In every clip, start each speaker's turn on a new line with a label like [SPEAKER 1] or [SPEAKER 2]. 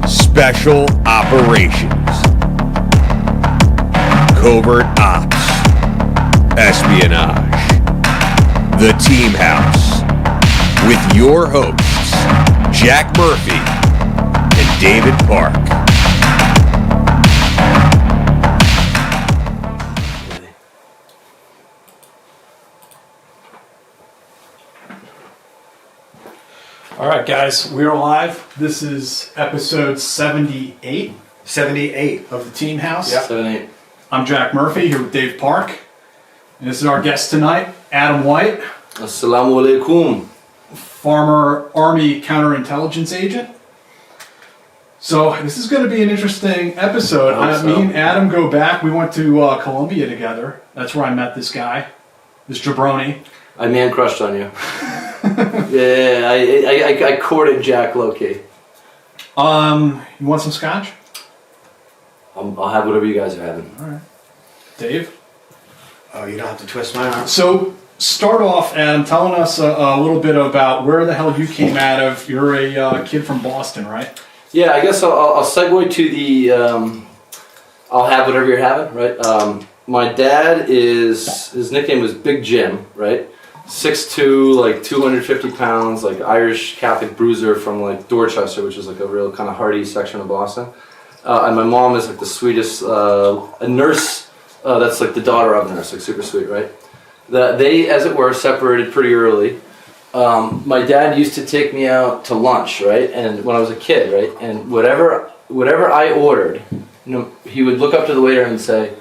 [SPEAKER 1] Special Operations, Covert Ops, Espionage, The Team House, with your hosts, Jack Murphy and David Park.
[SPEAKER 2] All right, guys, we're live. This is episode 78.
[SPEAKER 3] 78
[SPEAKER 2] of the Team House.
[SPEAKER 3] Yep.
[SPEAKER 4] 78.
[SPEAKER 2] I'm Jack Murphy here with Dave Park. And this is our guest tonight, Adam White.
[SPEAKER 4] Assalamu alaikum.
[SPEAKER 2] Former Army Counterintelligence Agent. So this is going to be an interesting episode. Me and Adam go back. We went to Colombia together. That's where I met this guy, this jabroni.
[SPEAKER 4] I man crushed on you. Yeah, I courted Jack low-key.
[SPEAKER 2] You want some scotch?
[SPEAKER 4] I'll have whatever you guys are having.
[SPEAKER 2] All right. Dave?
[SPEAKER 3] Oh, you don't have to twist my arm.
[SPEAKER 2] So, start off, Adam, telling us a little bit about where the hell you came out of. You're a kid from Boston, right?
[SPEAKER 4] Yeah, I guess I'll segue to the I'll have whatever you're having, right? My dad his nickname was Big Jim, right? 6'2", like 250 pounds, like Irish Catholic bruiser from like Dorchester, which is like a real kind of hardy section of Boston. And my mom is like the sweetest, a nurse that's like the daughter of a nurse, like super sweet, right? They, as it were, separated pretty early. My dad used to take me out to lunch, right? And when I was a kid, right? And whatever I ordered, he would look up to the waiter and say,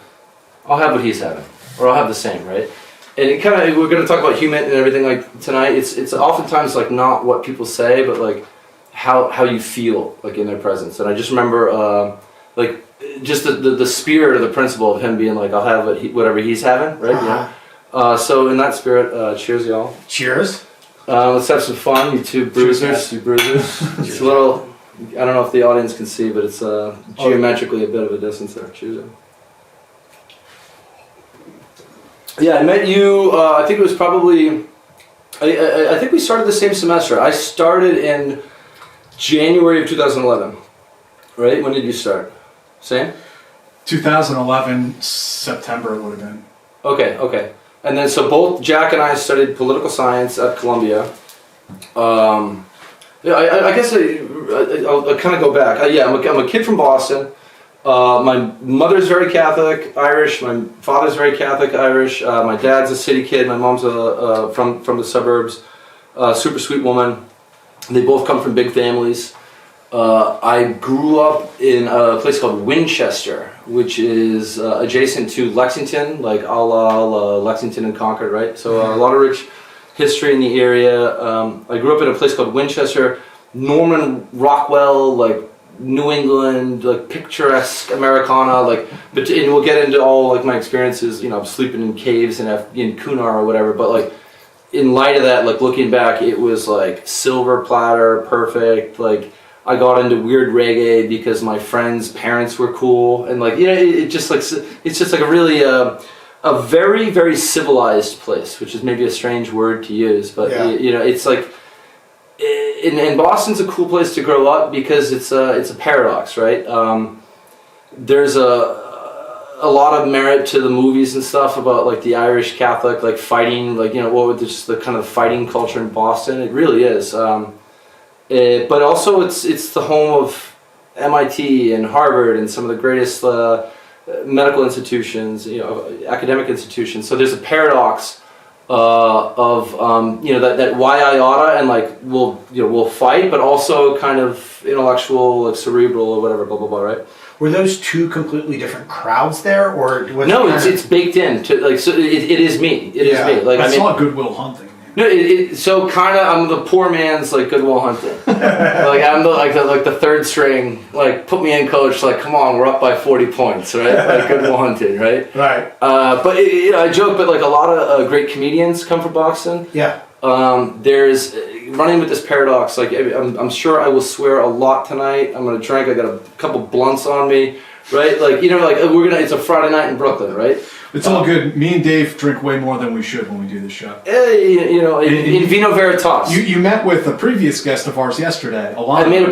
[SPEAKER 4] "I'll have what he's having," or "I'll have the same," right? And it kind of, we're going to talk about human and everything like tonight. It's oftentimes like not what people say, but like how you feel like in their presence. And I just remember like just the spirit or the principle of him being like, "I'll have whatever he's having," right?
[SPEAKER 3] Uh-huh.
[SPEAKER 4] Yeah. So in that spirit, cheers, y'all.
[SPEAKER 3] Cheers.
[SPEAKER 4] Let's have some fun, you two bruisers. You bruisers. It's a little, I don't know if the audience can see, but it's geometrically a bit of a distance there. Cheers. Yeah, I met you, I think it was probably, I think we started the same semester. I started in January of 2011, right? When did you start? Same?
[SPEAKER 2] 2011, September it would have been.
[SPEAKER 4] Okay. And then so both Jack and I studied political science at Columbia. Yeah, I guess I'll kind of go back. I'm a kid from Boston. My mother's very Catholic, Irish. My father's very Catholic, Irish. My dad's a city kid. My mom's from the suburbs. Super sweet woman. They both come from big families. I grew up in a place called Winchester, which is adjacent to Lexington, like a la Lexington and Concord, right? So a lot of rich history in the area. I grew up in a place called Winchester, Norman Rockwell, like New England, like picturesque Americana, like. But and we'll get into all like my experiences, sleeping in caves in Kunar or whatever. But like, in light of that, like looking back, it was like silver platter, perfect. Like I got into weird reggae because my friends' parents were cool, and like it's just like a really a very very civilized place, which is maybe a strange word to use, but yeah. It's like. And Boston's a cool place to grow up because it's a paradox, right? There's a lot of merit to the movies and stuff about like the Irish Catholic like fighting, like what would just the kind of fighting culture in Boston. It really is, but also it's the home of MIT and Harvard and some of the greatest medical institutions, academic institutions. So there's a paradox. Of that why I oughta and like we'll fight, but also kind of intellectual, like cerebral or whatever, blah blah blah, right?
[SPEAKER 3] Were those two completely different crowds there, or was
[SPEAKER 4] no? It's baked in to like so. It is me. It is me. Like
[SPEAKER 2] I saw Good Will Hunting.
[SPEAKER 4] No, so kind of I'm the poor man's like Good Will Hunting. Like I'm the third string. Like put me in, coach. Like come on, we're up by 40 points, right? Like Good Will Hunting, right?
[SPEAKER 3] Right.
[SPEAKER 4] But I joke, but like a lot of great comedians come from Boston.
[SPEAKER 3] Yeah.
[SPEAKER 4] There's running with this paradox. Like I'm sure I will swear a lot tonight. I'm gonna drink. I got a couple blunts on me. right? Like, it's a Friday night in Brooklyn, right?
[SPEAKER 2] It's all good. Me and Dave drink way more than we should when we do this show.
[SPEAKER 4] In vino veritas.
[SPEAKER 2] You met with a previous guest of ours yesterday, Alana.
[SPEAKER 4] I made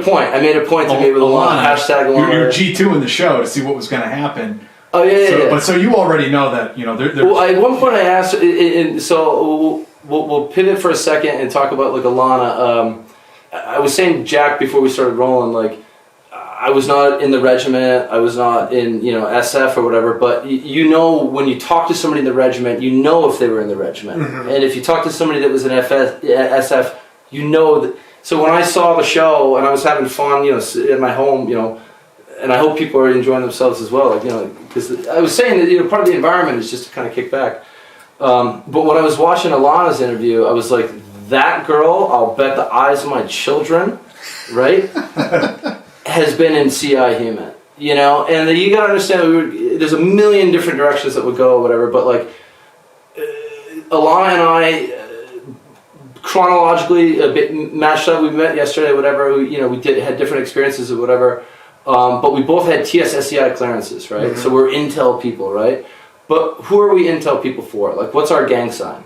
[SPEAKER 4] a point to meet with Alana. Hashtag Alana.
[SPEAKER 2] You're G2 in the show to see what was going to happen.
[SPEAKER 4] Oh, yeah.
[SPEAKER 2] But so you already know that, there's...
[SPEAKER 4] Well, at one point I asked, so we'll pivot for a second and talk about, like, Alana. I was saying, Jack, before we started rolling, like, I was not in the regiment, I was not in, SF or whatever, but when you talk to somebody in the regiment, you know if they were in the regiment. Mm-hmm. And if you talk to somebody that was in SF, you know that. So when I saw the show and I was having fun, at my home, and I hope people are enjoying themselves as well, because I was saying that, part of the environment is just to kind of kick back. But when I was watching Alana's interview, I was like, that girl, I'll bet the eyes of my children, right? has been in CI Human, and you gotta understand there's a million different directions that would go or whatever, but like Alana and I chronologically a bit matched up. We met yesterday, whatever. We had different experiences or whatever, but we both had TS/SCI clearances, right? Mm-hmm. So we're intel people, right? But who are we intel people for? Like, what's our gang sign?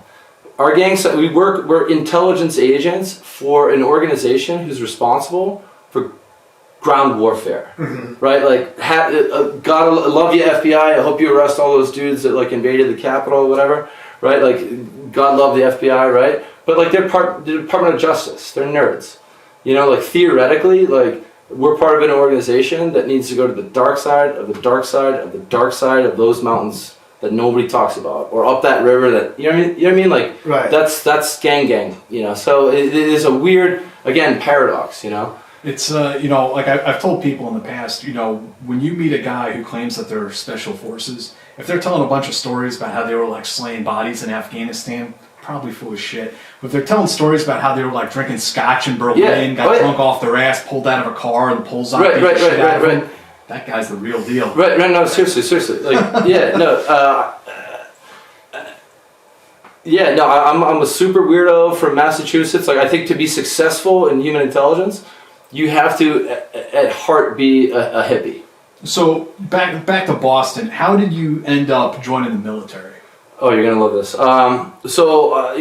[SPEAKER 4] Our gang sign. We're intelligence agents for an organization who's responsible for ground warfare, mm-hmm. right? Like, God love you, FBI. I hope you arrest all those dudes that like invaded the Capitol or whatever, right? Like, God love the FBI, right? But like, they're the Department of Justice. They're nerds, like theoretically, like we're part of an organization that needs to go to the dark side of the dark side of the dark side of those mountains that nobody talks about, or up that river that you know what I mean? Like,
[SPEAKER 3] right.
[SPEAKER 4] That's gang. So it is a weird, again, paradox.
[SPEAKER 2] It's, like I've told people in the past, when you meet a guy who claims that they're special forces, if they're telling a bunch of stories about how they were like slaying bodies in Afghanistan, probably full of shit. But if they're telling stories about how they were like drinking scotch in Berlin, got drunk off their ass, pulled out of a car, and pulls out shit out of them, that guy's the real deal.
[SPEAKER 4] Right, no, seriously. Like, yeah, no, I'm a super weirdo from Massachusetts. Like, I think to be successful in human intelligence, you have to, at heart, be a hippie. So back to Boston. How did you end up joining the military? Oh, you're gonna love this.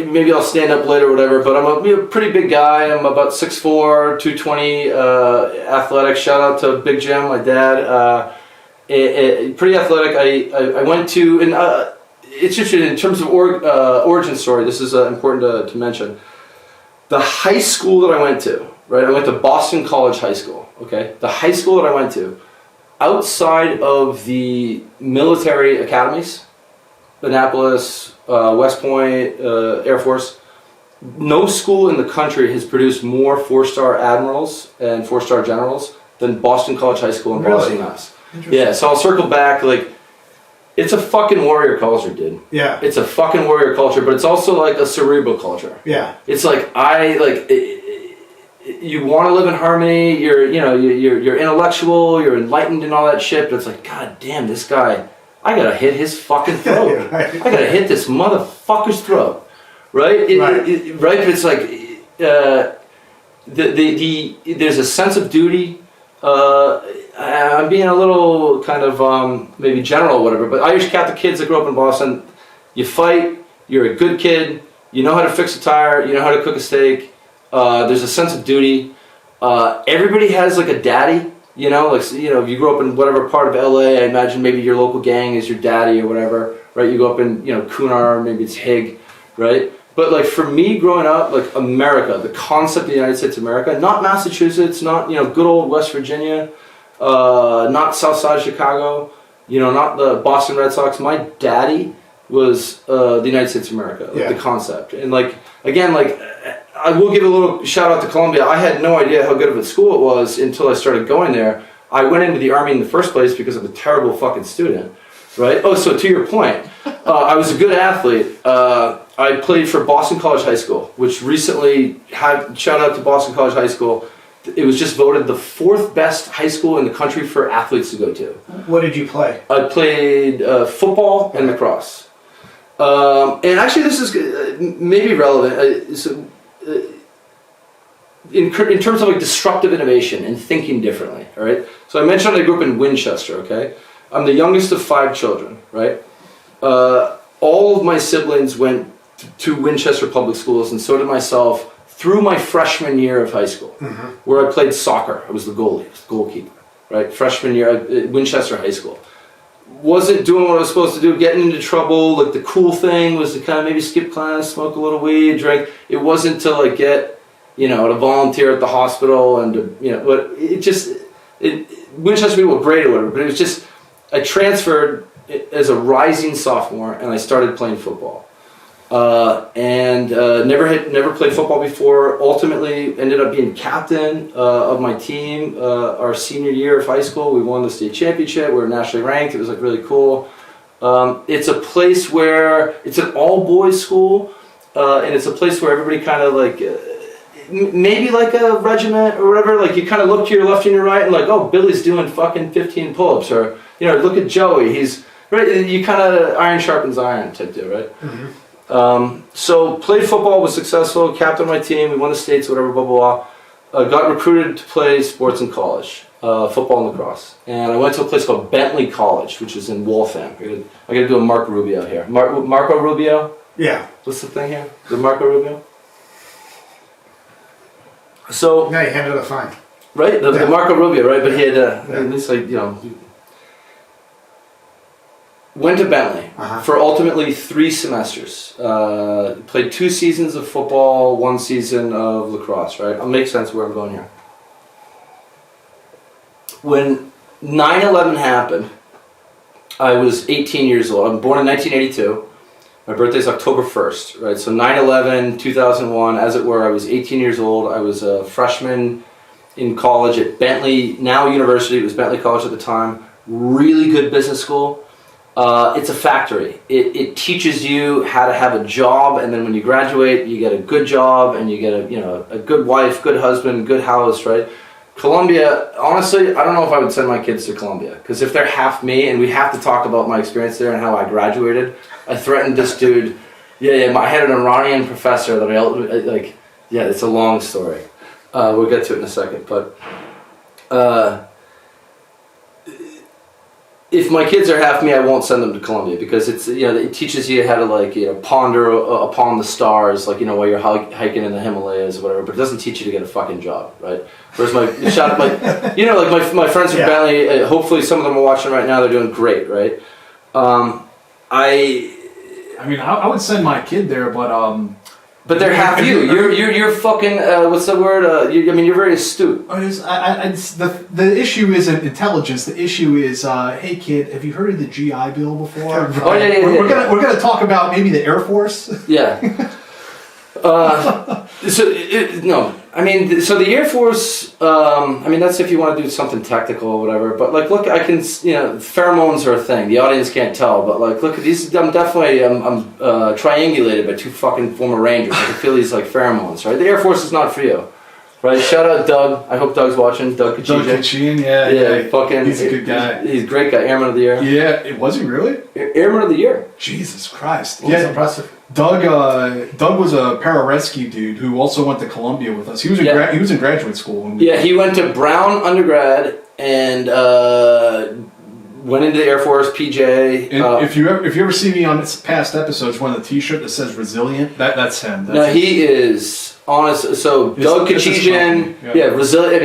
[SPEAKER 4] Maybe I'll stand up later, or whatever. But I'm a pretty big guy. I'm about 6'4", 220, athletic. Shout out to Big Jim, my dad. Pretty athletic. I went to, and it's interesting in terms of origin story. This is important to mention. The high school that I went to. Right, I went to Boston College High School, okay? The high school that I went to, outside of the military academies, Annapolis, West Point, Air Force, no school in the country has produced more 4-star admirals and 4-star generals than Boston College High School in Boston, Mass. Yeah, so I'll circle back, like, it's a fucking warrior culture, dude.
[SPEAKER 3] Yeah.
[SPEAKER 4] It's a fucking warrior culture, but it's also like a cerebral culture.
[SPEAKER 3] Yeah.
[SPEAKER 4] It's like, you want to live in harmony, you're intellectual, you're enlightened and all that shit, but it's like, God damn, this guy, I gotta hit his fucking throat. Right. I gotta hit this motherfucker's throat. Right? Right? But it's like, there's a sense of duty. I'm being a little kind of maybe general or whatever, but Irish Catholic kids that grew up in Boston, you fight, you're a good kid, you know how to fix a tire, you know how to cook a steak. There's a sense of duty. Everybody has like a daddy, if you grew up in whatever part of LA, I imagine maybe your local gang is your daddy or whatever, right? You go up in, Kunar, maybe it's Hig, right? But like for me growing up, like America, the concept of the United States of America, not Massachusetts, not, good old West Virginia, not Southside Chicago, not the Boston Red Sox. My daddy was the United States of America, like the concept. And like, again, like, I will give a little shout out to Columbia. I had no idea how good of a school it was until I started going there. I went into the Army in the first place because I'm a terrible fucking student, right? Oh, so to your point, I was a good athlete. I played for Boston College High School, which recently had, shout out to Boston College High School. It was just voted the 4th best high school in the country for athletes to go to.
[SPEAKER 3] What did you play?
[SPEAKER 4] I played football and lacrosse. And actually this is maybe relevant. in terms of like disruptive innovation and thinking differently, all right? So I mentioned I grew up in Winchester, okay? I'm the youngest of 5 children, right? All of my siblings went to Winchester public schools, and so did myself through my freshman year of high school, where I played soccer. I was the goalkeeper, right? Freshman year at Winchester High School. Wasn't doing what I was supposed to do, getting into trouble. Like the cool thing was to kind of maybe skip class, smoke a little weed, drink. It wasn't to like get, to volunteer at the hospital and to, but Winchester people were great or whatever, but it was just, I transferred as a rising sophomore and I started playing football. Never played football before. Ultimately ended up being captain of my team our senior year of high school. We won the state championship. We were nationally ranked. It was like really cool. It's a place where it's an all boys school, and it's a place where everybody kind of like maybe like a regiment or whatever. Like you kind of look to your left and your right and like, oh, Billy's doing fucking 15 pull-ups, or look at Joey. He's right. You kind of iron sharpens iron type deal, right? So played football, was successful, captain my team, we won the states, whatever, blah, blah, blah. Got recruited to play sports in college, football and lacrosse. And I went to a place called Bentley College, which is in Waltham. I gotta do a Marco Rubio here. Marco Rubio?
[SPEAKER 3] Yeah.
[SPEAKER 4] What's the thing here? The Marco Rubio? So...
[SPEAKER 3] Now you handed a fine.
[SPEAKER 4] Right? The Marco Rubio, right? But he had, at least like, went to Bentley for ultimately 3 semesters. Played 2 seasons of football, 1 season of lacrosse, right? It'll make sense where I'm going here. When 9/11 happened, I was 18 years old. I'm born in 1982. My birthday's October 1st, right? So 9/11, 2001, as it were, I was 18 years old. I was a freshman in college at Bentley, now university. It was Bentley College at the time. Really good business school. It's a factory. It teaches you how to have a job, and then when you graduate, you get a good job, and you get a good wife, good husband, good house, right? Columbia, honestly, I don't know if I would send my kids to Columbia, because if they're half me, and we have to talk about my experience there and how I graduated. I threatened this dude. I had an Iranian professor that it's a long story. We'll get to it in a second, but. If my kids are half me, I won't send them to Columbia, because it's it teaches you how to ponder upon the stars, while you're hiking in the Himalayas or whatever. But it doesn't teach you to get a fucking job, right? Whereas my friends from Bentley, hopefully some of them are watching right now. They're doing great, right? I
[SPEAKER 2] would send my kid there,
[SPEAKER 4] but they're half you. You're fucking. What's the word? You're very astute.
[SPEAKER 2] The issue isn't intelligence. The issue is, hey kid, have you heard of the GI Bill before?
[SPEAKER 4] Oh yeah.
[SPEAKER 2] We're gonna talk about maybe the Air Force.
[SPEAKER 4] Yeah. So the Air Force. That's if you want to do something technical or whatever. But look, I can. Pheromones are a thing. The audience can't tell, but look at these. I'm triangulated by 2 fucking former Rangers. I can feel these pheromones, right? The Air Force is not for you, right? Shout out Doug. I hope Doug's watching. Doug
[SPEAKER 2] Kachin,
[SPEAKER 4] yeah. Fucking.
[SPEAKER 2] He's a good guy.
[SPEAKER 4] He's a great guy. Airman of the Year.
[SPEAKER 2] Yeah, was he really?
[SPEAKER 4] Airman of the Year.
[SPEAKER 2] Jesus Christ.
[SPEAKER 3] That's impressive.
[SPEAKER 2] Doug was a pararescue dude who also went to Columbia with us. He was in graduate school.
[SPEAKER 4] He went to Brown undergrad and went into the Air Force, PJ.
[SPEAKER 2] If you ever see me on past episodes, one of the T-shirt that says "resilient," that's him.
[SPEAKER 4] He is honest. So Doug Kachin, resilient.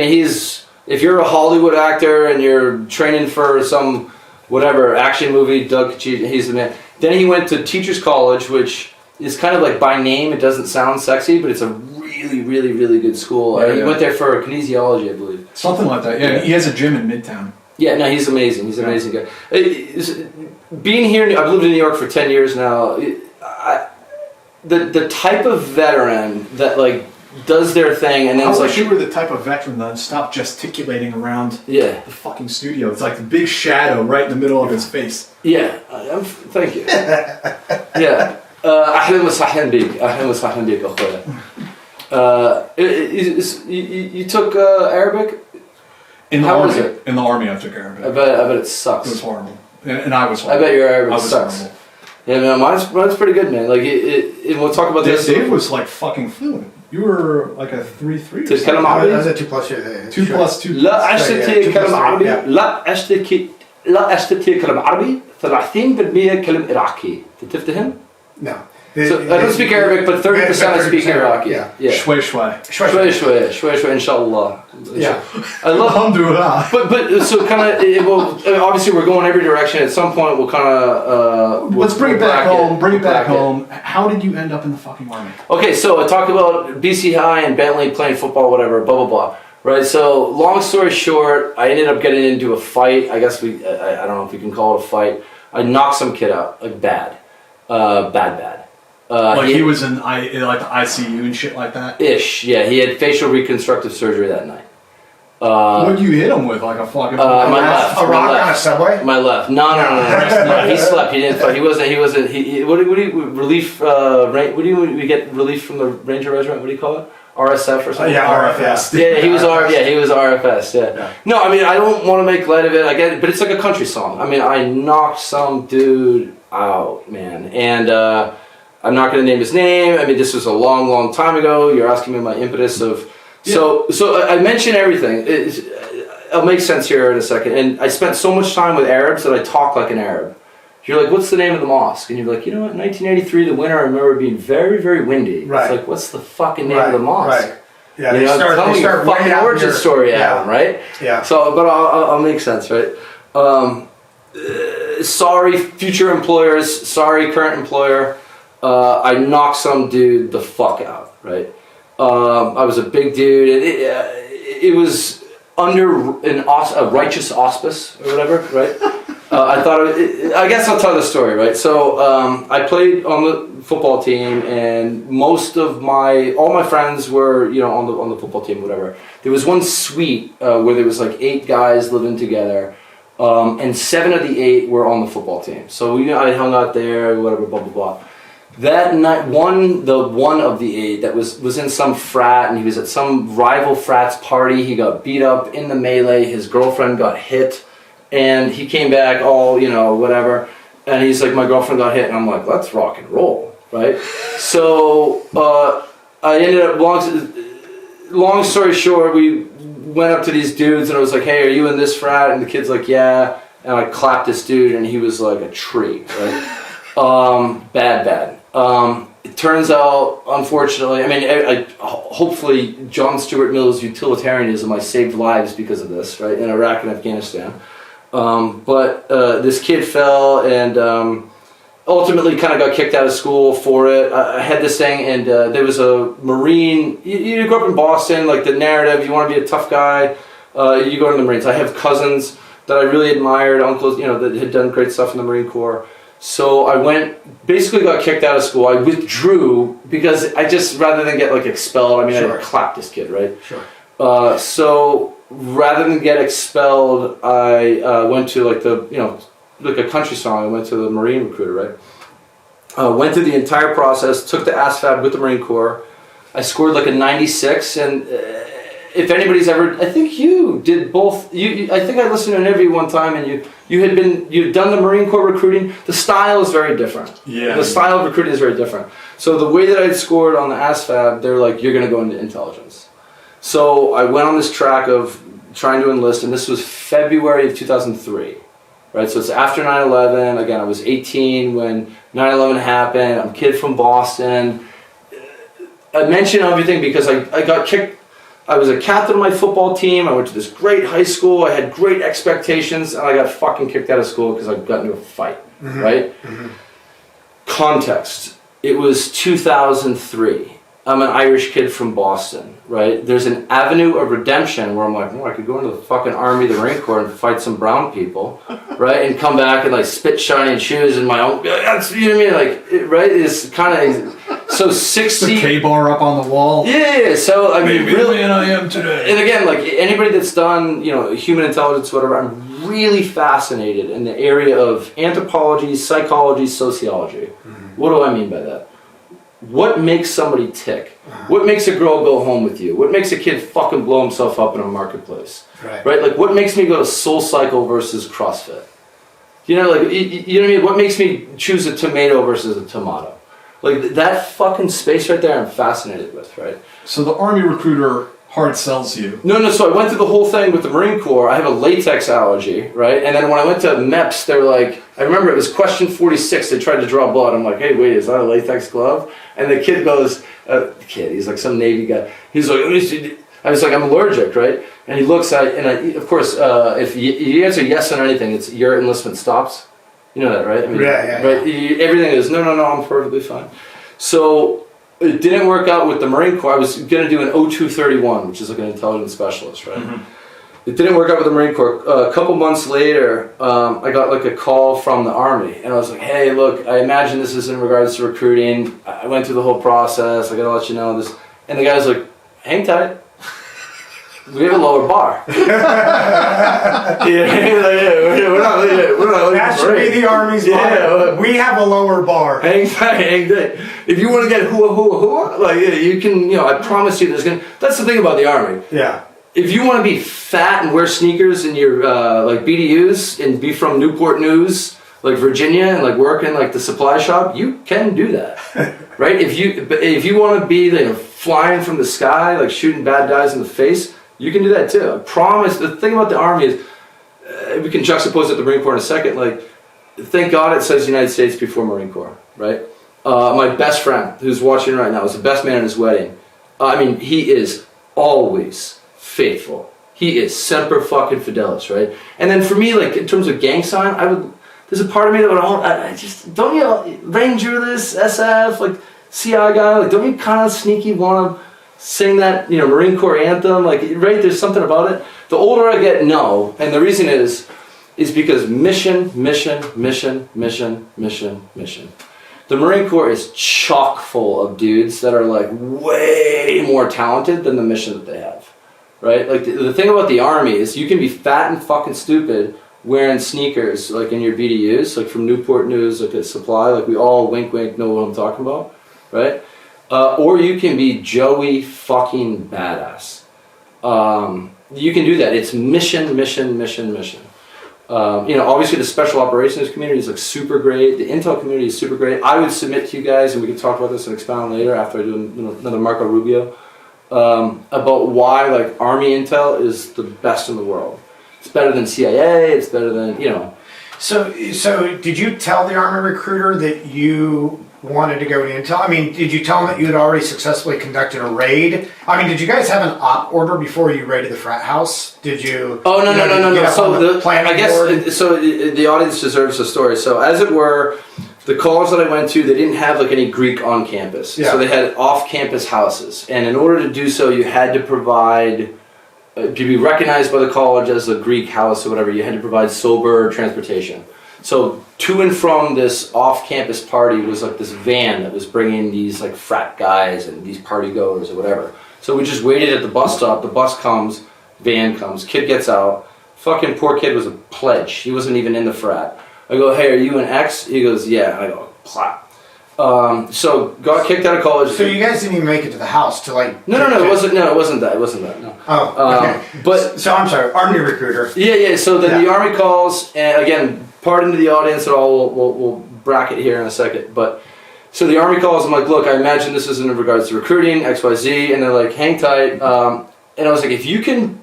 [SPEAKER 4] If you're a Hollywood actor and you're training for some whatever action movie, Doug Kachin, he's the man. Then he went to Teachers College, which is kind of by name. It doesn't sound sexy, but it's a really, really, really good school. He went there for kinesiology, I believe.
[SPEAKER 2] Something like that. Yeah, he has a gym in Midtown.
[SPEAKER 4] Yeah, no, he's amazing. He's an amazing guy. Being here, I've lived in New York for 10 years now. The type of veteran that does their thing, and then
[SPEAKER 2] I wish you were the type of veteran that stopped gesticulating around the fucking studio. It's like the big shadow right in the middle of his face.
[SPEAKER 4] Yeah, thank you. Yeah. أهلا وسهلا بك. أهلا وسهلا بك أخويا. You took Arabic?
[SPEAKER 2] In the
[SPEAKER 4] How
[SPEAKER 2] army,
[SPEAKER 4] was it?
[SPEAKER 2] In the army, I took Arabic.
[SPEAKER 4] I bet it sucks.
[SPEAKER 2] It was horrible, and I was horrible.
[SPEAKER 4] I bet your Arabic sucks. Yeah, man, mine's pretty good, man. Like, we'll talk about this.
[SPEAKER 2] Dave was like fucking fluent. You were like a 3-3.
[SPEAKER 4] تتكلم عربي؟
[SPEAKER 3] That's a 2+2.
[SPEAKER 2] 2+2.
[SPEAKER 4] لا أستطيع كلام عربي.
[SPEAKER 3] Yeah.
[SPEAKER 4] لا أستطيع كلام عربي. 30% كلام عراقي. تفتهم؟
[SPEAKER 3] No.
[SPEAKER 4] So I don't speak Arabic, but 30% I speak Iraqi.
[SPEAKER 3] Yeah.
[SPEAKER 2] Shway shway.
[SPEAKER 4] شوي inshallah.
[SPEAKER 3] Yeah.
[SPEAKER 4] I love.
[SPEAKER 2] Alhamdulillah.
[SPEAKER 4] But so kind of obviously we're going every direction. At some point we'll kind of
[SPEAKER 2] Let's bring it back home. Bring it back home. How did you end up in the fucking army?
[SPEAKER 4] Okay, so I talked about BC High and Bentley playing football, whatever, blah blah blah. Right. So long story short, I ended up getting into a fight. I guess I don't know if you can call it a fight. I knocked some kid out, like bad.
[SPEAKER 2] He was in like the ICU and shit like that?
[SPEAKER 4] Ish, yeah. He had facial reconstructive surgery that night.
[SPEAKER 2] What did you hit him with? Like a fucking...
[SPEAKER 4] my left.
[SPEAKER 3] A rock on a subway?
[SPEAKER 4] My left. No. He slept. He didn't fight. He wasn't. What do you relief? What do you get relief from the Ranger Regiment? What do you call it? RSF or something?
[SPEAKER 2] RFS.
[SPEAKER 4] Yeah, he was RFS. Yeah. No, I mean I don't want to make light of it. I get it, but it's like a country song. I mean I knocked some dude out, man, and I'm not going to name his name. I mean this was a long time ago. You're asking me my impetus of. So I mentioned everything. It'll make sense here in a second. And I spent so much time with Arabs that I talk like an Arab. You're like, what's the name of the mosque? And you're like, you know what, in 1983, the winter, I remember being very, very windy.
[SPEAKER 3] Right.
[SPEAKER 4] It's like, what's the fucking name of the mosque?
[SPEAKER 3] Right. Yeah,
[SPEAKER 4] you know, tell me your fucking origin story, Adam, right?
[SPEAKER 3] Yeah.
[SPEAKER 4] So, but I'll make sense, right? Sorry, future employers. Sorry, current employer. I knocked some dude the fuck out, right? I was a big dude. It was under a righteous auspice or whatever, right? I guess I'll tell the story, right? So I played on the football team, and all my friends were, on the football team, whatever. There was one suite where there was like 8 guys living together, and 7 of the 8 were on the football team. So I hung out there, whatever, blah blah blah. That night, one of the 8 that was in some frat, and he was at some rival frat's party. He got beat up in the melee. His girlfriend got hit, and he came back all whatever. And he's like, my girlfriend got hit, and I'm like, let's rock and roll, right? So I ended up long story short, we went up to these dudes, and I was like, hey, are you in this frat? And the kid's like, yeah. And I clapped this dude, and he was like a tree, right? Bad. It turns out, unfortunately, I mean, hopefully John Stuart Mill's utilitarianism, I saved lives because of this, right, in Iraq and Afghanistan. But this kid fell and ultimately kind of got kicked out of school for it. I had this thing, and there was a Marine. You grew up in Boston, like the narrative, you want to be a tough guy, you go to the Marines. I have cousins that I really admired, uncles, that had done great stuff in the Marine Corps. So I basically got kicked out of school. I withdrew because I just, rather than get like expelled, I clapped this kid, right?
[SPEAKER 3] Sure.
[SPEAKER 4] So rather than get expelled, I went to like like a country song. I went to the Marine recruiter, right? Went through the entire process, took the ASVAB with the Marine Corps. I scored like a 96, and if anybody's ever, I think you did both. I think I listened to an interview one time, and you'd done the Marine Corps recruiting. The style is very different.
[SPEAKER 2] Yeah.
[SPEAKER 4] The style of recruiting is very different. So the way that I'd scored on the ASVAB, they're like, you're going to go into intelligence. So I went on this track of trying to enlist, and this was February of 2003. Right, so it's after 9/11. Again, I was 18 when 9/11 happened. I'm a kid from Boston. I mention everything because I got kicked. I was a captain of my football team. I went to this great high school. I had great expectations, and I got fucking kicked out of school because I got into a fight, right? Mm-hmm. Context. It was 2003. I'm an Irish kid from Boston, right? There's an avenue of redemption where I'm like, I could go into the fucking Army, the Marine Corps, and fight some brown people, right? And come back and like spit shiny shoes in my own, that's, you know what I mean? Like, right? It's kind of, so 60.
[SPEAKER 2] The K-bar up on the wall.
[SPEAKER 4] Yeah. So, I mean, really.
[SPEAKER 2] And I am today.
[SPEAKER 4] And again, like anybody that's done, human intelligence, whatever, I'm really fascinated in the area of anthropology, psychology, sociology. Mm-hmm. What do I mean by that? What makes somebody tick? What makes a girl go home with you? What makes a kid fucking blow himself up in a marketplace? Right? Like what makes me go to Soul Cycle versus CrossFit? You know, like, you know what I mean? What makes me choose a tomato versus a tomato? Like, that fucking space right there I'm fascinated with, right?
[SPEAKER 2] So the Army recruiter hard sells you.
[SPEAKER 4] No, so I went through the whole thing with the Marine Corps. I have a latex allergy, right? And then when I went to MEPS, they were like, I remember it was question 46, they tried to draw blood. I'm like, hey, wait, is that a latex glove? And the kid goes, he's like some Navy guy. He's like, let me see. I was like, I'm allergic, right? And he looks at it, and of course, if you answer yes on anything, it's your enlistment stops. You know that, right? I mean,
[SPEAKER 3] yeah.
[SPEAKER 4] Right? Everything is, no, I'm perfectly fine. So it didn't work out with the Marine Corps. I was going to do an O231, which is like an intelligence specialist, right? Mm-hmm. It didn't work out with the Marine Corps. A couple months later, I got like a call from the Army, and I was like, hey, look, I imagine this is in regards to recruiting. I went through the whole process. I got to let you know this. And the guy's like, hang tight. We have a lower bar. We're not
[SPEAKER 3] that should be the Army's motto. We have a lower bar.
[SPEAKER 4] Hang tight. If you want to get hua, like you can, I promise you there's gonna. That's the thing about the Army.
[SPEAKER 3] Yeah.
[SPEAKER 4] If you want to be fat and wear sneakers in your like BDUs and be from Newport News, like Virginia, and like work in like the supply shop, you can do that, right? If you want to be flying from the sky, like shooting bad guys in the face. You can do that too. I promise. The thing about the Army is, we can juxtapose it to the Marine Corps in a second. Like, thank God it says United States before Marine Corps, right? My best friend, who's watching right now, was the best man at his wedding. He is always faithful. He is semper fucking fidelis, right? And then for me, like in terms of gang sign, there's a part of me that would don't you Ranger this SF like CI guy, like don't you kind of sneaky want to sing that, Marine Corps anthem, like, right, there's something about it. The older I get, no, and the reason is because mission. The Marine Corps is chock full of dudes that are, like, way more talented than the mission that they have, right? Like, the thing about the Army is you can be fat and fucking stupid wearing sneakers, like, in your BDUs, like, from Newport News, like, at Supply, like, we all wink know what I'm talking about, right? Or you can be Joey fucking badass. You can do that. It's mission. Obviously the special operations community is like super great. The intel community is super great. I would submit to you guys, and we can talk about this and expound later after I do another Marco Rubio, about why like Army intel is the best in the world. It's better than CIA. It's better than
[SPEAKER 3] So did you tell the Army recruiter that you wanted to go to intel? I mean, did you tell him that you had already successfully conducted a raid? I mean, did you guys have an op order before you raided the frat house? Did you?
[SPEAKER 4] Oh no. So
[SPEAKER 3] I guess
[SPEAKER 4] the audience deserves a story. So as it were, the college that I went to, they didn't have like any Greek on campus. Yeah. So they had off-campus houses, and in order to do so, you had to provide. To be recognized by the college as a Greek house or whatever, you had to provide sober transportation. So to and from this off-campus party was like this van that was bringing these like frat guys and these party goers or whatever. So we just waited at the bus stop. The bus comes, van comes, kid gets out. Fucking poor kid was a pledge. He wasn't even in the frat. I go, hey, are you an ex? He goes, yeah. And I go, clap. So got kicked out of college.
[SPEAKER 3] So you guys didn't even make it to the house to like.
[SPEAKER 4] No. It wasn't that. No.
[SPEAKER 3] Oh, okay.
[SPEAKER 4] But
[SPEAKER 3] so I'm sorry, Army recruiter.
[SPEAKER 4] Yeah. So then the Army calls, and again, pardon to the audience at all. We'll bracket here in a second. But so the Army calls. I'm like, look, I imagine this is in regards to recruiting XYZ, and they're like, hang tight. And I was like, if you can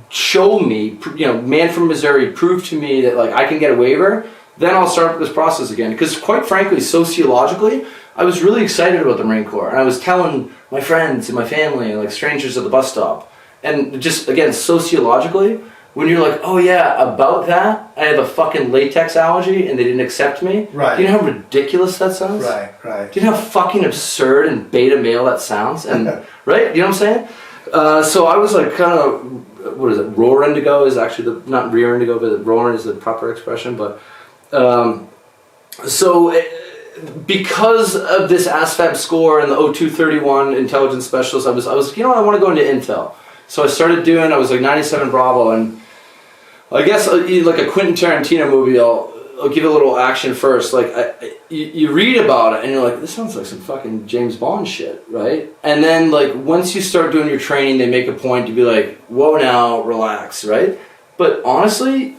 [SPEAKER 4] show me, man from Missouri, prove to me that like I can get a waiver. Then I'll start this process again. Because quite frankly, sociologically, I was really excited about the Marine Corps. And I was telling my friends and my family and like strangers at the bus stop. And just, again, sociologically, when you're like, oh yeah, about that, I have a fucking latex allergy and they didn't accept me.
[SPEAKER 3] Right.
[SPEAKER 4] Do you know how ridiculous that sounds?
[SPEAKER 3] Right.
[SPEAKER 4] Do you know how fucking absurd and beta male that sounds? And right? You know what I'm saying? So I was like kind of, what is it? Roar indigo is actually not rear indigo, but roar is the proper expression. But because of this ASVAB score and the O231 intelligence specialist, I was I want to go into intel. So I started doing, I was like 97 Bravo, and I guess like a Quentin Tarantino movie, I'll give it a little action first. Like you read about it and you're like, this sounds like some fucking James Bond shit, right? And then like once you start doing your training, they make a point to be like, whoa now, relax, right? But honestly,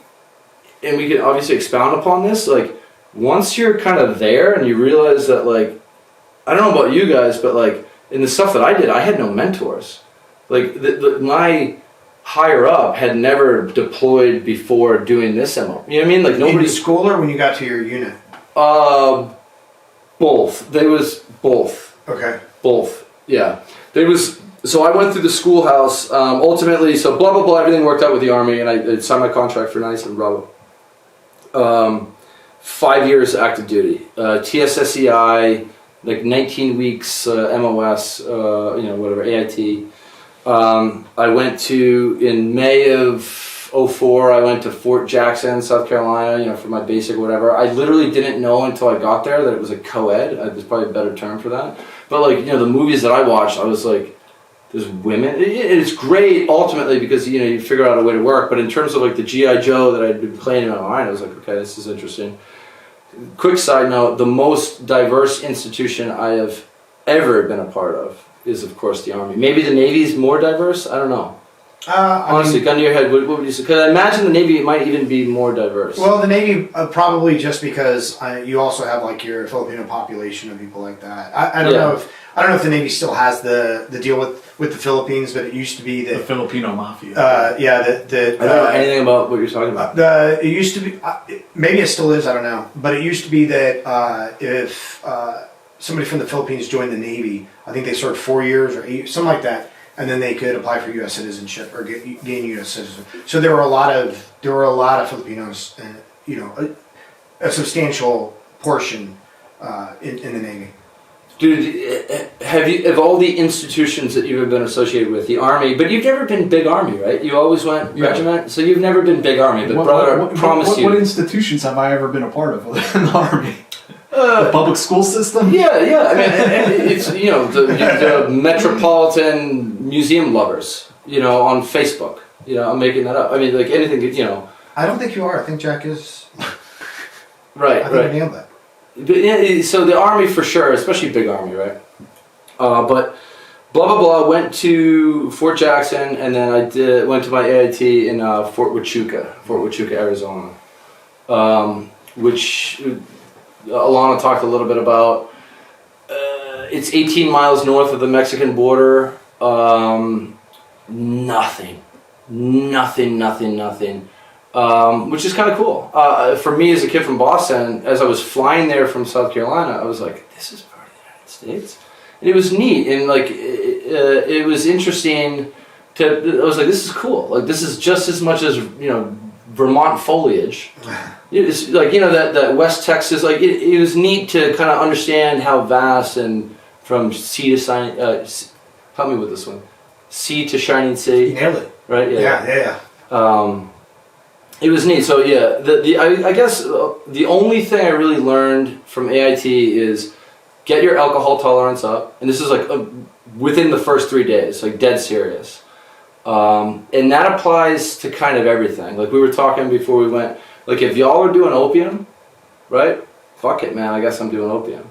[SPEAKER 4] and we can obviously expound upon this, like, once you're kind of there and you realize that, like, I don't know about you guys, but, like, in the stuff that I did, I had no mentors. Like, my higher up had never deployed before doing this MO. You know what I mean? Like, nobody...
[SPEAKER 3] In school or when you got to your unit?
[SPEAKER 4] Both. They was both.
[SPEAKER 3] Okay.
[SPEAKER 4] Both. Yeah. There was... So I went through the schoolhouse, ultimately, so blah, blah, blah, everything worked out with the Army, and I signed my contract for 97 Bravo. 5 years active duty. TSSCI, like 19 weeks MOS, whatever, AIT. I went to, in May of 04, I went to Fort Jackson, South Carolina, for my basic whatever. I literally didn't know until I got there that it was a co-ed. There's probably a better term for that. But, like, the movies that I watched, I was like, there's women. It's great ultimately because you figure out a way to work. But in terms of like the G.I. Joe that I'd been playing in my mind, I was like, okay, this is interesting. Quick side note: the most diverse institution I have ever been a part of is, of course, the Army. Maybe the Navy's more diverse. I don't know. Honestly, gun to your head, what would you say? Because I imagine the Navy might even be more diverse.
[SPEAKER 3] Well, the Navy probably just because you also have like your Filipino population and people like that. I don't know if the Navy still has the deal with the Philippines, but it used to be
[SPEAKER 2] the Filipino mafia.
[SPEAKER 3] I
[SPEAKER 4] don't know anything about what you're talking about.
[SPEAKER 3] It used to be, maybe it still is. I don't know, but it used to be that if somebody from the Philippines joined the Navy, I think they served 4 years or 8, something like that. And then they could apply for U.S. citizenship or gain U.S. citizenship. So there were a lot of Filipinos, a substantial portion in the Navy.
[SPEAKER 4] Dude, have all the institutions that you've been associated with, the Army, but you've never been big Army, right? You always went regiment, so you've never been big Army. But brother, I promise you.
[SPEAKER 2] What institutions have I ever been a part of in the Army? The public school system?
[SPEAKER 4] Yeah. I mean, it's the metropolitan museum lovers, on Facebook. I'm making that up. I mean, like anything,
[SPEAKER 3] I don't think you are. I think Jack is.
[SPEAKER 4] Right.
[SPEAKER 3] I think you nailed that.
[SPEAKER 4] But, yeah, so the Army for sure, especially big Army, right? But blah blah blah. Went to Fort Jackson, and then I went to my AIT in Fort Huachuca, Arizona, which. Alana talked a little bit about. It's 18 miles north of the Mexican border. Nothing. Which is kind of cool. For me as a kid from Boston, as I was flying there from South Carolina, I was like, this is part of the United States. And it was neat. And like, it was interesting I was like, this is cool. Like, this is just as much as, Vermont foliage. It's like, that West Texas, like, it was neat to kind of understand how vast and from sea to shining, help me with this one. Sea to shining sea.
[SPEAKER 3] You nailed it.
[SPEAKER 4] Right?
[SPEAKER 3] Yeah.
[SPEAKER 4] It was neat. So yeah, I guess the only thing I really learned from AIT is get your alcohol tolerance up. And this is like within the first 3 days, like dead serious. And that applies to kind of everything. Like we were talking before we went, like if y'all are doing opium, right? Fuck it, man. I guess I'm doing opium.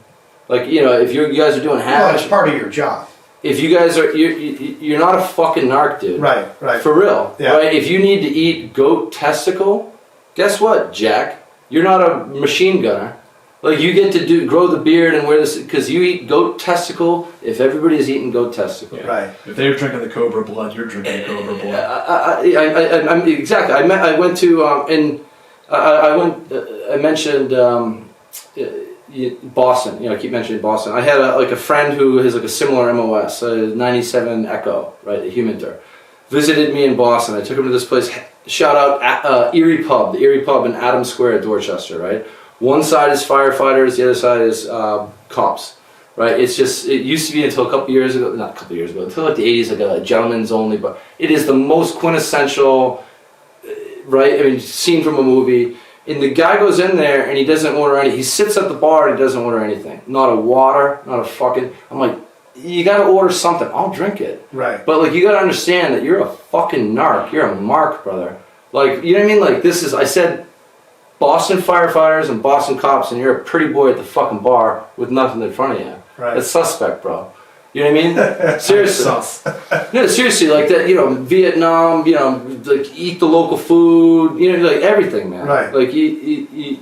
[SPEAKER 4] Like, if you guys are doing hash.
[SPEAKER 3] Well, it's part of your job.
[SPEAKER 4] If you guys are, you're not a fucking narc, dude.
[SPEAKER 3] Right.
[SPEAKER 4] For real.
[SPEAKER 3] Yeah.
[SPEAKER 4] Right? If you need to eat goat testicle, guess what, Jack? You're not a machine gunner. Like, you get to grow the beard and wear this, because you eat goat testicle if everybody's eating goat testicle.
[SPEAKER 3] Yeah. Right.
[SPEAKER 2] If they're drinking the cobra blood, you're drinking Cobra blood.
[SPEAKER 4] Exactly. I went to, I mentioned Boston. I keep mentioning Boston. I had a friend who has like a similar MOS, a 97 Echo, right, a Huminter. Visited me in Boston. I took him to this place. Shout out Erie Pub, the Erie Pub in Adams Square, Dorchester, right? One side is firefighters, the other side is cops, right? It used to be until until like the 80s, like a gentleman's only, but it is the most quintessential, right? I mean, scene from a movie. And the guy goes in there and he doesn't order he sits at the bar and he doesn't order anything. Not a water, not a fucking, I'm like, you gotta order something, I'll drink it.
[SPEAKER 3] Right.
[SPEAKER 4] But like, you gotta understand that you're a fucking narc, you're a mark, brother. Like, you know what I mean? Like, I said Boston firefighters and Boston cops, and you're a pretty boy at the fucking bar with nothing in front of you.
[SPEAKER 3] Right.
[SPEAKER 4] That's suspect, bro. You know what I mean? Seriously. No, seriously, like that, Vietnam, like eat the local food, like everything, man.
[SPEAKER 3] Right.
[SPEAKER 4] Like you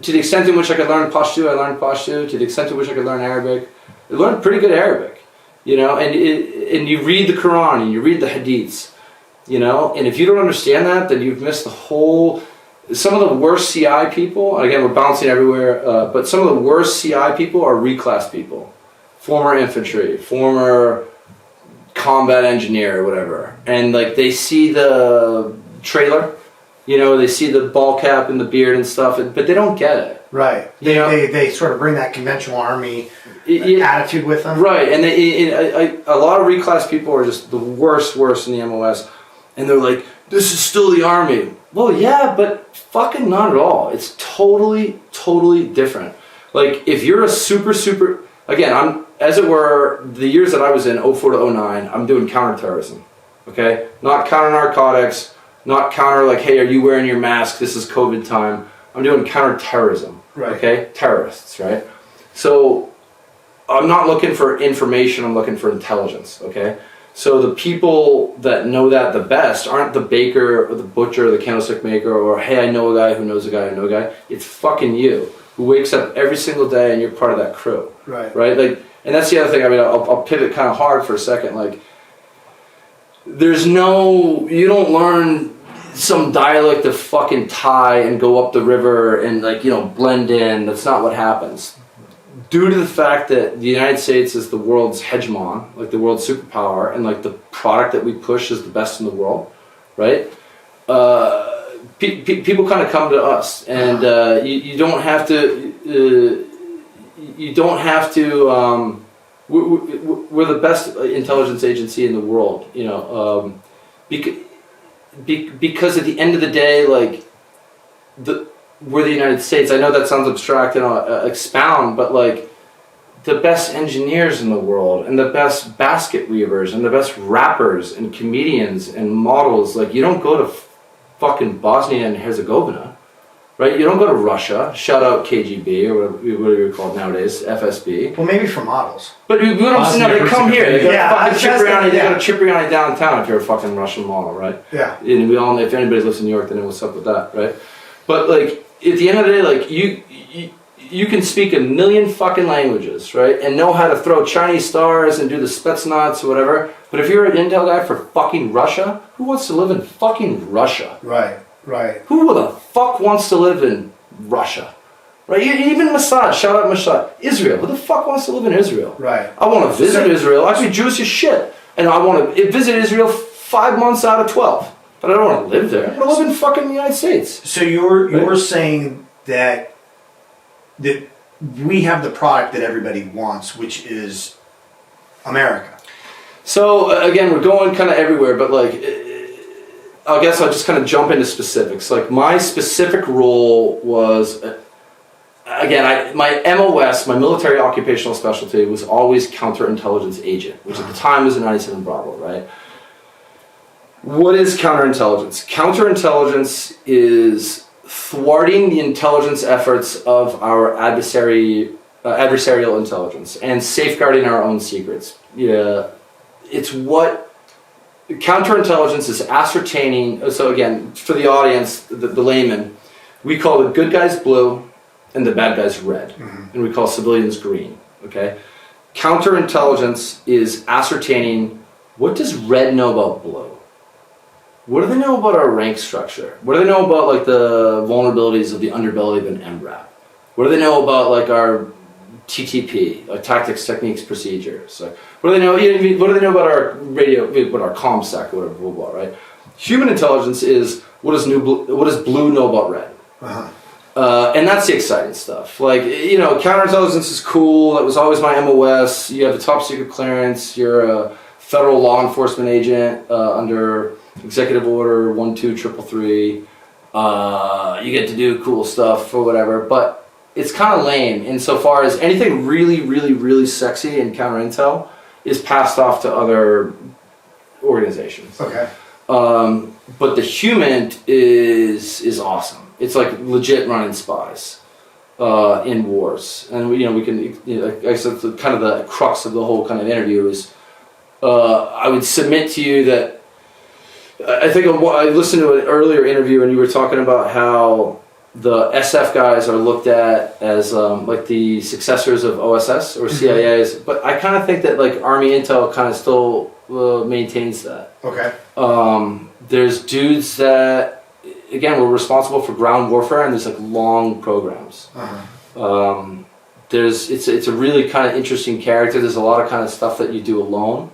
[SPEAKER 4] to the extent in which I could learn Pashto, I learned Pashto. To the extent in which I could learn Arabic, I learned pretty good Arabic. And you read the Quran and you read the Hadiths, and if you don't understand that, then you've missed the whole. Some of the worst CI people, again, we're bouncing everywhere, but some of the worst CI people are reclass people. Former infantry, former combat engineer, or whatever. And like they see the trailer, they see the ball cap and the beard and stuff, but they don't get it.
[SPEAKER 3] Right. They sort of bring that conventional army attitude with them.
[SPEAKER 4] Right. And a lot of reclass people are just the worst in the MOS. And they're like, this is still the army. Well, yeah, but fucking not at all. It's totally different. Like if you're a super, again, I'm, as it were, the years that I was in 04 to 09, I'm doing counterterrorism, okay? Not counter narcotics, not counter like, hey, are you wearing your mask? This is COVID time. I'm doing counterterrorism,
[SPEAKER 3] right.
[SPEAKER 4] Okay? Terrorists, right? So I'm not looking for information, I'm looking for intelligence, okay? So the people that know that the best aren't the baker or the butcher or the candlestick maker or, hey, I know a guy who knows a guy who knows a guy. It's fucking you who wakes up every single day and you're part of that crew,
[SPEAKER 3] right?
[SPEAKER 4] Like, and that's the other thing. I mean, I'll pivot kind of hard for a second. Like, you don't learn some dialect of fucking Thai and go up the river and blend in. That's not what happens. Due to the fact that the United States is the world's hegemon, like the world's superpower, and like the product that we push is the best in the world, right? People kind of come to us, and you don't have to. You don't have to. We're the best intelligence agency in the world, because at the end of the day, like we're the United States. I know that sounds abstract and I'll expound, but like the best engineers in the world, and the best basket weavers, and the best rappers and comedians and models. Like you don't go to fucking Bosnia and Herzegovina. Right, you don't go to Russia. Shout out KGB or whatever you're called nowadays, FSB.
[SPEAKER 3] Well, maybe for models.
[SPEAKER 4] But we don't they come here. They got
[SPEAKER 3] Yeah,
[SPEAKER 4] Cipriani downtown if you're a fucking Russian model, right?
[SPEAKER 3] Yeah.
[SPEAKER 4] And we all know, if anybody lives in New York, they know what's up with that, right? But like at the end of the day, like you can speak a million fucking languages, right, and know how to throw Chinese stars and do the Spetsnaz or whatever. But if you're an intel guy for fucking Russia, who wants to live in fucking Russia?
[SPEAKER 3] Right.
[SPEAKER 4] Who the fuck wants to live in Russia? Right? Even Mossad, shout out Mossad. Israel, who the fuck wants to live in Israel?
[SPEAKER 3] Right.
[SPEAKER 4] I want to visit Israel. I be Jewish as shit. And I want to visit Israel 5 months out of 12. But I don't want to live there. I want to live in fucking the United States.
[SPEAKER 3] So you're saying that we have the product that everybody wants, which is America. So
[SPEAKER 4] again, we're going kind of everywhere, but like, I guess I'll just kind of jump into specifics. Like my specific role was, again, my MOS, my military occupational specialty, was always counterintelligence agent, which at the time was a 97 Bravo, right? What is counterintelligence? Counterintelligence is thwarting the intelligence efforts of our adversarial intelligence and safeguarding our own secrets. Yeah, it's what counterintelligence is ascertaining. So again, for the audience, the layman, we call the good guys blue and the bad guys red, and we call civilians green. Okay, counterintelligence is ascertaining what does red know about blue. What do they know about our rank structure? What do they know about like the vulnerabilities of the underbelly of an MRAP? What do they know about like our TTP, like tactics, techniques, procedures? Like, what do they know? What do they know about our radio, what our ComSec, whatever, blah, blah, right? Human intelligence is what does blue know about red? And that's the exciting stuff. Like, counterintelligence is cool. That was always my MOS. You have the top secret clearance. You're a federal law enforcement agent under Executive Order 12333. You get to do cool stuff or whatever, but it's kind of lame insofar as anything really, really, really sexy in counterintel is passed off to other organizations.
[SPEAKER 3] Okay.
[SPEAKER 4] But the human is awesome. It's like legit running spies. in wars. And we can, like I said, kind of the crux of the whole kind of interview is, I would submit to you that I think I listened to an earlier interview and you were talking about how the SF guys are looked at as like the successors of OSS or CIAs, but I kind of think that like Army Intel kind of still maintains that.
[SPEAKER 3] Okay.
[SPEAKER 4] There's dudes that, again, were responsible for ground warfare, and there's like long programs. It's a really kind of interesting character. There's a lot of kind of stuff that you do alone.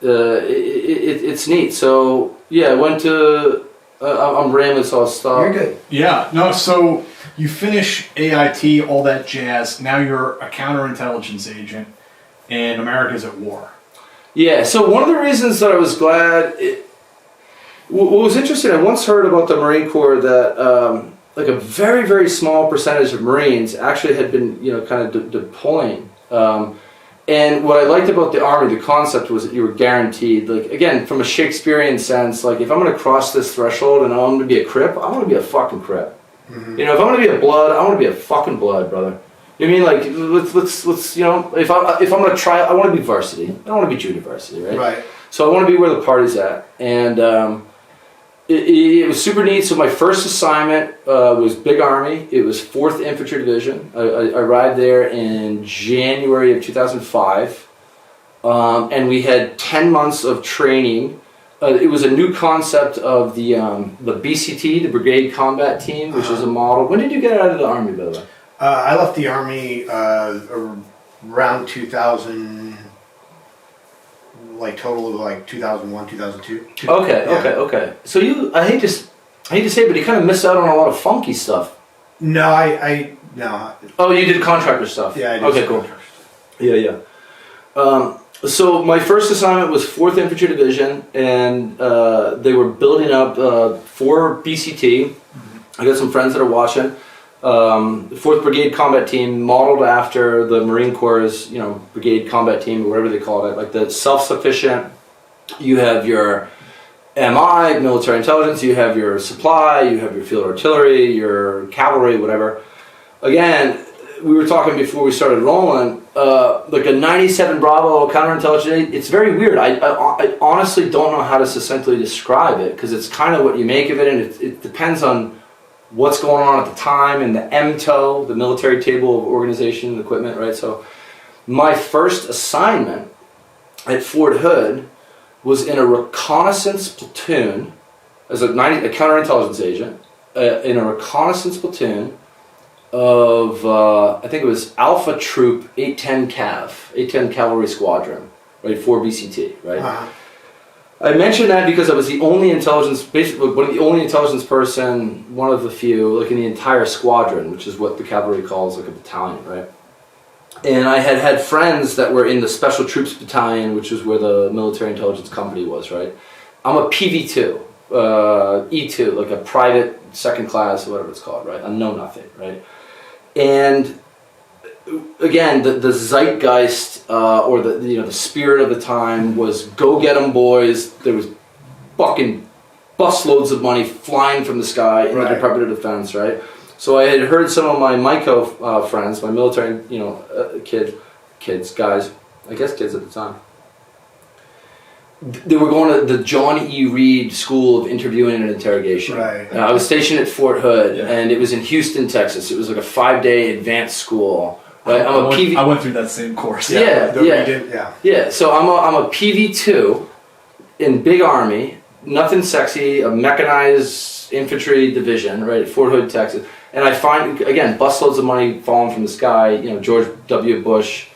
[SPEAKER 4] It's neat. So yeah, I went to. I'm rambling, so I'll stop.
[SPEAKER 3] You're good.
[SPEAKER 2] Yeah, no, so you finish AIT, all that jazz. Now you're a counterintelligence agent, and America's at war.
[SPEAKER 4] Yeah, so one of the reasons that I was glad. What was interesting, I once heard about the Marine Corps that like a very, very small percentage of Marines actually had been, kind of deploying. And what I liked about the Army, the concept was that you were guaranteed, like, again, from a Shakespearean sense, like, if I'm going to cross this threshold and I'm going to be a Crip, I want to be a fucking Crip.
[SPEAKER 3] Mm-hmm.
[SPEAKER 4] If I'm going to be a Blood, I want to be a fucking Blood, brother. You know what I mean? Like, let's if I'm going to try, I want to be varsity. I don't want to be junior varsity, right?
[SPEAKER 3] Right.
[SPEAKER 4] So I want to be where the party's at. And it was super neat. So my first assignment was Big Army. It was 4th Infantry Division. I arrived there in January of 2005. And we had 10 months of training. It was a new concept of the BCT, the Brigade Combat Team, which is a model. When did you get out of the Army, by the way?
[SPEAKER 3] I left the Army around 2000, like total of like 2001, 2002.
[SPEAKER 4] Okay. So I hate to say it, but you kind of missed out on a lot of funky stuff.
[SPEAKER 3] No, no.
[SPEAKER 4] Oh, you did contractor stuff.
[SPEAKER 3] Yeah, I did.
[SPEAKER 4] Okay, cool. Yeah. So my first assignment was 4th Infantry Division, and they were building up for BCT. I got some friends that are watching. The 4th Brigade Combat Team, modeled after the Marine Corps', Brigade Combat Team, or whatever they call it, like the self-sufficient. You have your MI, military intelligence, you have your supply, you have your field artillery, your cavalry, whatever. Again, we were talking before we started rolling, like a 97 Bravo counterintelligence, it's very weird. I honestly don't know how to succinctly describe it, because it's kind of what you make of it, and it depends on what's going on at the time, and the MTO, the military table of organization and equipment, right? So my first assignment at Fort Hood was in a reconnaissance platoon as a counterintelligence agent, in a reconnaissance platoon of, I think it was Alpha Troop 810 Cav, 810 Cavalry Squadron, right, 4 BCT, right? I mentioned that because I was the only intelligence, basically one of the only intelligence person, one of the few, like in the entire squadron, which is what the cavalry calls like a battalion, right? And I had friends that were in the Special Troops Battalion, which is where the military intelligence company was, right? I'm a PV2, E2, like a private second class, or whatever it's called, right? I know nothing, right? And again, the zeitgeist or the spirit of the time was go get 'em, boys. There was fucking busloads of money flying from the sky in the Department of Defense, right? So I had heard some of my MICO friends, my military, guys, I guess kids at the time. They were going to the John E. Reed School of Interviewing and Interrogation.
[SPEAKER 3] Right.
[SPEAKER 4] I was stationed at Fort Hood, and it was in Houston, Texas. It was like a 5-day advanced school. Right?
[SPEAKER 2] I went through that same course.
[SPEAKER 4] Yeah. So I'm a PV2 in Big Army, nothing sexy, a mechanized infantry division, right, at Fort Hood, Texas. And I find, again, busloads of money falling from the sky, George W. Bush,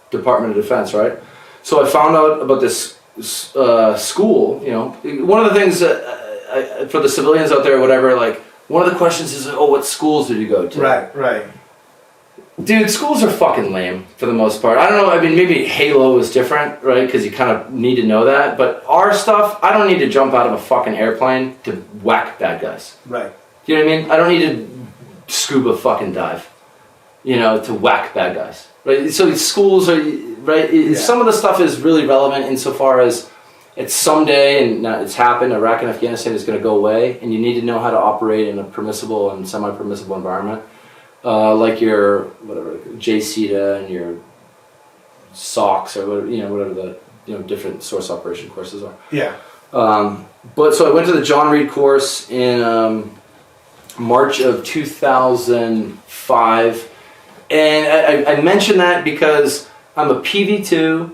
[SPEAKER 4] Department of Defense, right? So I found out about this school, one of the things that, for the civilians out there or whatever, like, one of the questions is, what schools did you go to?
[SPEAKER 3] Right.
[SPEAKER 4] Dude, schools are fucking lame for the most part. I don't know, maybe Halo is different, right? Because you kind of need to know that. But our stuff, I don't need to jump out of a fucking airplane to whack bad guys.
[SPEAKER 3] Right.
[SPEAKER 4] You know what I mean? I don't need to scuba fucking dive, to whack bad guys. Right? So schools are, right? Some of the stuff is really relevant insofar as, it's someday, and it's happened, Iraq and Afghanistan is going to go away, and you need to know how to operate in a permissible and semi-permissible environment, like your whatever JCETA and your SOX or whatever the different source operation courses are.
[SPEAKER 3] Yeah.
[SPEAKER 4] But so I went to the John Reed course in March of 2005, and I mentioned that because I'm a PV2,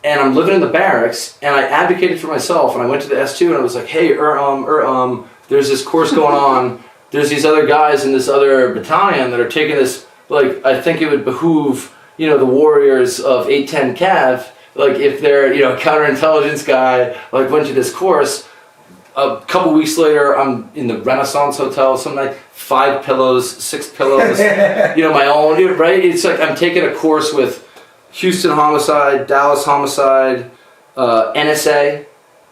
[SPEAKER 4] and I'm living in the barracks, and I advocated for myself, and I went to the S2, and I was like, hey, there's this course going on, there's these other guys in this other battalion that are taking this, like, I think it would behoove, the warriors of 810 Cav, like, if they're, a counterintelligence guy, like, went to this course. A couple weeks later, I'm in the Renaissance Hotel, something like 5 pillows, 6 pillows, my own, right? It's like I'm taking a course with Houston Homicide, Dallas Homicide, NSA,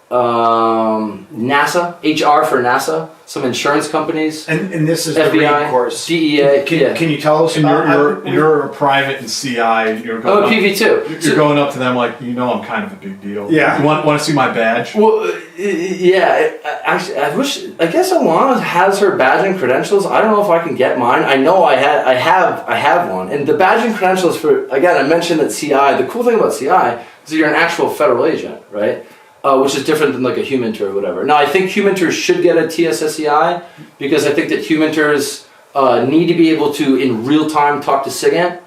[SPEAKER 4] NASA, HR for NASA, some insurance companies,
[SPEAKER 3] And this is
[SPEAKER 4] FBI,
[SPEAKER 3] the Reed course.
[SPEAKER 4] DEA.
[SPEAKER 3] Can you tell us
[SPEAKER 2] And
[SPEAKER 3] about
[SPEAKER 2] you're a private in CI. You're going up,
[SPEAKER 4] PV2.
[SPEAKER 2] You're going up to them like, I'm kind of a big deal.
[SPEAKER 3] Yeah.
[SPEAKER 2] You want to see my badge?
[SPEAKER 4] Well, yeah. Actually, I guess Alana has her badge and credentials. I don't know if I can get mine. I know I have one. And the badge and credentials I mentioned that CI. The cool thing about CI is that you're an actual federal agent, right? Which is different than like a humantor or whatever. Now, I think humantors should get a TSSCI because I think that humantors need to be able to, in real time, talk to SIGINT.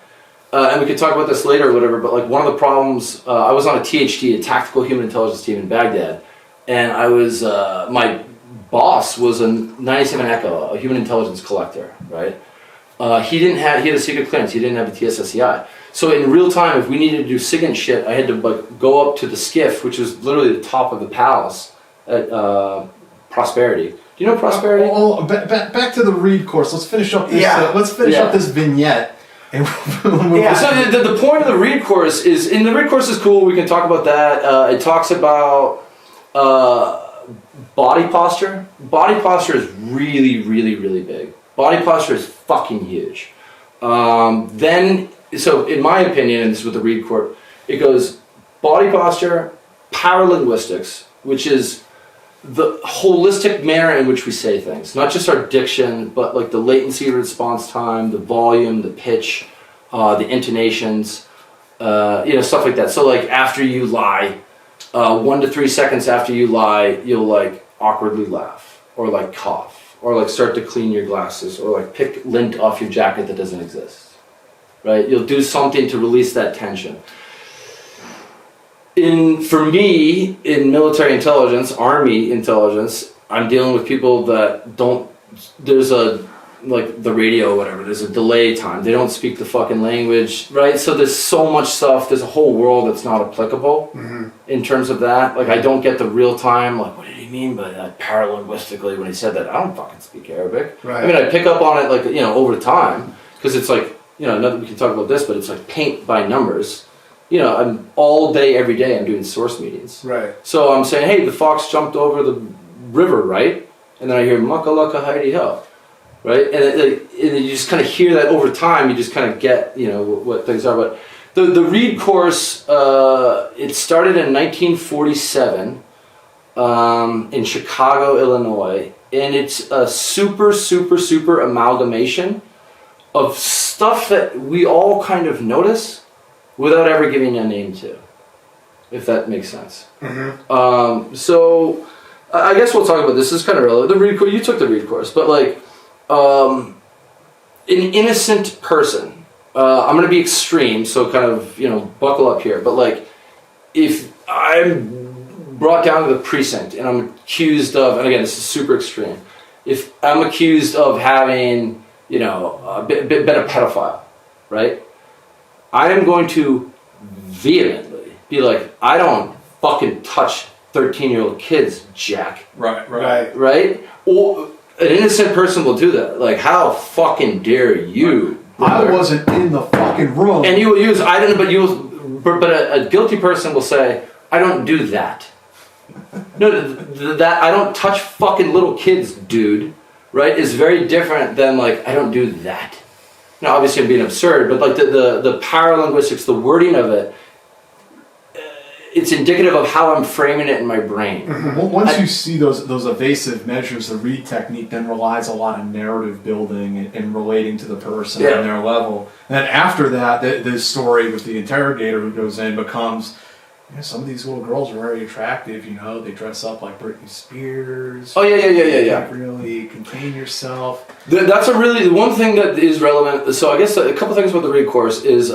[SPEAKER 4] And we could talk about this later or whatever, but like one of the problems, I was on a THT, a tactical human intelligence team in Baghdad, and I was, my boss was a 97 Echo, a human intelligence collector, right? He had a secret clearance, he didn't have a TSSCI. So in real time, if we needed to do SIGINT shit, I had to go up to the skiff, which was literally the top of the palace at Prosperity. Do you know Prosperity?
[SPEAKER 2] Back to the Reed course. Let's finish up this.
[SPEAKER 3] Yeah.
[SPEAKER 2] Let's finish up this vignette. And we'll move on.
[SPEAKER 4] So the point of the Reed course is, and the Reed course is cool. We can talk about that. It talks about body posture. Body posture is really, really, really big. Body posture is fucking huge. So in my opinion, and this is with the Reed Court, it goes body posture, paralinguistics, which is the holistic manner in which we say things, not just our diction, but like the latency response time, the volume, the pitch, the intonations, stuff like that. So like after you lie, 1 to 3 seconds after you lie, you'll like awkwardly laugh or like cough or like start to clean your glasses or like pick lint off your jacket that doesn't exist. Right? You'll do something to release that tension. For me, in military intelligence, army intelligence, I'm dealing with people that there's the radio or whatever, there's a delay time. They don't speak the fucking language, right? So there's so much stuff, there's a whole world that's not applicable in terms of that. Like I don't get the real time, like what did he mean by that paralinguistically when he said that? I don't fucking speak Arabic.
[SPEAKER 3] Right.
[SPEAKER 4] I mean, I pick up on it like, over time, because it's like, we can talk about this, but it's like paint by numbers. I'm all day, every day, I'm doing source meetings.
[SPEAKER 3] Right.
[SPEAKER 4] So I'm saying, hey, the fox jumped over the river, right? And then I hear, Makalaka Heidi Ho, right? And you just kind of hear that over time, you just kind of get, what things are. But the Reed course, it started in 1947 in Chicago, Illinois. And it's a super, super, super amalgamation of stuff that we all kind of notice without ever giving a name to, if that makes sense. So I guess we'll talk about this. This is kind of relevant. The Reed course, you took the Reed course, but like an innocent person. I'm going to be extreme, so kind of buckle up here. But like, if I'm brought down to the precinct and I'm accused of, and again, this is super extreme. If I'm accused of having been a pedophile, right? I am going to vehemently be like, I don't fucking touch 13-year-old kids, Jack. Right? Or an innocent person will do that. Like, how fucking dare you?
[SPEAKER 2] I wasn't in the fucking room.
[SPEAKER 4] And you will use, but a guilty person will say, I don't do that. No, that I don't touch fucking little kids, dude. Right, is very different than like I don't do that. Now, obviously, I'm being absurd, but like the paralinguistics, the wording of it, it's indicative of how I'm framing it in my brain.
[SPEAKER 2] Once you see those evasive measures, the read technique then relies a lot on narrative building and relating to the person and their level. And then after that, the story with the interrogator who goes in becomes, some of these little girls are very attractive, they dress up like Britney Spears.
[SPEAKER 4] Oh, yeah.
[SPEAKER 2] You can't really contain yourself.
[SPEAKER 4] That's the one thing that is relevant. So I guess a couple things about the read course is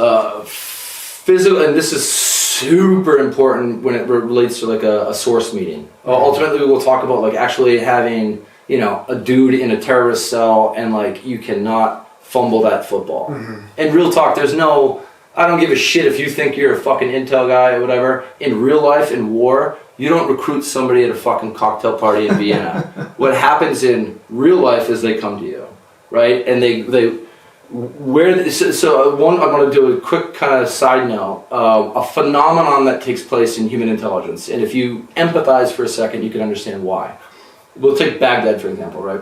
[SPEAKER 4] physical, and this is super important when it relates to like a source meeting. Ultimately, we will talk about like actually having, a dude in a terrorist cell and like you cannot fumble that football. And real talk, I don't give a shit if you think you're a fucking intel guy or whatever. In real life, in war, you don't recruit somebody at a fucking cocktail party in Vienna. What happens in real life is they come to you, right? And I'm going to do a quick kind of side note, a phenomenon that takes place in human intelligence. And if you empathize for a second, you can understand why. We'll take Baghdad, for example, right?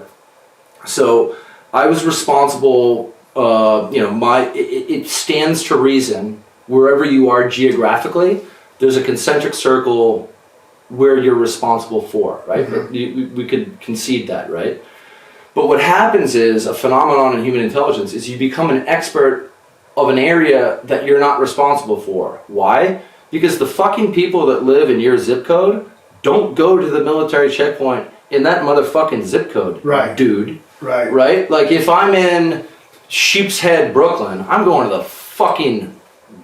[SPEAKER 4] So I was responsible, it stands to reason, wherever you are geographically, there's a concentric circle where you're responsible for, right? We could concede that, right? But what happens is, a phenomenon in human intelligence is you become an expert of an area that you're not responsible for. Why? Because the fucking people that live in your zip code don't go to the military checkpoint in that motherfucking zip code, dude. Right? Like if I'm in Sheep's Head, Brooklyn, I'm going to the fucking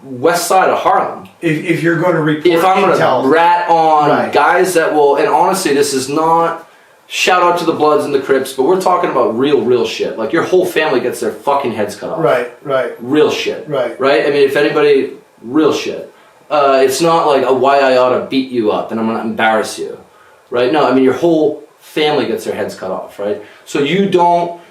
[SPEAKER 4] west side of Harlem.
[SPEAKER 3] If you're going to report
[SPEAKER 4] if I'm going to rat on guys that will, and honestly, this is not... Shout out to the Bloods and the Crips, but we're talking about real shit. Like your whole family gets their fucking heads cut off.
[SPEAKER 3] Right.
[SPEAKER 4] Real shit.
[SPEAKER 3] Right.
[SPEAKER 4] I mean, if anybody, real shit. It's not like a why I ought to beat you up and I'm gonna embarrass you, right? No, I mean your whole family gets their heads cut off, right? So you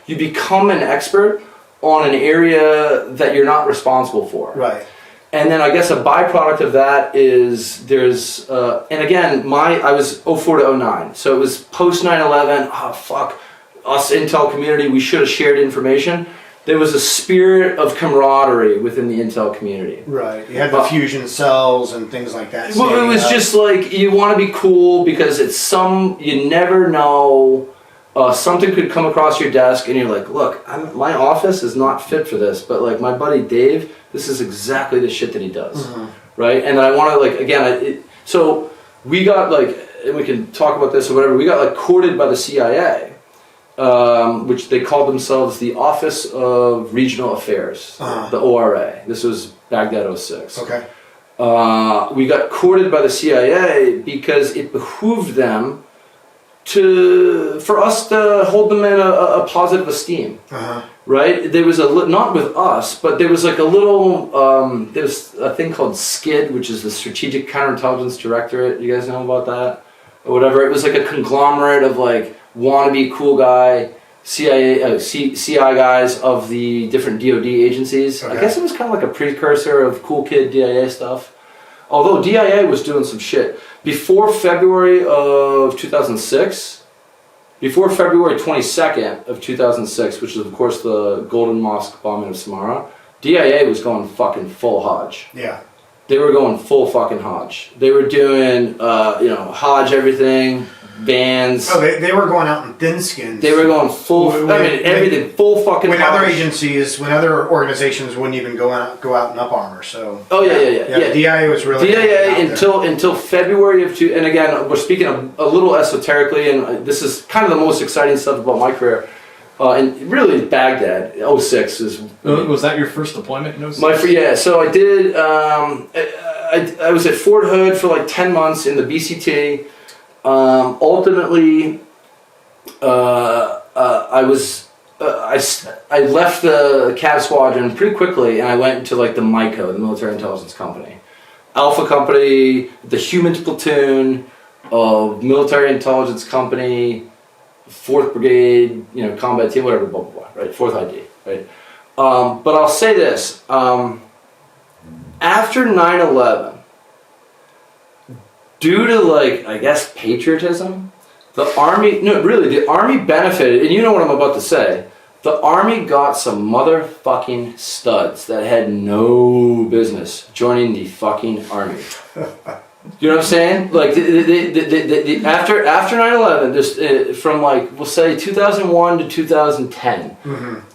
[SPEAKER 4] become an expert on an area that you're not responsible for.
[SPEAKER 3] Right.
[SPEAKER 4] And then I guess a byproduct of that is there's, and again, I was 04 to 09, so it was post 9/11, fuck, us intel community, we should have shared information. There was a spirit of camaraderie within the intel community.
[SPEAKER 3] Right, you had the fusion cells and things like that.
[SPEAKER 4] Well, it was just like, you want to be cool because you never know, something could come across your desk and you're like, look, my office is not fit for this, but like my buddy Dave, this is exactly the shit that he does, right? And I want to like, again, so we got like, and we can talk about this or whatever, we got like courted by the CIA, which they called themselves the Office of Regional Affairs, the ORA. This was Baghdad 06.
[SPEAKER 3] Okay.
[SPEAKER 4] We got courted by the CIA because it behooved them for us to hold them in a positive esteem, right? There was not with us, but there was like a little, there's a thing called SCID, which is the Strategic Counterintelligence Directorate. You guys know about that? Or whatever. It was like a conglomerate of like wannabe cool guy, CI guys of the different DoD agencies. Okay. I guess it was kind of like a precursor of cool kid DIA stuff. Although DIA was doing some shit. Before February of 2006, before February 22nd of 2006, which is of course the Golden Mosque bombing of Samara, DIA was going fucking full Hajj.
[SPEAKER 3] Yeah.
[SPEAKER 4] They were going full fucking Hajj. They were doing, Hajj everything, bands.
[SPEAKER 3] Oh, they were going out in thin skins.
[SPEAKER 4] They were going full, everything, full fucking
[SPEAKER 3] when
[SPEAKER 4] Hajj.
[SPEAKER 3] Other organizations wouldn't even go out in up armor, so.
[SPEAKER 4] Oh, yeah.
[SPEAKER 3] DIA was really.
[SPEAKER 4] DIA until February of and again, we're speaking a little esoterically, and this is kind of the most exciting stuff about my career. And really Baghdad, 06 is...
[SPEAKER 2] Was that your first deployment in 06?
[SPEAKER 4] So I did, I was at Fort Hood for like 10 months in the BCT. Ultimately, I left the CAV squadron pretty quickly and I went to like the MICO, the Military Intelligence Company. Alpha Company, the Humans Platoon of Military Intelligence Company, 4th Brigade, combat team, whatever, blah, blah, blah, right? 4th ID, right? But I'll say this, after 9/11, due to like, I guess, patriotism, the Army benefited, and you know what I'm about to say, the Army got some motherfucking studs that had no business joining the fucking Army. You know what I'm saying? Like after 9/11, just from like we'll say 2001 to 2010,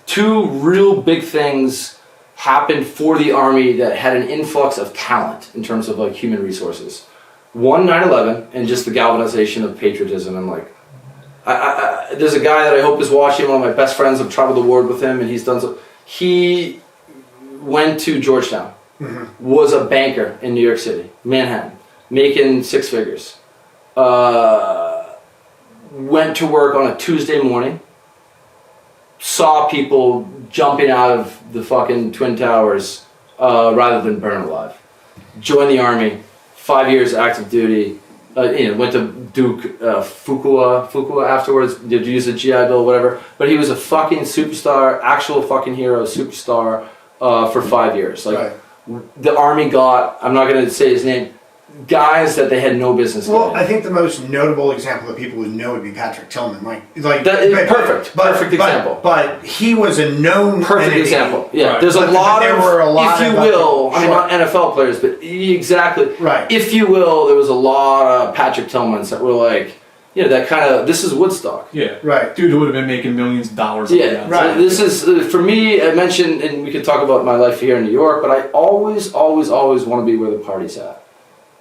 [SPEAKER 4] two real big things happened for the Army that had an influx of talent in terms of like human resources. One, 9/11, and just the galvanization of patriotism. And like, there's a guy that I hope is watching. One of my best friends. I've traveled the world with him, and he's done so. He went to Georgetown, was a banker in New York City, Manhattan, making six figures. Went to work on a Tuesday morning, saw people jumping out of the fucking Twin Towers rather than burn alive. Joined the Army, 5 years active duty, went to Duke Fuqua afterwards, did use a GI Bill, whatever. But he was a fucking superstar, actual fucking hero, superstar for 5 years. Like the Army got, I'm not going to say his name, guys that they had no business
[SPEAKER 3] Well,
[SPEAKER 4] getting.
[SPEAKER 3] I think the most notable example that people would know would be Patrick Tillman.
[SPEAKER 4] Perfect example.
[SPEAKER 3] But he was a known
[SPEAKER 4] Perfect
[SPEAKER 3] entity.
[SPEAKER 4] example. Yeah,
[SPEAKER 3] Right.
[SPEAKER 4] there's a lot
[SPEAKER 3] there
[SPEAKER 4] of,
[SPEAKER 3] were a lot
[SPEAKER 4] if you
[SPEAKER 3] of,
[SPEAKER 4] will, I mean
[SPEAKER 3] sure.
[SPEAKER 4] not NFL players, but exactly.
[SPEAKER 3] Right.
[SPEAKER 4] If you will, there was a lot of Patrick Tillmans that were like, that kind of, this is Woodstock.
[SPEAKER 2] Yeah.
[SPEAKER 3] Right.
[SPEAKER 2] Dude who would have been making millions of dollars.
[SPEAKER 4] Yeah.
[SPEAKER 3] Right.
[SPEAKER 4] So this is, for me, I mentioned, and we could talk about my life here in New York, but I always want to be where the party's at.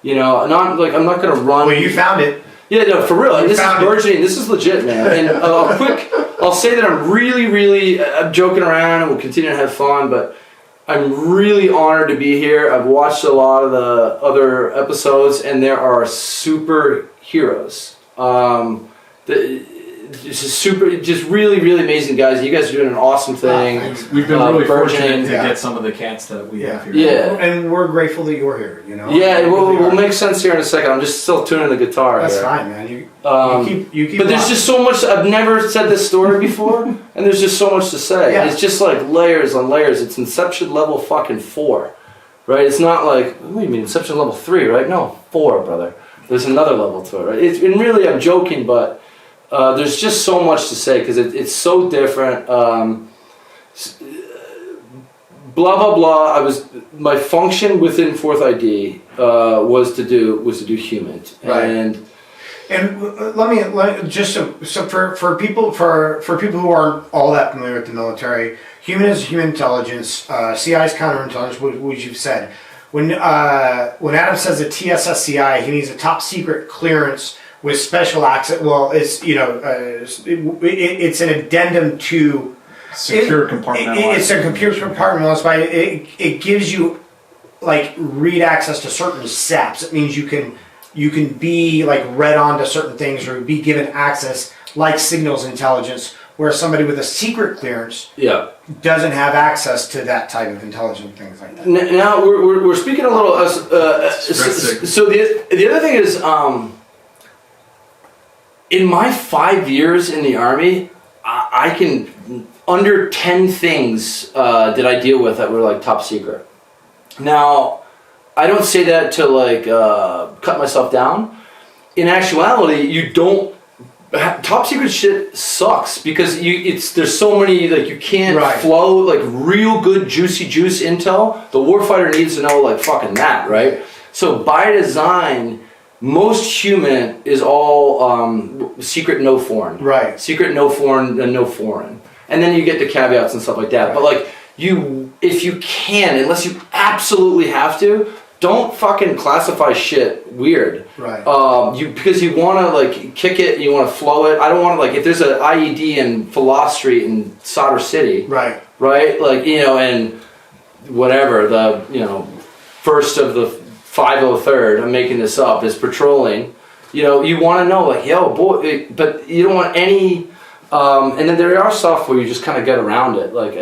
[SPEAKER 4] Not like, I'm not going to run.
[SPEAKER 3] Well, you found it.
[SPEAKER 4] Yeah, no, for real. Like, this is
[SPEAKER 3] found it.
[SPEAKER 4] burgeoning. This is legit, man. And I'll say that I'm really, I'm joking around and we'll continue to have fun, but I'm really honored to be here. I've watched a lot of the other episodes, and there are superheroes. Just really amazing guys. You guys are doing an awesome thing.
[SPEAKER 2] We've been really fortunate to
[SPEAKER 3] Yeah.
[SPEAKER 2] get some of the cats that we have here.
[SPEAKER 4] Yeah.
[SPEAKER 3] And we're grateful that you're here,
[SPEAKER 4] Yeah, it will make sense here in a second. I'm just still tuning the guitar.
[SPEAKER 3] That's
[SPEAKER 4] here.
[SPEAKER 3] fine, man. You keep
[SPEAKER 4] But there's just so much. I've never said this story before, and there's just so much to say.
[SPEAKER 3] Yeah.
[SPEAKER 4] It's just like layers on layers. It's Inception level fucking 4, right? It's not like, what do you mean Inception level 3, right? No, 4, brother. There's another level to it, right? And really, I'm joking, but there's just so much to say because it's so different. Blah blah blah. My function within Fourth ID was to do human,
[SPEAKER 3] Right.
[SPEAKER 4] and
[SPEAKER 3] let me just so for people who aren't all that familiar with the military, human is human intelligence. CI is counterintelligence, which you've said. When Adam says a TSSCI, he means a top secret clearance with special access. Well, it's it's an addendum to
[SPEAKER 2] Secure compartmentalized.
[SPEAKER 3] It's a computer compartmentalized, but it gives you like read access to certain SAPs. It means you can be like read onto certain things or be given access like signals intelligence, where somebody with a secret clearance doesn't have access to that type of intelligence and things like that.
[SPEAKER 4] Now we're speaking a little. So the other thing is, in my 5 years in the Army, I can under 10 things did I deal with that were like top secret. Now, I don't say that to like cut myself down. In actuality, you don't. Top secret shit sucks because there's so many, like, you can't flow like real good juicy juice intel. The warfighter needs to know like fucking that, right? So by design, most human is all secret, no foreign.
[SPEAKER 3] Right.
[SPEAKER 4] Secret, no foreign, and no foreign. And then you get the caveats and stuff like that. Right. But like if you can, unless you absolutely have to, don't fucking classify shit weird.
[SPEAKER 3] Right.
[SPEAKER 4] Because you want to like kick it, you want to flow it. I don't want to like, if there's an IED in Falah Street in Sadr City.
[SPEAKER 3] Right.
[SPEAKER 4] Right. Like, and whatever the first of the 503rd, I'm making this up, is patrolling. You want to know like, yo boy, but you don't want any. And then there are stuff where you just kind of get around it, like.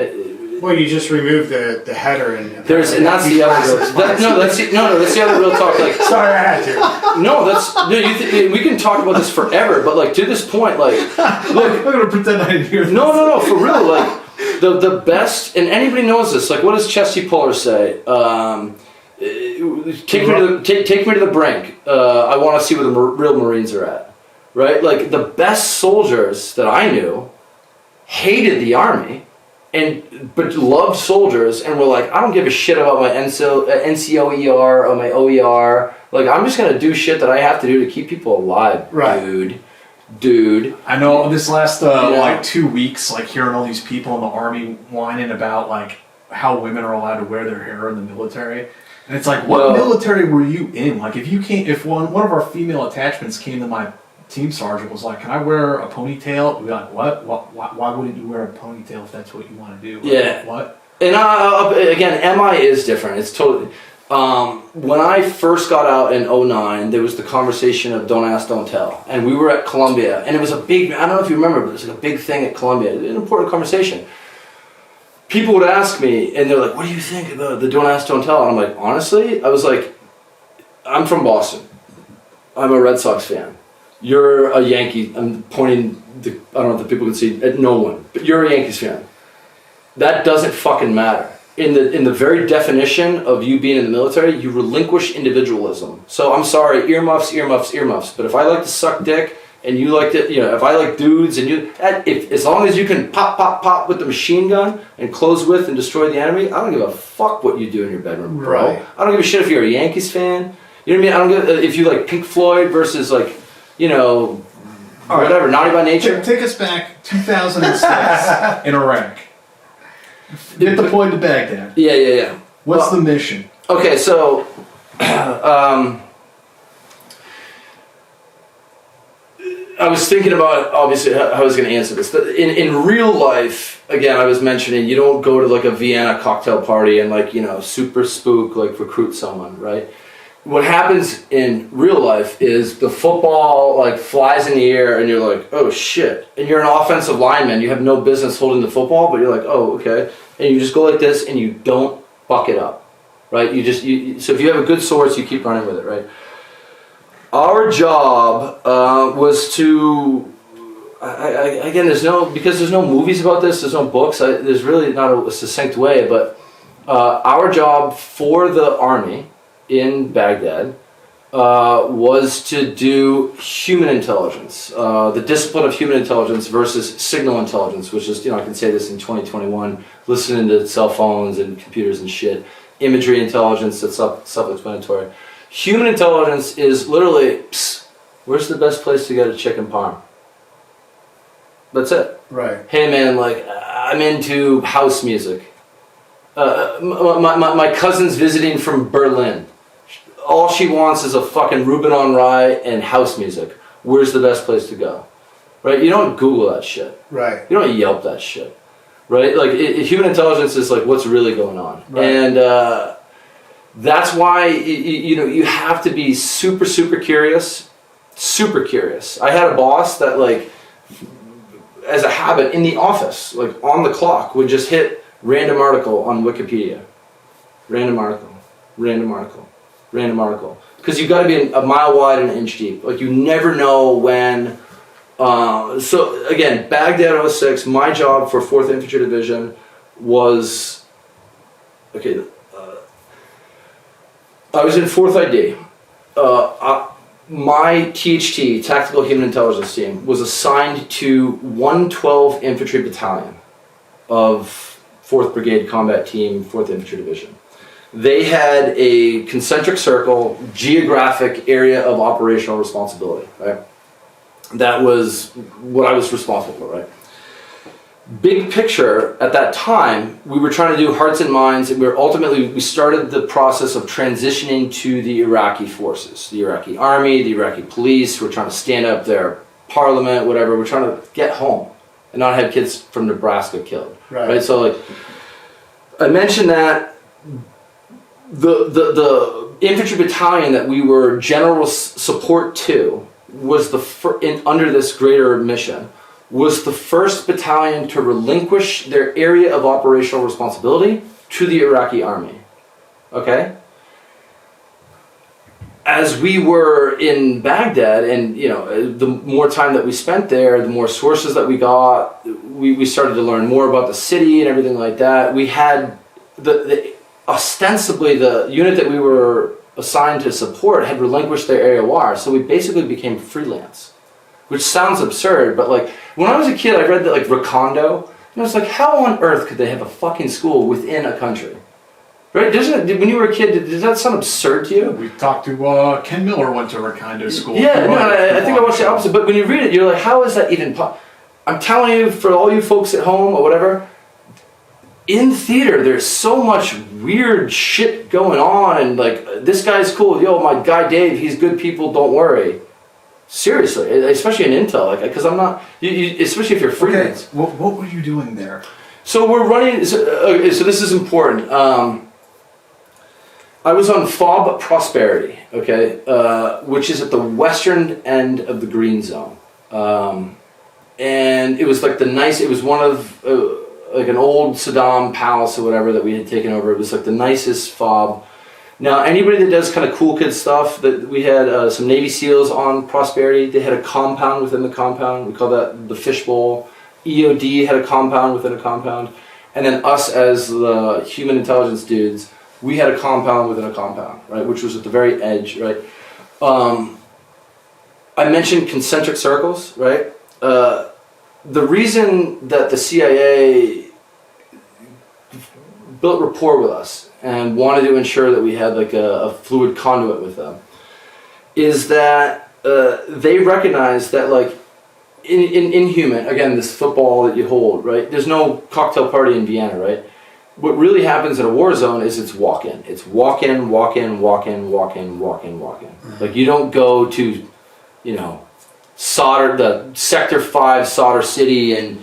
[SPEAKER 3] Well, you just remove the header and
[SPEAKER 4] That's the other real. That's the other real talk. Like,
[SPEAKER 3] sorry, I had to.
[SPEAKER 4] We can talk about this forever, but like to this point, like, look,
[SPEAKER 2] I'm gonna pretend I didn't hear this.
[SPEAKER 4] No, for real, like the best, and anybody knows this. Like, what does Chesty Puller say? Take me to the brink. I want to see where the real Marines are at. Right, like the best soldiers that I knew hated the Army. But loved soldiers and were like, I don't give a shit about my NCOER or my OER. Like, I'm just gonna do shit that I have to do to keep people alive,
[SPEAKER 3] Right.
[SPEAKER 4] dude.
[SPEAKER 2] I know this last
[SPEAKER 4] Yeah.
[SPEAKER 2] like 2 weeks, like hearing all these people in the army whining about like how women are allowed to wear their hair in the military, and it's like, what
[SPEAKER 4] Well-
[SPEAKER 2] military were you in? Like, if one of our female attachments came to my team sergeant was like, "Can I wear a ponytail?" We'd be like, "What? Why wouldn't you wear a ponytail if that's what you want to do?" Like,
[SPEAKER 4] Yeah.
[SPEAKER 2] What?
[SPEAKER 4] And again, MI is different. It's totally. When I first got out in 2009, there was the conversation of don't ask, don't tell. And we were at Columbia, and it was a big, I don't know if you remember, but it was like a big thing at Columbia, an important conversation. People would ask me, and they're like, what do you think about the don't ask, don't tell? And I'm like, honestly, I was like, I'm from Boston. I'm a Red Sox fan. You're a Yankee. I'm pointing, I don't know if the people can see, at no one, but you're a Yankees fan. That doesn't fucking matter. In the very definition of you being in the military, you relinquish individualism. So I'm sorry, earmuffs. But if I like to suck dick and you like to, if I like dudes and you, as long as you can pop with the machine gun and close with and destroy the enemy, I don't give a fuck what you do in your bedroom, bro.
[SPEAKER 3] Right.
[SPEAKER 4] I don't give a shit if you're a Yankees fan. You know what I mean? I don't give if you like Pink Floyd versus like, whatever, Naughty by Nature.
[SPEAKER 2] Take us back 2006 in Iraq. Get deployed to Baghdad.
[SPEAKER 4] Yeah.
[SPEAKER 2] What's the mission?
[SPEAKER 4] Okay, so I was thinking about obviously how I was going to answer this. In real life, again, I was mentioning you don't go to like a Vienna cocktail party and like super spook like recruit someone, right? What happens in real life is the football like flies in the air and you're like, oh shit. And you're an offensive lineman, you have no business holding the football, but you're like, oh, okay. And you just go like this and you don't fuck it up, right? So if you have a good source, you keep running with it, right? Our job was to, again, because there's no movies about this, there's no books, there's really not a succinct way, but our job for the army in Baghdad was to do human intelligence, the discipline of human intelligence versus signal intelligence, which is, I can say this in 2021, listening to cell phones and computers and shit. Imagery intelligence, that's self-explanatory. Human intelligence is literally, where's the best place to get a chicken parm? That's it.
[SPEAKER 3] Right.
[SPEAKER 4] Hey man, like, I'm into house music. My cousin's visiting from Berlin. All she wants is a fucking Ruben on Rye and house music. Where's the best place to go? Right? You don't Google that shit.
[SPEAKER 3] Right.
[SPEAKER 4] You don't Yelp that shit. Right? Like, human intelligence is like what's really going on.
[SPEAKER 3] Right.
[SPEAKER 4] And that's why, you have to be super, super curious. Super curious. I had a boss that, like, as a habit in the office, like on the clock, would just hit random article on Wikipedia. Random article. Because you've got to be a mile wide and an inch deep. Like, you never know when. So again, Baghdad 06, my job for 4th Infantry Division was, okay, I was in 4th ID. My THT, Tactical Human Intelligence Team, was assigned to 112 Infantry Battalion of 4th Brigade Combat Team, 4th Infantry Division. They had a concentric circle, geographic area of operational responsibility, right? That was what I was responsible for, right? Big picture, at that time, we were trying to do hearts and minds, and we started the process of transitioning to the Iraqi forces, the Iraqi army, the Iraqi police. We're trying to stand up their parliament, whatever. We're trying to get home and not have kids from Nebraska killed, right? So, like, I mentioned that the infantry battalion that we were general support to was under this greater mission, was the first battalion to relinquish their area of operational responsibility to the Iraqi army. Okay? As we were in Baghdad, and the more time that we spent there, the more sources that we got, we started to learn more about the city and everything like that. We had ostensibly the unit that we were assigned to support had relinquished their area war, so we basically became freelance, which sounds absurd, but like when I was a kid, I read that like Recondo, and I was like, how on earth could they have a fucking school within a country? Right? Doesn't it, when you were a kid, does that sound absurd to you?
[SPEAKER 2] We talked to Ken Miller went to our kind of school.
[SPEAKER 4] Yeah, no, I think I watched the opposite. But when you read it, you're like, how is that even I'm telling you, for all you folks at home or whatever, in theater, there's so much weird shit going on, and like, this guy's cool. Yo, my guy Dave, he's good people, don't worry. Seriously, especially in Intel, like, because I'm not, especially if you're freelance.
[SPEAKER 2] Okay, what were you doing there?
[SPEAKER 4] So we're running, so this is important. I was on FOB Prosperity, okay, which is at the western end of the green zone. And it was like it was one of, like an old Saddam palace or whatever that we had taken over. It was like the nicest FOB. Now, anybody that does kind of cool kid stuff, that we had some Navy SEALs on Prosperity. They had a compound within the compound. We call that the fishbowl. EOD had a compound within a compound. And then us as the human intelligence dudes, we had a compound within a compound, right? Which was at the very edge, right? I mentioned concentric circles, right? The reason that the CIA built rapport with us and wanted to ensure that we had like a fluid conduit with them is that they recognized that, like, in human, again, this football that you hold, right? There's no cocktail party in Vienna, right? What really happens in a war zone is it's walk-in. It's walk-in, walk-in, walk-in, walk-in, walk-in, walk-in. Mm-hmm. Like, you don't go to, the Sector 5 Solder City and,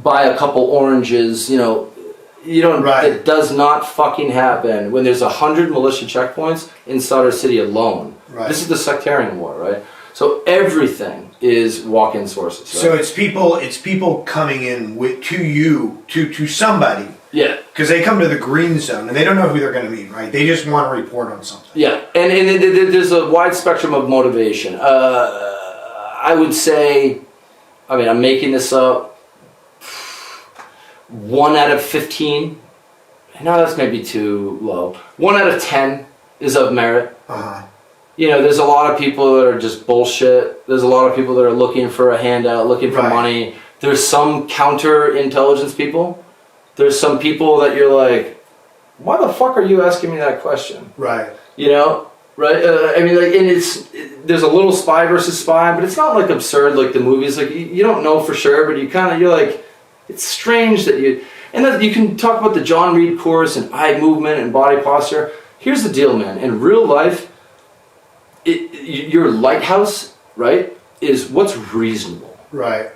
[SPEAKER 4] buy a couple oranges, you don't,
[SPEAKER 3] right.
[SPEAKER 4] It does not fucking happen when there's 100 militia checkpoints in Solder City alone.
[SPEAKER 3] Right.
[SPEAKER 4] This is the sectarian war, right? So everything is walk-in sources. Right?
[SPEAKER 3] So it's people coming in to somebody.
[SPEAKER 4] Yeah.
[SPEAKER 3] Because they come to the green zone and they don't know who they're going to meet, right? They just want to report on something.
[SPEAKER 4] Yeah, and there's a wide spectrum of motivation. I would say, I'm making this up, 1 out of 15, no, that's maybe too low. 1 out of 10 is of merit.
[SPEAKER 3] Uh-huh.
[SPEAKER 4] There's a lot of people that are just bullshit. There's a lot of people that are looking for a handout, looking for money. There's some counterintelligence people. There's some people that you're like, why the fuck are you asking me that question?
[SPEAKER 3] Right.
[SPEAKER 4] Right? There's a little spy versus spy, but it's not like absurd like the movies. Like, you don't know for sure, but you're like, it's strange that you can talk about the John Reed course and eye movement and body posture. Here's the deal, man. In real life, your lighthouse, right, is what's reasonable.
[SPEAKER 3] Right.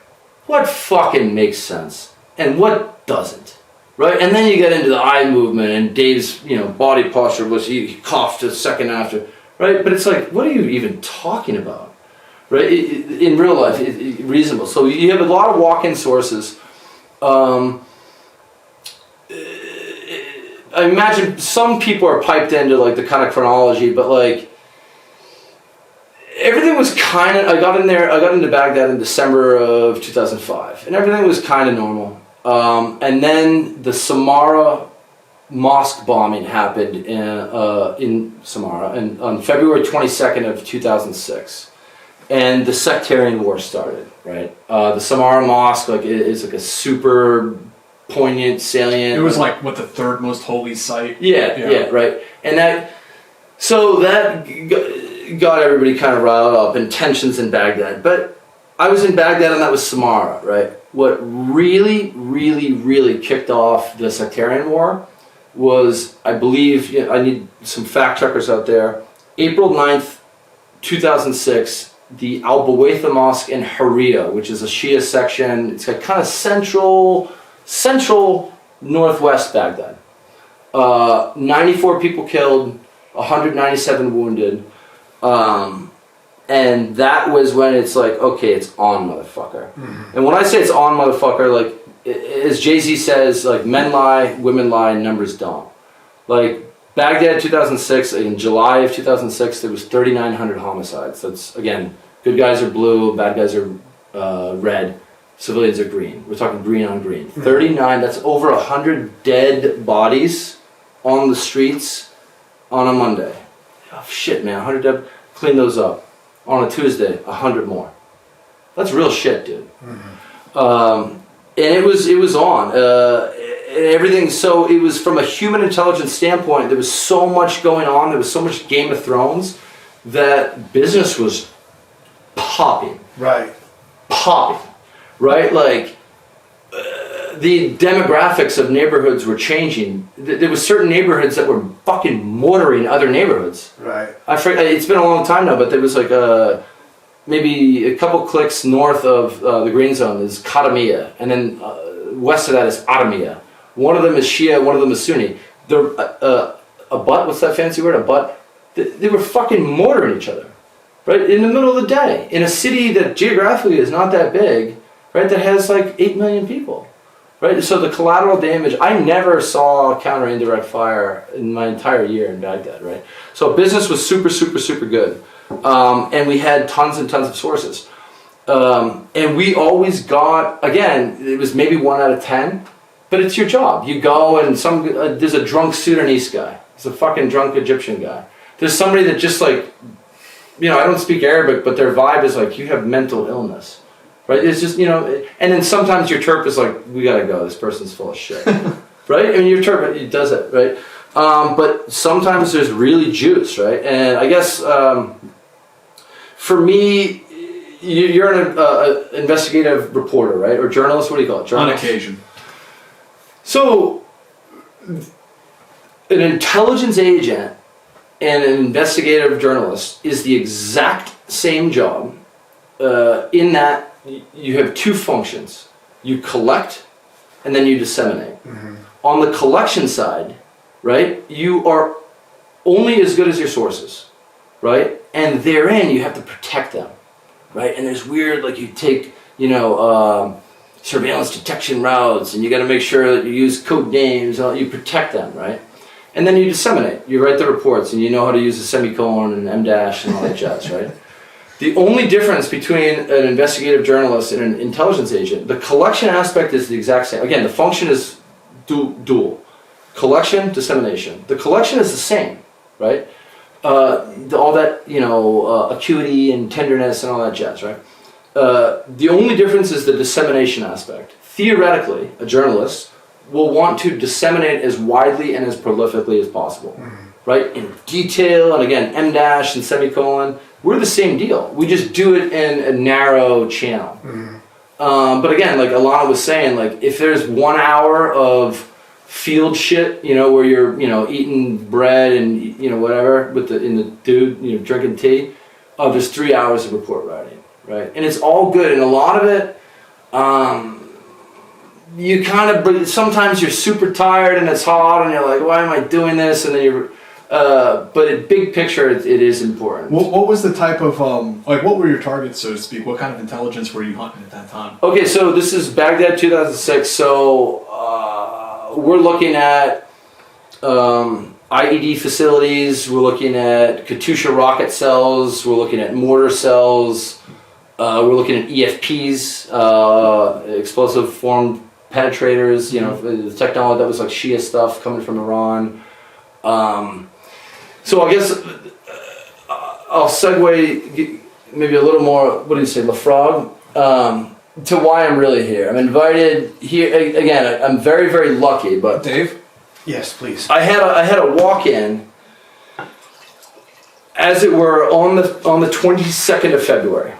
[SPEAKER 4] What fucking makes sense and what doesn't. Right? And then you get into the eye movement and Dave's, body posture was he coughed a second after. Right? But it's like, what are you even talking about? Right? In real life, reasonable. So you have a lot of walk-in sources. I imagine some people are piped into like the kind of chronology, but like everything was kind of. I got into Baghdad in December of 2005, and everything was kind of normal. And then the Samara Mosque bombing happened in Samara, and on February 22nd of 2006. And the sectarian war started, right? The Samara Mosque is like a super poignant, salient.
[SPEAKER 2] It was like the third most holy site.
[SPEAKER 4] Yeah, right. And that got everybody kind of riled up and tensions in Baghdad. But I was in Baghdad and that was Samara, right? What really, really, really kicked off the sectarian war was, I believe, I need some fact checkers out there, April 9th, 2006, the Al-Bawaitha Mosque in Harita, which is a Shia section. It's like kind of central northwest Baghdad. 94 people killed, 197 wounded. And that was when it's like, okay, it's on, motherfucker. Mm-hmm. And when I say it's on, motherfucker, like, as Jay-Z says, like, men lie, women lie, numbers don't. Like, Baghdad 2006, in July of 2006, there was 3,900 homicides. That's, again, good guys are blue, bad guys are red, civilians are green. We're talking green on green. 39, that's over 100 dead bodies on the streets on a Monday. Oh, shit, man, 100 dead, clean those up. On a Tuesday, 100 more. That's real shit, dude. Mm-hmm. And it was on. everything. So it was from a human intelligence standpoint. There was so much going on. There was so much Game of Thrones that business was popping.
[SPEAKER 3] Right.
[SPEAKER 4] Popping. Right? Like the demographics of neighborhoods were changing. There was certain neighborhoods that were fucking mortaring other neighborhoods.
[SPEAKER 3] Right.
[SPEAKER 4] I forget, it's been a long time now, but there was like maybe a couple clicks north of the green zone is Kadamiya, and then west of that is Adamiya. One of them is Shia, one of them is Sunni. They're what's that fancy word? A butt? They were fucking mortaring each other, right? In the middle of the day, in a city that geographically is not that big, right? That has like 8 million people, right? So the collateral damage, I never saw counter indirect fire in my entire year in Baghdad, right? So business was super, super, super good. And we had tons and tons of sources. And we always got, again, it was maybe 1 out of 10, but it's your job. You go and there's a drunk Sudanese guy. There's a fucking drunk Egyptian guy. There's somebody that just like, I don't speak Arabic, but their vibe is like, you have mental illness, right? It's just, and then sometimes your Terp is like, we gotta go, this person's full of shit, right? I mean, your Terp, it does it, right? But sometimes there's really juice, right? And I guess, for me, you're an investigative reporter, right? Or journalist, what do you call it? Journalist?
[SPEAKER 2] On occasion.
[SPEAKER 4] So, an intelligence agent and an investigative journalist is the exact same job in that you have two functions. You collect and then you disseminate. Mm-hmm. On the collection side, right, you are only as good as your sources, right? And therein you have to protect them, right? And there's weird, like you take, surveillance detection routes, and you got to make sure that you use code names, you protect them, right? And then you disseminate. You write the reports, and you know how to use a semicolon and M dash and all that jazz, right? The only difference between an investigative journalist and an intelligence agent, the collection aspect is the exact same. Again, the function is dual. Collection, dissemination. The collection is the same, right? All that, acuity and tenderness and all that jazz, right? The only difference is the dissemination aspect. Theoretically, a journalist will want to disseminate as widely and as prolifically as possible, right? In detail, and again, M dash and semicolon, we're the same deal. We just do it in a narrow channel. But again, like Alana was saying, like if there's 1 hour of field shit, where you're, eating bread and, whatever in the dude, drinking tea, there's 3 hours of report writing, right? And it's all good. And a lot of it, you sometimes you're super tired and it's hot and you're like, why am I doing this? And then but in big picture, it is important.
[SPEAKER 2] What was the type of, what were your targets, so to speak? What kind of intelligence were you hunting at that time?
[SPEAKER 4] Okay, so this is Baghdad 2006, so we're looking at IED facilities, we're looking at Katyusha rocket cells, we're looking at mortar cells, we're looking at EFPs, explosive form penetrators, the technology that was like Shia stuff coming from Iran. So I guess I'll segue maybe a little more, what do you say, LaFrog, to why I'm really here. I'm invited here, again, I'm very, very lucky, but...
[SPEAKER 2] Dave?
[SPEAKER 3] Yes, please.
[SPEAKER 4] I had a walk-in, as it were, on the 22nd of February.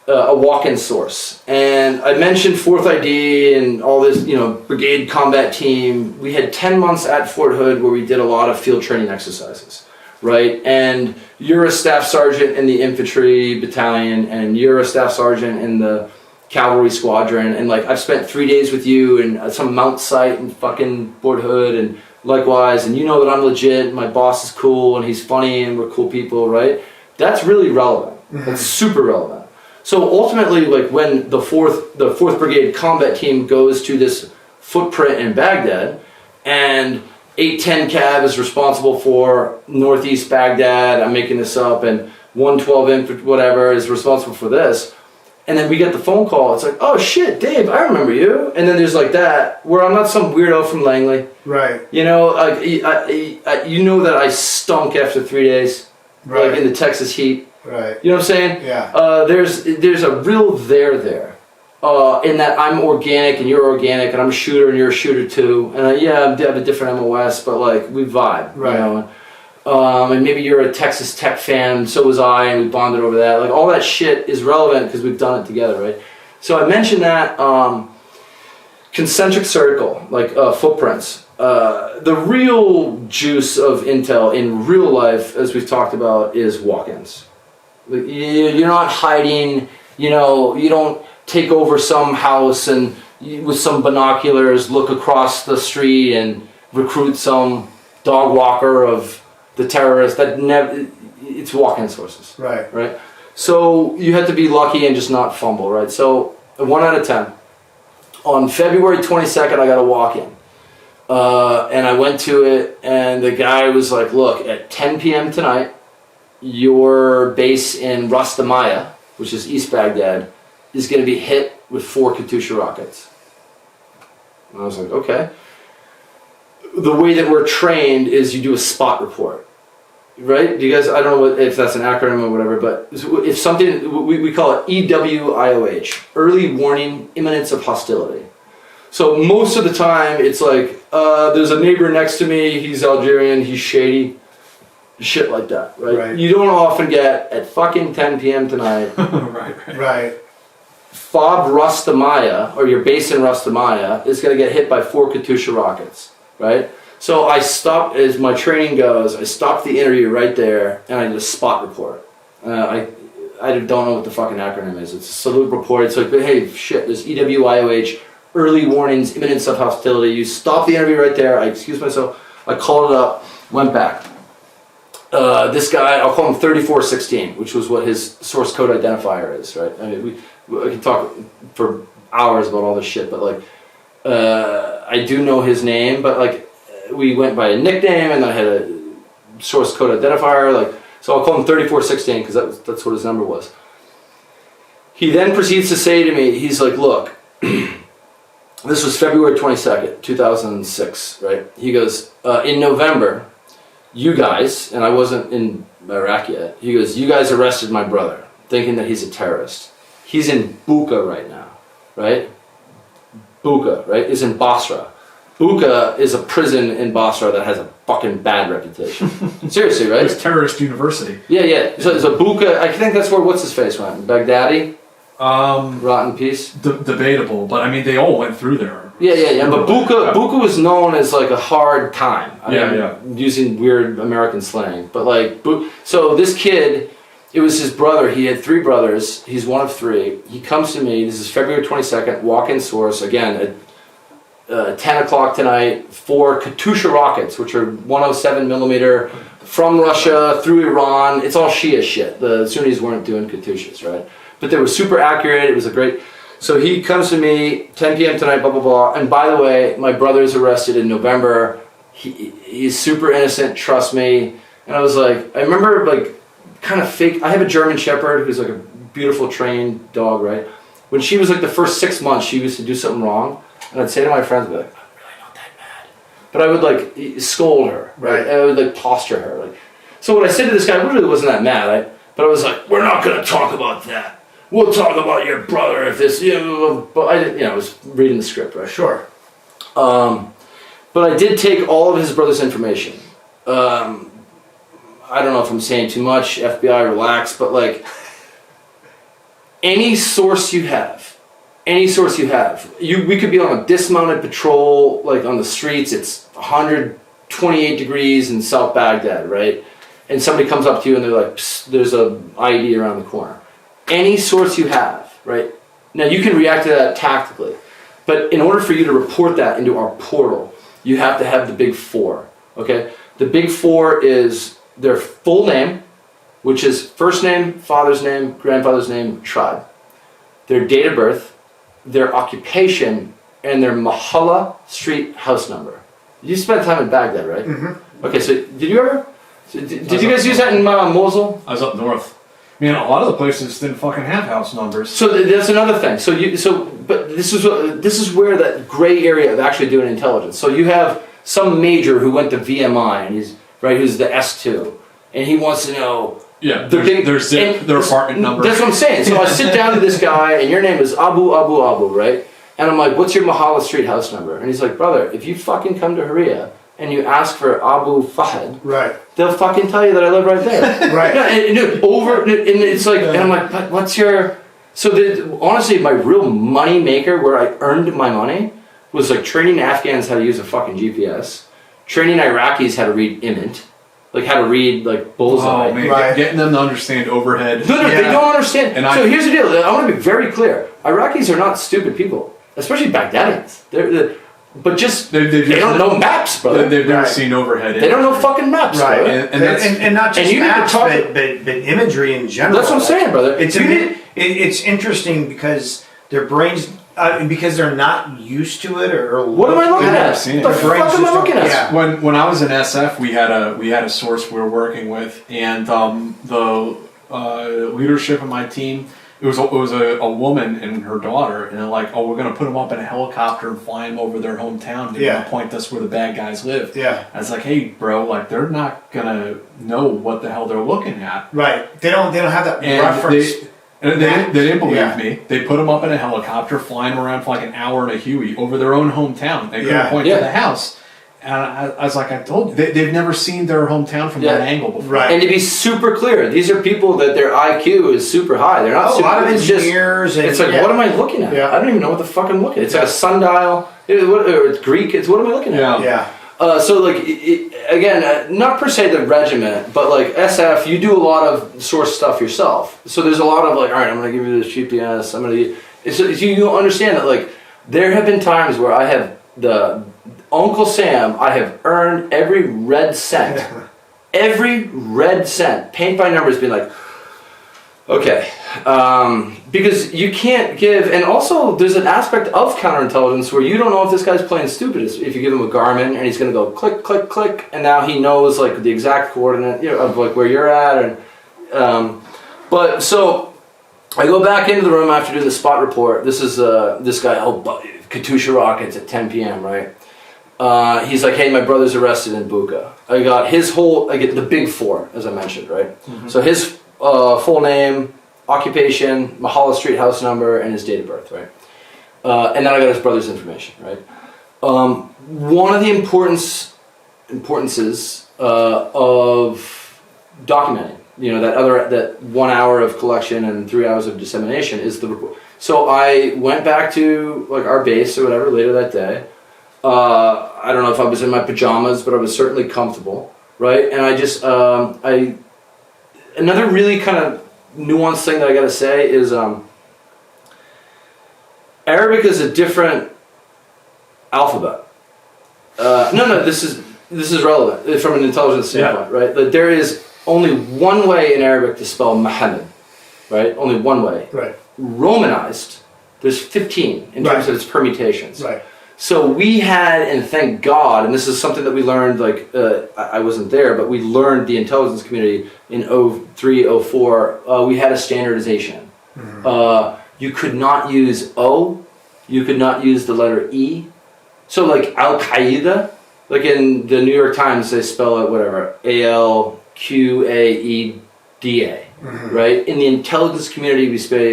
[SPEAKER 4] A walk-in source, and I mentioned 4th ID and all this, brigade combat team. We had 10 months at Fort Hood where we did a lot of field training exercises, right? And you're a staff sergeant in the infantry battalion, and you're a staff sergeant in the cavalry squadron, and like I've spent 3 days with you and some mount site in fucking Fort Hood, and likewise, and you know that I'm legit. My boss is cool, and he's funny, and we're cool people, right? That's really relevant. That's super relevant. So ultimately, like when the 4th Brigade combat team goes to this footprint in Baghdad, and 810 Cav is responsible for northeast Baghdad, I'm making this up, and 112 Infantry, whatever, is responsible for this, and then we get the phone call, it's like, oh shit, Dave, I remember you, and then there's like that, where I'm not some weirdo from Langley.
[SPEAKER 3] Right.
[SPEAKER 4] Like, you know that I stunk after 3 days,
[SPEAKER 3] right,
[SPEAKER 4] like in the Texas heat.
[SPEAKER 3] Right.
[SPEAKER 4] You know what I'm saying?
[SPEAKER 3] Yeah.
[SPEAKER 4] There's a real there. in that I'm organic and you're organic, and I'm a shooter and you're a shooter too. And I have a different MOS, but like we vibe,
[SPEAKER 3] Right.
[SPEAKER 4] you know. And maybe you're a Texas Tech fan, so was I, and we bonded over that. Like all that shit is relevant because we've done it together, right? So I mentioned that concentric circle, like footprints. The real juice of intel in real life, as we've talked about, is walk-ins. Like, you're not hiding, you know, you don't take over some house and with some binoculars look across the street and recruit some dog walker of the terrorists. That never, it's walk-in sources.
[SPEAKER 3] Right.
[SPEAKER 4] So you had to be lucky and just not fumble, right? So 1 out of 10. On February 22nd, I got a walk-in. And I went to it, and the guy was like, look, at 10 p.m. tonight, your base in Rastamaya, which is East Baghdad, is going to be hit with 4 Katyusha rockets. And I was like, okay. The way that we're trained is you do a spot report, right? Do you guys, I don't know if that's an acronym or whatever, but if something, we call it EWIOH, Early Warning Imminence of Hostility. So most of the time it's like, there's a neighbor next to me, he's Algerian, he's shady, shit like that, right? You don't often get at fucking 10 p.m. tonight.
[SPEAKER 3] Right.
[SPEAKER 4] Fob Rastamaya, or your base in Rastamaya, is going to get hit by 4 Katyusha rockets, right? So I stopped, as my training goes, I stopped the interview right there, and I did a spot report. I don't know what the fucking acronym is. It's a salute report. It's like, but hey, shit, there's EWIOH, early warnings, imminence of hostility. You stop the interview right there. I excused myself. I called it up, went back. This guy, I'll call him 3416, which was what his source code identifier is, right? I mean, we can talk for hours about all this shit, but like, I do know his name, but like, we went by a nickname, and I had a source code identifier, like, so I'll call him 3416 because that's what his number was. He then proceeds to say to me, he's like, look, this was February 22nd, 2006, right? He goes, in November, you guys, and I wasn't in Iraq yet, he goes, you guys arrested my brother, thinking that he's a terrorist. He's in Buka right now, right? Buka, right, is in Basra. Buka is a prison in Basra that has a fucking bad reputation. Seriously, right?
[SPEAKER 2] It's terrorist university.
[SPEAKER 4] Yeah. So Buka, I think that's where what's his face went. Baghdadi. Rotten Peace.
[SPEAKER 2] Debatable, but I mean they all went through there.
[SPEAKER 4] Yeah. But Buka was known as like a hard time. I mean, using weird American slang, but like so this kid, it was his brother. He had 3 brothers. He's one of 3. He comes to me. This is February 22nd. Walk-in source again. 10 o'clock tonight, 4 Katyusha rockets, which are 107 millimeter from Russia through Iran. It's all Shia shit. The Sunnis weren't doing Katyushas, right? But they were super accurate. It was a great. So he comes to me, 10 p.m. tonight, blah, blah, blah. And by the way, my brother's arrested in November. He's super innocent, trust me. And I was like, I remember like kind of fake. I have a German Shepherd who's like a beautiful trained dog, right? When she was like the first 6 months, she used to do something wrong. And I'd say to my friends, I'd be like, I'm really not that mad. But I would like scold her, right? And I would like posture her. Like, so what I said to this guy, I really wasn't that mad. But I was like, we're not going to talk about that. We'll talk about your brother if this, but I was reading the script, right?
[SPEAKER 3] Sure.
[SPEAKER 4] But I did take all of his brother's information. I don't know if I'm saying too much, FBI, relax, but like, any source you have, we could be on a dismounted patrol, like on the streets, it's 128 degrees in South Baghdad, right? And somebody comes up to you and they're like, psst, there's a ID around the corner. Any source you have, right? Now you can react to that tactically, but in order for you to report that into our portal, you have to have the big 4, okay? The big 4 is their full name, which is first name, father's name, grandfather's name, tribe, their date of birth, their occupation, and their Mahalla street house number. You spent time in Baghdad, right? Mm-hmm. Okay, so did you ever? Did you guys use that in Mosul?
[SPEAKER 2] I was up north. I mean, a lot of the places didn't fucking have house numbers.
[SPEAKER 4] So that's another thing. But this is where that gray area of actually doing intelligence. So you have some major who went to VMI and he's right, who's the S2, and he wants to know
[SPEAKER 2] Yeah,
[SPEAKER 4] their
[SPEAKER 2] zip, their apartment number.
[SPEAKER 4] That's what I'm saying. So I sit down to this guy, and your name is Abu, right? And I'm like, what's your Mahala Street house number? And he's like, brother, if you fucking come to Haria and you ask for Abu Fahd,
[SPEAKER 3] Right.
[SPEAKER 4] they'll fucking tell you that I live right there.
[SPEAKER 3] Right.
[SPEAKER 4] Yeah, and it's like, and I'm like, but what's your... So honestly, my real money maker, where I earned my money, was like training Afghans how to use a fucking GPS, training Iraqis how to read IMINT, like how to read like bullseye.
[SPEAKER 2] Oh, man.
[SPEAKER 3] Right.
[SPEAKER 2] Getting them to understand overhead.
[SPEAKER 4] No, they don't understand.
[SPEAKER 2] And
[SPEAKER 4] so here's the deal. I want to be very clear. Iraqis are not stupid people, especially Baghdadians. But they don't know maps, brother.
[SPEAKER 2] They've never seen overhead.
[SPEAKER 4] They don't know fucking maps,
[SPEAKER 3] Right.
[SPEAKER 4] brother.
[SPEAKER 3] And not just
[SPEAKER 4] you need to
[SPEAKER 3] maps,
[SPEAKER 4] talk-
[SPEAKER 3] but imagery in general.
[SPEAKER 4] That's what I'm saying, brother.
[SPEAKER 3] It's interesting because their brains, because they're not used to it, or
[SPEAKER 4] What am I looking
[SPEAKER 2] I've never
[SPEAKER 4] at?
[SPEAKER 2] seen it.
[SPEAKER 4] The
[SPEAKER 2] Their
[SPEAKER 4] fuck am I looking at?
[SPEAKER 3] Yeah.
[SPEAKER 2] When I was in SF, we had a source we were working with, and the leadership of my team. It was a woman and her daughter, and they're like, "Oh, we're gonna put them up in a helicopter and fly them over their hometown. They're gonna point us where the bad guys live."
[SPEAKER 3] Yeah.
[SPEAKER 2] I was like, "Hey, bro, like they're not gonna know what the hell they're looking at."
[SPEAKER 3] Right. They don't have that
[SPEAKER 2] And
[SPEAKER 3] reference.
[SPEAKER 2] they didn't believe
[SPEAKER 3] Yeah.
[SPEAKER 2] me. They put them up in a helicopter, flying them around for like an hour in a Huey over their own hometown. They couldn't point to the house. And I was like, I told you, they've never seen their hometown from that angle before.
[SPEAKER 3] Right.
[SPEAKER 4] And to be super clear, these are people that their IQ is super high. They're not
[SPEAKER 3] a
[SPEAKER 4] super.
[SPEAKER 3] lot of
[SPEAKER 4] It's just-
[SPEAKER 3] engineers.
[SPEAKER 4] It's like, what am I looking at?
[SPEAKER 3] Yeah.
[SPEAKER 4] I don't even know what the fuck I'm looking at. It's like a sundial. It's Greek. What am I looking at?
[SPEAKER 2] Yeah.
[SPEAKER 4] So like again, not per se the regiment, but like SF, you do a lot of source stuff yourself. So there's a lot of like, all right, I'm going to give you this GPS. So you understand that like there have been times where I have Uncle Sam. I have earned every red cent, paint by numbers, being like, okay, because you can't give, and also there's an aspect of counterintelligence where you don't know if this guy's playing stupid. If you give him a Garmin and he's going to go click, click, click, and now he knows like the exact coordinate of like where you're at, and but so I go back into the room after doing the spot report. This is this guy, Katusha Rockets at 10 p.m. right. He's like, hey, my brother's arrested in Buka. I get the big four, as I mentioned, right? Mm-hmm. So his full name, occupation, Mahala Street house number, and his date of birth, right? And then I got his brother's information, right? One of the importances of documenting, that 1 hour of collection and 3 hours of dissemination is the report. So I went back to like our base or whatever later that day. I don't know if I was in my pajamas, but I was certainly comfortable, right? And I just, another really kind of nuanced thing that I gotta say is, Arabic is a different alphabet. This is relevant from an intelligence standpoint, right? That there is only one way in Arabic to spell Muhammad, right? Only one way.
[SPEAKER 3] Right.
[SPEAKER 4] Romanized, there's 15 in terms of its permutations.
[SPEAKER 3] Right.
[SPEAKER 4] So we had, and thank God, and this is something that we learned, like, I wasn't there, but we learned the intelligence community in 03, 04, we had a standardization. Mm-hmm. You could not use O, you could not use the letter E. So like Al-Qaeda, like in the New York Times, they spell it whatever, A-L-Q-A-E-D-A, mm-hmm. right? In the intelligence community, we spell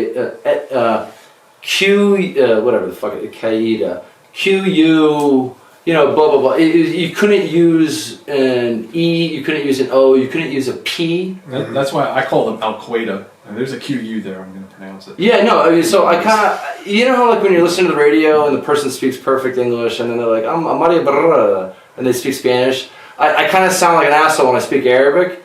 [SPEAKER 4] whatever the fuck, Qaeda. QU, blah, blah, blah. You couldn't use an E, you couldn't use an O, you couldn't use a P.
[SPEAKER 2] That's why I call them Al-Qaeda. There's a QU there, I'm going to pronounce it.
[SPEAKER 4] Yeah, no, I mean, so I kind of, how like when you're listening to the radio and the person speaks perfect English and then they're like, I'm Maria Barra, and they speak Spanish. I kind of sound like an asshole when I speak Arabic.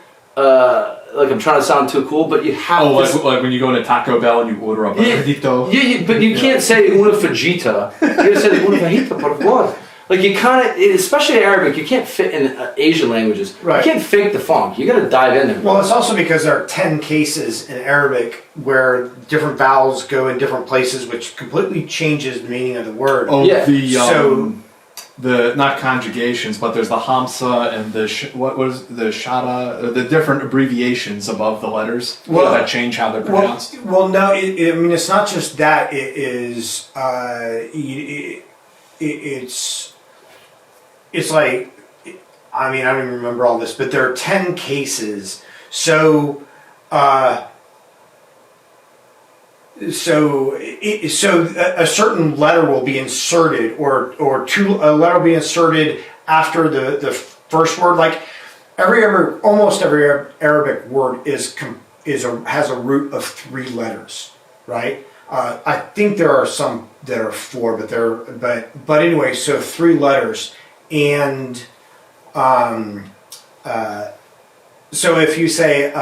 [SPEAKER 4] Like I'm trying to sound too cool, but you have to...
[SPEAKER 2] like when you go into Taco Bell and you order a burrito.
[SPEAKER 4] Yeah, but you can't say una fajita. You gotta say una fajita, por favor. Like you kind of, especially in Arabic, you can't fit in Asian languages.
[SPEAKER 3] Right.
[SPEAKER 4] You can't fake the funk. You gotta dive in there.
[SPEAKER 3] Well, it's also because there are 10 cases in Arabic where different vowels go in different places, which completely changes the meaning of the word.
[SPEAKER 2] Oh,
[SPEAKER 4] yeah.
[SPEAKER 2] The not conjugations, but there's the hamsa and the shada, the different abbreviations above the letters that change how they're pronounced.
[SPEAKER 3] Well, no, it's not just that. It is, it's like, I don't even remember all this, but there are 10 cases. So So a certain letter will be inserted, or a letter will be inserted after the first word. Like almost every Arabic word has a root of 3 letters, right? I think there are some that are 4, but anyway, so 3 letters, and so if you say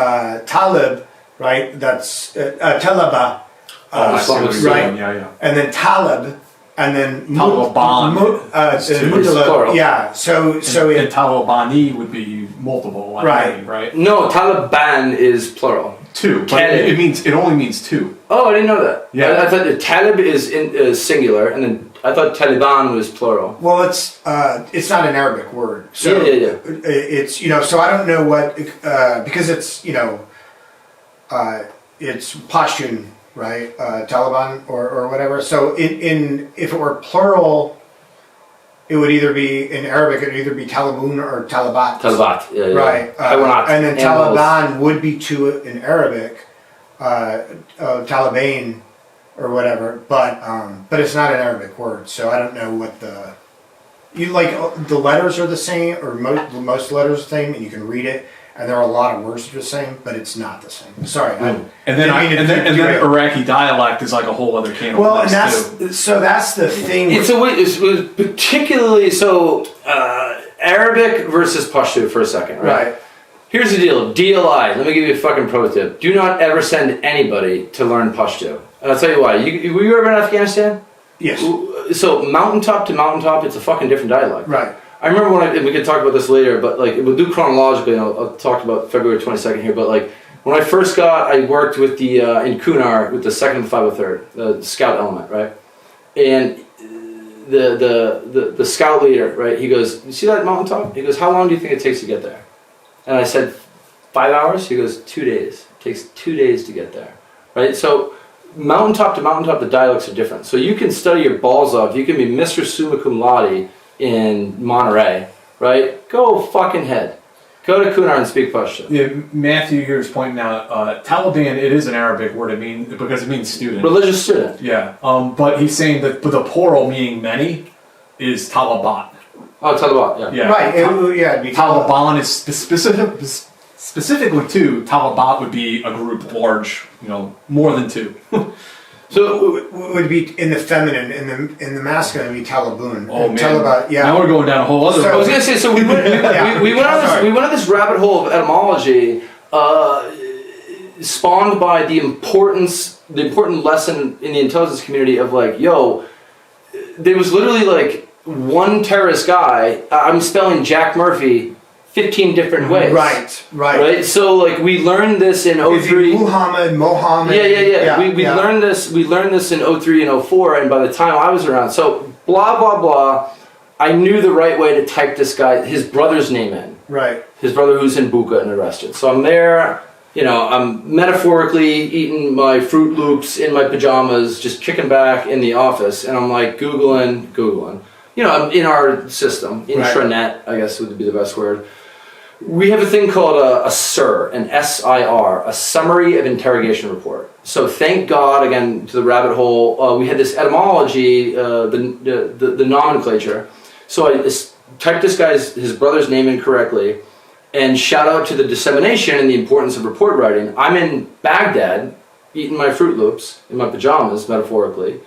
[SPEAKER 3] Talib, right? That's Talaba. Right,
[SPEAKER 2] yeah.
[SPEAKER 3] And then Talib, and then
[SPEAKER 2] Taliban.
[SPEAKER 3] Mutalib, yeah. So
[SPEAKER 2] and Talibani would be multiple, right?
[SPEAKER 4] No, Taliban is plural.
[SPEAKER 2] 2, but it only means 2.
[SPEAKER 4] Oh, I didn't know that.
[SPEAKER 2] Yeah.
[SPEAKER 4] I thought the Talib is singular, and then I thought Taliban was plural.
[SPEAKER 3] Well, it's not an Arabic word, so
[SPEAKER 4] yeah.
[SPEAKER 3] It's so I don't know what because it's it's Pashtun, right? Taliban or whatever. So if it were plural, it would either be in Arabic. It would either be Talibun or Talibat.
[SPEAKER 4] Talibat, yeah.
[SPEAKER 3] Right. And then Taliban would be 2 in Arabic. Taliban or whatever, but it's not an Arabic word, so I don't know what the letters are the same, or most letters are the same, and you can read it, and there are a lot of words that are the same, but it's not the same. Sorry.
[SPEAKER 2] And then Iraqi dialect is like a whole other can of worms.
[SPEAKER 3] That's the thing.
[SPEAKER 4] It's particularly Arabic versus Pashto for a second, right? Here's the deal. DLI. Let me give you a fucking pro tip. Do not ever send anybody to learn Pashto. And I'll tell you why. Were you ever in Afghanistan?
[SPEAKER 3] Yes.
[SPEAKER 4] So mountaintop to mountaintop, it's a fucking different dialect.
[SPEAKER 3] Right.
[SPEAKER 4] I remember and we could talk about this later, but like we'll do chronologically. I'll talk about February 22nd here, but like when I first I worked with the in Kunar with the 2nd and 503rd, the scout element, right? And the scout leader, right? He goes, "You see that mountaintop?" He goes, "How long do you think it takes to get there?" And I said, 5 hours? He goes, 2 days. It takes 2 days to get there, right? So mountaintop to mountaintop, the dialects are different. So you can study your balls off. You can be Mr. Summa Cum Laude in Monterey, right? Go fucking head. Go to Kunar and speak Pashto.
[SPEAKER 2] Yeah, Matthew here is pointing out Taliban. It is an Arabic word. Because it means student.
[SPEAKER 4] Religious student.
[SPEAKER 2] Yeah. But he's saying that the plural meaning many is Talibat.
[SPEAKER 4] Oh, Taliban, yeah.
[SPEAKER 3] Right, it'd be
[SPEAKER 2] Taliban is specifically 2. Talibat would be a group large, more than 2.
[SPEAKER 3] So it would be in the feminine, in the masculine, it would be Talibun.
[SPEAKER 2] Oh man!
[SPEAKER 3] Talibat, yeah.
[SPEAKER 2] Now we're going down a whole other.
[SPEAKER 4] I was gonna say, so we went on this rabbit hole of etymology, spawned by the important lesson in the intelligence community of like, there was literally like one terrorist guy. I'm spelling Jack Murphy 15 different ways. Right. So like we learned this in 03.
[SPEAKER 3] Mohammed.
[SPEAKER 4] Yeah. We learned this. We learned this in 03 and 04, and by the time I was around, so blah blah blah. I knew the right way to type this guy, his brother's name in.
[SPEAKER 3] Right.
[SPEAKER 4] His brother who's in Buka and arrested. So I'm there. I'm metaphorically eating my Fruit Loops in my pajamas, just kicking back in the office, and I'm like Googling. I'm in our system, intranet, I guess would be the best word. We have a thing called a SIR, an SIR, a Summary of Interrogation Report. So thank God, again, to the rabbit hole, we had this etymology, the nomenclature. So I typed his brother's name in correctly, and shout out to the dissemination and the importance of report writing. I'm in Baghdad, eating my Fruit Loops in my pajamas, metaphorically,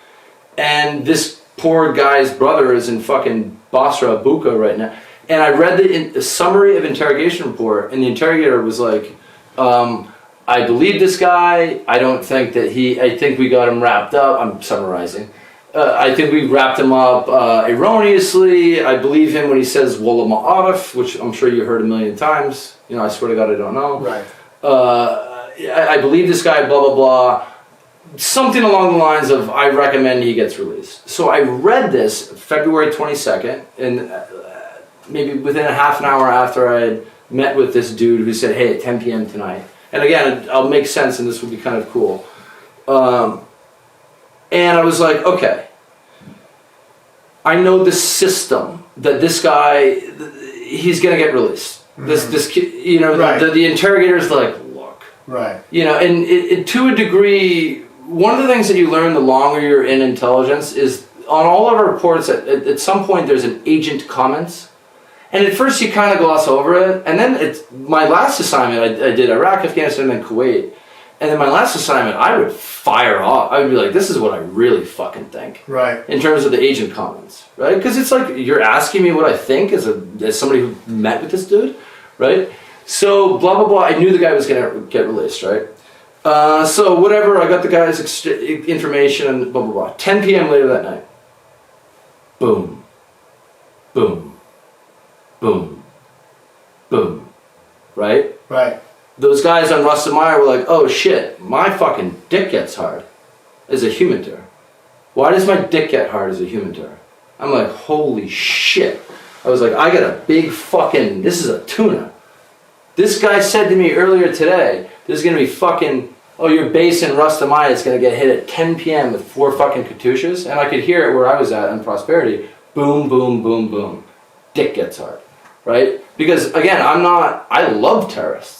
[SPEAKER 4] and this poor guy's brother is in fucking Basra, Buka right now. And I read the Summary of Interrogation Report, and the interrogator was like, I believe this guy. I don't think that I think we got him wrapped up. I'm summarizing. I think we wrapped him up erroneously. I believe him when he says Walla Ma'arif, which I'm sure you heard a million times. I swear to God, I don't know.
[SPEAKER 3] Right.
[SPEAKER 4] I believe this guy, blah, blah, blah. Something along the lines of, I recommend he gets released. So I read this February 22nd, and maybe within a half an hour after I had met with this dude who said, hey, at 10 p.m. tonight. And again, I'll make sense and this would be kind of cool. And I was like, okay, I know the system that this guy, he's going to get released. This kid, the interrogator's like, look,
[SPEAKER 3] Right.
[SPEAKER 4] You know, and to a degree, one of the things that you learn the longer you're in intelligence is on all of our reports, at some point there's an agent comments. And at first you kind of gloss over it. And then it's my last assignment, I did Iraq, Afghanistan, and then Kuwait. And then my last assignment, I would fire off. I would be like, this is what I really fucking think.
[SPEAKER 3] Right.
[SPEAKER 4] In terms of the agent comments, right? Because it's like, you're asking me what I think as somebody who met with this dude, right? So, blah, blah, blah. I knew the guy was going to get released, right? So, whatever, I got the guy's information and blah, blah, blah. 10 p.m. later that night. Boom. Boom. Boom. Boom. Right?
[SPEAKER 3] Right.
[SPEAKER 4] Those guys on Rustin Meyer were like, oh shit, my fucking dick gets hard as a humantor. Why does my dick get hard as a humantor? I'm like, holy shit. I was like, I got a big fucking, this is a tuna. This guy said to me earlier today, there's going to be fucking, oh, your base in Rustin Meyer is going to get hit at 10 p.m. with 4 fucking Katyushas. And I could hear it where I was at in Prosperity. Boom, boom, boom, boom. Dick gets hard. Right? Because, again, I love terrorists.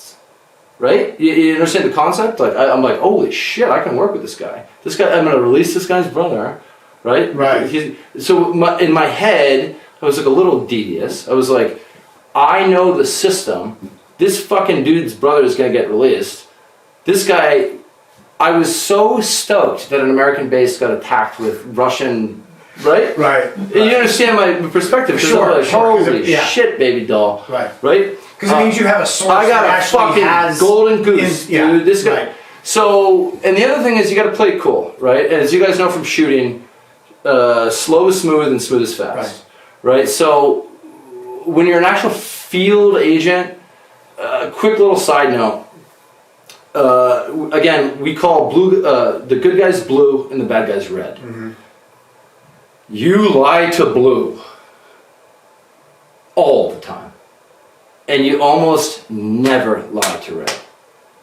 [SPEAKER 4] Right? You understand the concept? Like, I'm like, holy shit, I can work with this guy. This guy, I'm going to release this guy's brother. Right?
[SPEAKER 3] Right.
[SPEAKER 4] So in my head, I was like a little devious. I was like, I know the system. This fucking dude's brother is going to get released. This guy, I was so stoked that an American base got attacked with Russian, right?
[SPEAKER 3] Right.
[SPEAKER 4] You understand my perspective?
[SPEAKER 3] Sure.
[SPEAKER 4] Like, holy shit, baby doll.
[SPEAKER 3] Right.
[SPEAKER 4] Right?
[SPEAKER 3] Because it means you have a source
[SPEAKER 4] I got
[SPEAKER 3] that
[SPEAKER 4] a
[SPEAKER 3] actually
[SPEAKER 4] fucking
[SPEAKER 3] has
[SPEAKER 4] golden goose, dude. This guy.
[SPEAKER 3] Right.
[SPEAKER 4] So, and the other thing is you got to play it cool, right? As you guys know from shooting, slow is smooth and smooth is fast, right? So, when you're an actual field agent, quick little side note. Again, we call blue the good guys blue and the bad guys red. Mm-hmm. You lie to blue all the time. And you almost never lie to red.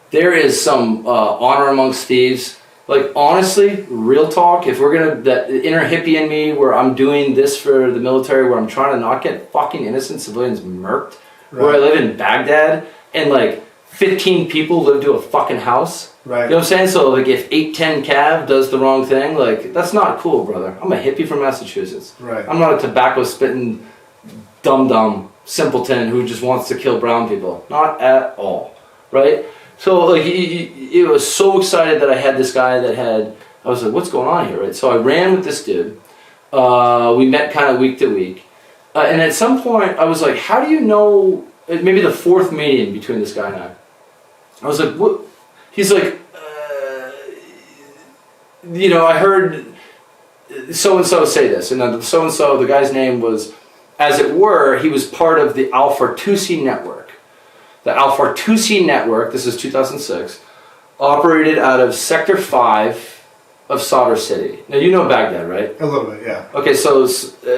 [SPEAKER 4] There is some honor amongst thieves. Like, honestly, real talk, if we're gonna, that inner hippie in me where I'm doing this for the military, where I'm trying to not get fucking innocent civilians murked, where I live in Baghdad, and like 15 people live to a fucking house.
[SPEAKER 3] Right.
[SPEAKER 4] You know what I'm saying? So like if 810 Cav does the wrong thing, like, that's not cool, brother. I'm a hippie from Massachusetts.
[SPEAKER 3] Right.
[SPEAKER 4] I'm not a tobacco spitting dum-dum simpleton who just wants to kill brown people. Not at all, right? So like, it was so excited that I had this guy that had, I was like, what's going on here, right? So I ran with this dude. We met kind of week to week. And at some point I was like, how do you know, maybe the 4th meeting between this guy and I was like, what? He's like, you know, I heard so-and-so say this. And then so-and-so, the guy's name was, as it were, he was part of the Al-Fartusi network. The Al-Fartusi network, this is 2006, operated out of Sector 5 of Sadr City. Now, you know Baghdad, right?
[SPEAKER 3] A little bit, yeah.
[SPEAKER 4] Okay, so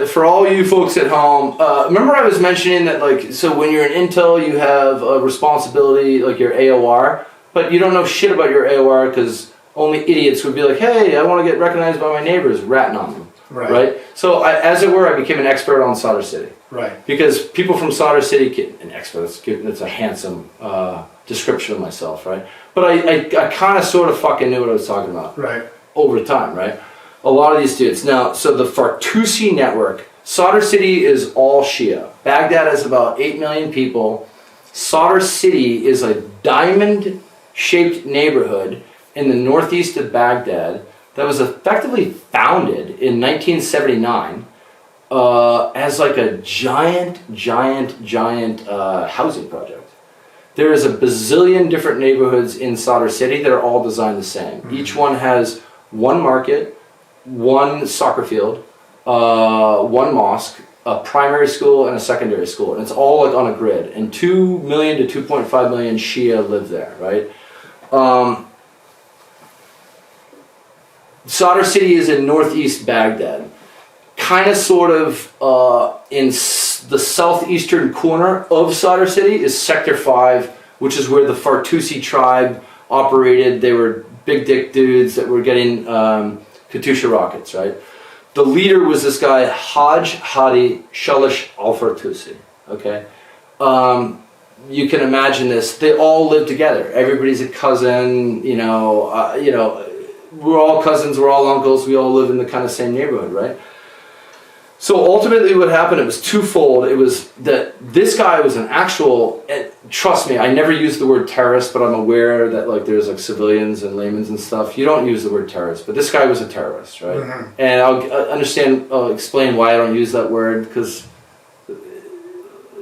[SPEAKER 4] for all you folks at home, remember I was mentioning that, like, so when you're in Intel, you have a responsibility, like your AOR, but you don't know shit about your AOR because only idiots would be like, hey, I want to get recognized by my neighbors, ratting on them. Right. So, as it were, I became an expert on Sadr City.
[SPEAKER 3] Right.
[SPEAKER 4] Because people from Sadr City, an expert, that's a handsome description of myself, right? But I kind of sort of fucking knew what I was talking about.
[SPEAKER 3] Right.
[SPEAKER 4] Over time, right? A lot of these dudes. Now, so the Fartusi network, Sadr City is all Shia. Baghdad has about 8 million people. Sadr City is a diamond-shaped neighborhood in the northeast of Baghdad that was effectively founded in 1979 as like a giant housing project. There is a bazillion different neighborhoods in Sadr City that are all designed the same. Mm-hmm. Each one has one market, one soccer field, one mosque, a primary school, and a secondary school. And it's all like on a grid. And 2 million to 2.5 million Shia live there, right? Sadr City is in northeast Baghdad. Kind of sort of in the southeastern corner of Sadr City is Sector 5, which is where the Fartusi tribe operated. They were big dick dudes that were getting Katyusha rockets, right? The leader was this guy, Haj Hadi Shalish Al-Fartusi, okay? you can imagine this. They all live together. Everybody's a cousin. We're all cousins. We're all uncles. We all live in the kind of same neighborhood, right? So ultimately what happened, it was twofold. It was that this guy was an actual, and trust me, I never use the word terrorist, but I'm aware that like there's like civilians and laymen and stuff. You don't use the word terrorist, but this guy was a terrorist, right? Mm-hmm. And I'll explain why I don't use that word, because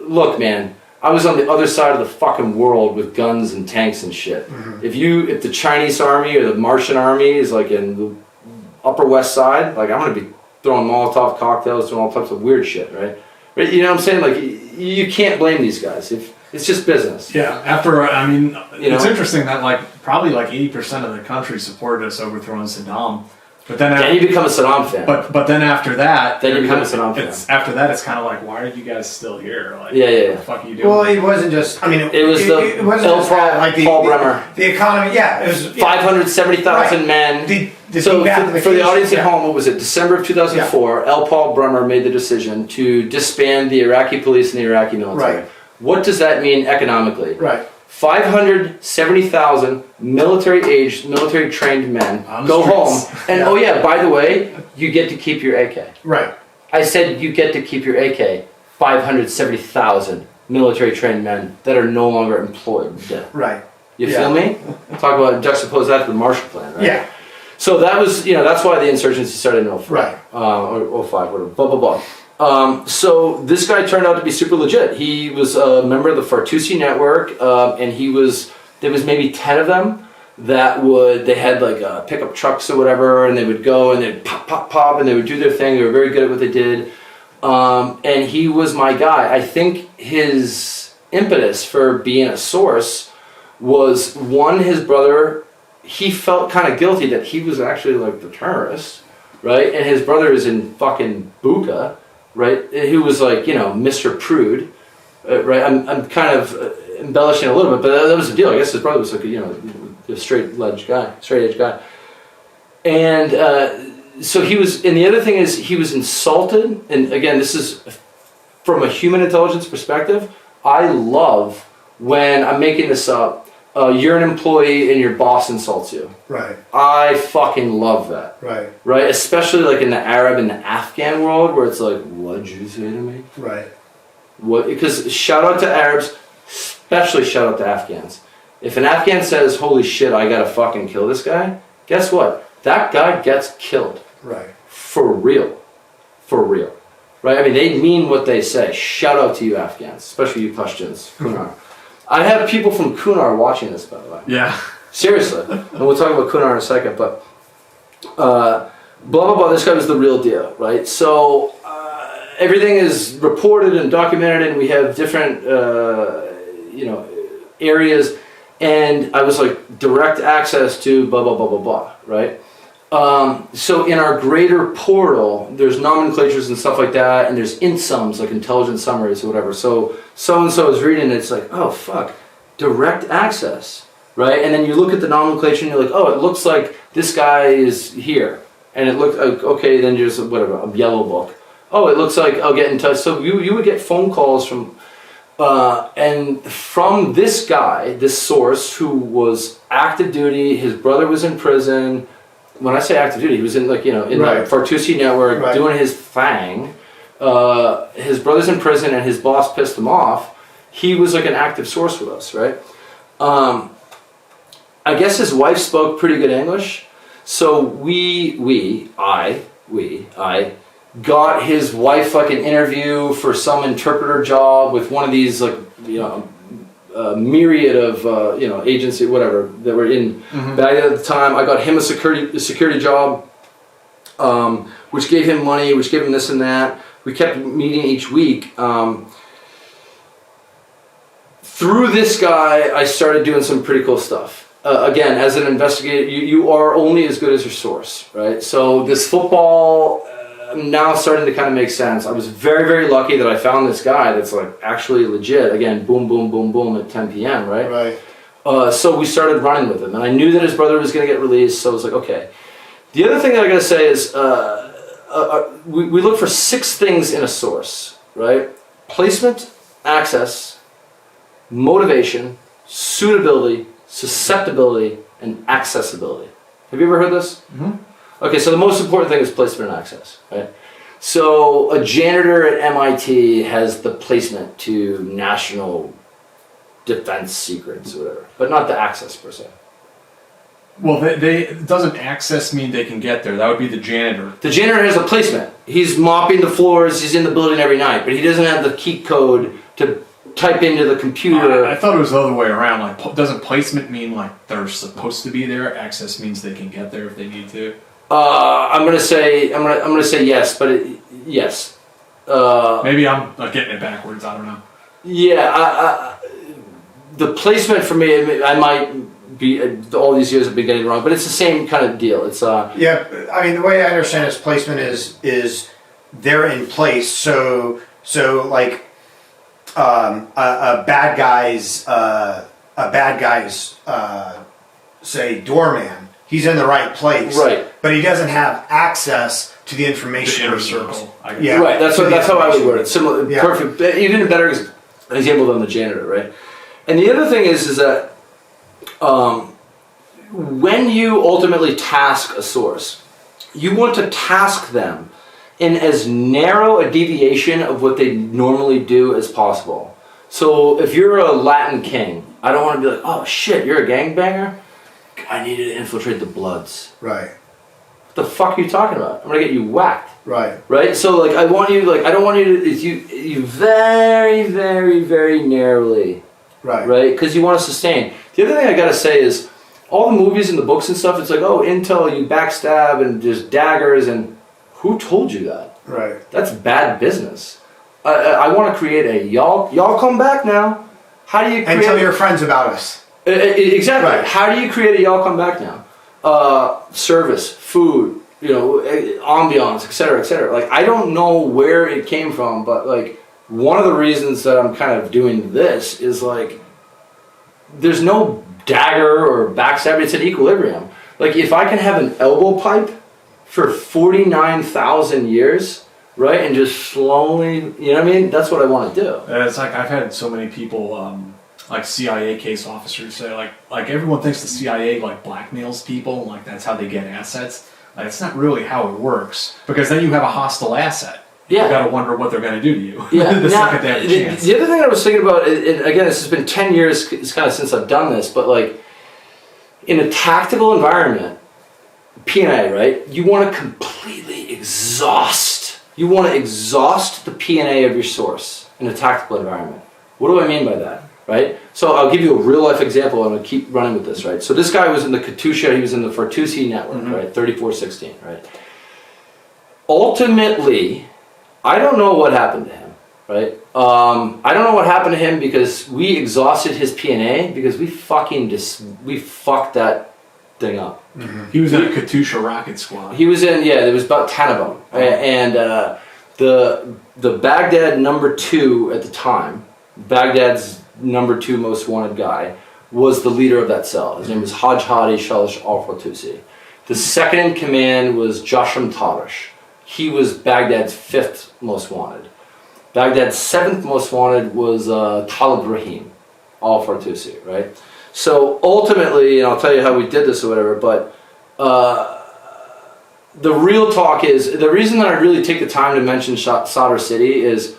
[SPEAKER 4] look, man, I was on the other side of the fucking world with guns and tanks and shit. Mm-hmm. If the Chinese army or the Martian army is like in the Upper West Side, like I'm gonna be throwing Molotov cocktails, doing all types of weird shit, right? You know what I'm saying? Like, you can't blame these guys. It's just business.
[SPEAKER 2] Yeah, it's interesting that probably 80% of the country supported us overthrowing Saddam. But then
[SPEAKER 4] you become a Saddam fan.
[SPEAKER 2] But then after that,
[SPEAKER 4] then you become a Saddam fan.
[SPEAKER 2] After that, it's kind of like, why are you guys still here? Like,
[SPEAKER 4] yeah.
[SPEAKER 2] What the fuck are you doing?
[SPEAKER 3] Well, it wasn't just. I mean,
[SPEAKER 4] it was Paul Bremer.
[SPEAKER 3] The economy. Yeah, it was
[SPEAKER 4] 570,000 men. So for the audience at home, what was it? December of 2004. L. Paul Bremer made the decision to disband the Iraqi police and the Iraqi military.
[SPEAKER 3] Right.
[SPEAKER 4] What does that mean economically?
[SPEAKER 3] Right.
[SPEAKER 4] 570,000 military-aged, military-trained men go home. And oh yeah, by the way, you get to keep your AK.
[SPEAKER 3] Right.
[SPEAKER 4] I said you get to keep your AK. 570,000 military-trained men that are no longer employed.
[SPEAKER 3] Right.
[SPEAKER 4] You feel me? Talk about juxtapose that to the Marshall Plan, right?
[SPEAKER 3] Yeah.
[SPEAKER 4] So that was, that's why the insurgency started in 04.
[SPEAKER 3] Right.
[SPEAKER 4] Or 05, whatever, blah, blah, blah. So this guy turned out to be super legit. He was a member of the Fartusi network, and there was maybe 10 of them they had like pickup trucks or whatever, and they would go and they'd pop, and they would do their thing. They were very good at what they did. And he was my guy. I think his impetus for being a source was, one, his brother, he felt kind of guilty that he was actually like the terrorist, right? And his brother is in fucking Buka, right? Who was like, Mr. Prude, right? I'm kind of embellishing a little bit, but that was the deal. I guess his brother was like, a straight-edge guy. And so he was, and the other thing is he was insulted. And again, this is from a human intelligence perspective. I love when I'm making this up. You're an employee and your boss insults you.
[SPEAKER 3] Right.
[SPEAKER 4] I fucking love that.
[SPEAKER 3] Right.
[SPEAKER 4] Right? Especially like in the Arab and the Afghan world where it's like, what'd you say to me?
[SPEAKER 3] Right.
[SPEAKER 4] What? Because shout out to Arabs, especially shout out to Afghans. If an Afghan says, holy shit, I gotta fucking kill this guy, guess what? That guy gets killed.
[SPEAKER 3] Right.
[SPEAKER 4] For real. For real. Right? I mean, they mean what they say. Shout out to you Afghans, especially you Pashtuns. Kunar. I have people from Kunar watching this, by the way.
[SPEAKER 2] Yeah.
[SPEAKER 4] Seriously. And we'll talk about Kunar in a second, but blah, blah, blah, this guy was the real deal, right? So everything is reported and documented, and we have different, areas, and I was like, direct access to blah, blah, blah, blah, blah, right? So in our greater portal, there's nomenclatures and stuff like that, and there's insums, like intelligence summaries or whatever. So so-and-so is reading it, it's like, oh, fuck, direct access, right? And then you look at the nomenclature and you're like, oh, it looks like this guy is here. And it looks like, okay, then there's a yellow book. Oh, it looks like I'll get in touch. So you would get phone calls from, and from this guy, this source who was active duty, his brother was in prison. When I say active duty, he was in the Fartusi network doing his thing. His brother's in prison and his boss pissed him off. He was like an active source with us, right? I guess his wife spoke pretty good English. So I got his wife like an interview for some interpreter job with one of these myriad of agency whatever that were in Baghdad at the time. I got him a security job, which gave him money, which gave him this and that. We kept meeting each week. Through this guy, I started doing some pretty cool stuff. Again, as an investigator, you are only as good as your source, right? So this football now starting to kind of make sense. I was very, very lucky that I found this guy that's like actually legit. Again, boom, boom, boom, boom at 10 p.m., right?
[SPEAKER 3] Right.
[SPEAKER 4] So we started running with him, and I knew that his brother was going to get released, so I was like, okay. The other thing that I got to say is we look for 6 things in a source, right? Placement, access, motivation, suitability, susceptibility, and accessibility. Have you ever heard this?
[SPEAKER 2] Mm-hmm.
[SPEAKER 4] Okay, so the most important thing is placement and access, right? So a janitor at MIT has the placement to national defense secrets or whatever, but not the access per se.
[SPEAKER 2] Well, doesn't access mean they can get there? That would be the janitor.
[SPEAKER 4] The janitor has a placement. He's mopping the floors, he's in the building every night, but he doesn't have the key code to type into the computer.
[SPEAKER 2] I thought it was the other way around. Like, doesn't placement mean like they're supposed to be there? Access means they can get there if they need to.
[SPEAKER 4] I'm gonna say yes, but yes.
[SPEAKER 2] Maybe I'm getting it backwards. I don't know.
[SPEAKER 4] Yeah, the placement for me, I might be all these years I've been getting it wrong, but it's the same kind of deal. It's
[SPEAKER 3] Yeah, I mean the way I understand its placement is they're in place. So like a bad guy's say doorman. He's in the right place,
[SPEAKER 4] right?
[SPEAKER 3] But he doesn't have access to the information.
[SPEAKER 2] The inner circle.
[SPEAKER 3] Yeah,
[SPEAKER 4] right. That's how I would word it. Similar,
[SPEAKER 3] Yeah.
[SPEAKER 4] perfect. Even a better example than the janitor, right? And the other thing is that when you ultimately task a source, you want to task them in as narrow a deviation of what they normally do as possible. So if you're a Latin king, I don't want to be like, oh shit, you're a gangbanger? I need to infiltrate the Bloods.
[SPEAKER 3] Right.
[SPEAKER 4] What the fuck are you talking about? I'm gonna get you whacked.
[SPEAKER 3] Right.
[SPEAKER 4] Right? So like I want you I don't want you to you very, very, very narrowly.
[SPEAKER 3] Right.
[SPEAKER 4] Right? Because you want to sustain. The other thing I gotta say is all the movies and the books and stuff, it's like, oh, intel, you backstab and there's daggers, and who told you that?
[SPEAKER 3] Right.
[SPEAKER 4] That's bad business. I want to create a y'all come back now. How do you create...
[SPEAKER 3] And tell your friends about us.
[SPEAKER 4] Exactly.
[SPEAKER 3] Right.
[SPEAKER 4] How do you create a y'all come back now? Service, food, ambiance, etc., etc. Like, I don't know where it came from, but like one of the reasons that I'm kind of doing this is like there's no dagger or backstab. It's an equilibrium. Like if I can have an elbow pipe for 49,000 years, right, and just slowly, you know what I mean? That's what I want to do.
[SPEAKER 2] It's like I've had so many people, like CIA case officers, say like everyone thinks the CIA like blackmails people, and like that's how they get assets. Like it's not really how it works, because then you have a hostile asset.
[SPEAKER 4] Yeah.
[SPEAKER 2] You gotta wonder what they're gonna do to you.
[SPEAKER 4] Yeah.
[SPEAKER 2] the
[SPEAKER 4] Now,
[SPEAKER 2] second they have a chance.
[SPEAKER 4] the other thing I was thinking about, and again, this has been 10 years, it's kind of since I've done this, but like in a tactical environment, P&A, right? You want to completely exhaust. You want to exhaust the P&A of your source in a tactical environment. What do I mean by that? Right? So I'll give you a real life example. I'm going to keep running with this, right? So this guy was in the Katusha, he was in the Fartusi network, right? 3416, right? Ultimately, I don't know what happened to him, right? I don't know what happened to him because we exhausted his P&A because we fucked that thing up.
[SPEAKER 2] Mm-hmm. He was in a Katusha rocket squad.
[SPEAKER 4] He was in, there was about 10 of them. And the Baghdad #2 at the time, Baghdad's #2 most wanted guy, was the leader of that cell. His name was Haj Hadi Shalish al-Fartusi. The second in command was Josham Tarish. He was Baghdad's 5th most wanted. Baghdad's 7th most wanted was Talib Rahim al-Fartusi, right? So ultimately, and I'll tell you how we did this or whatever, but the real talk is, the reason that I really take the time to mention Sadr City is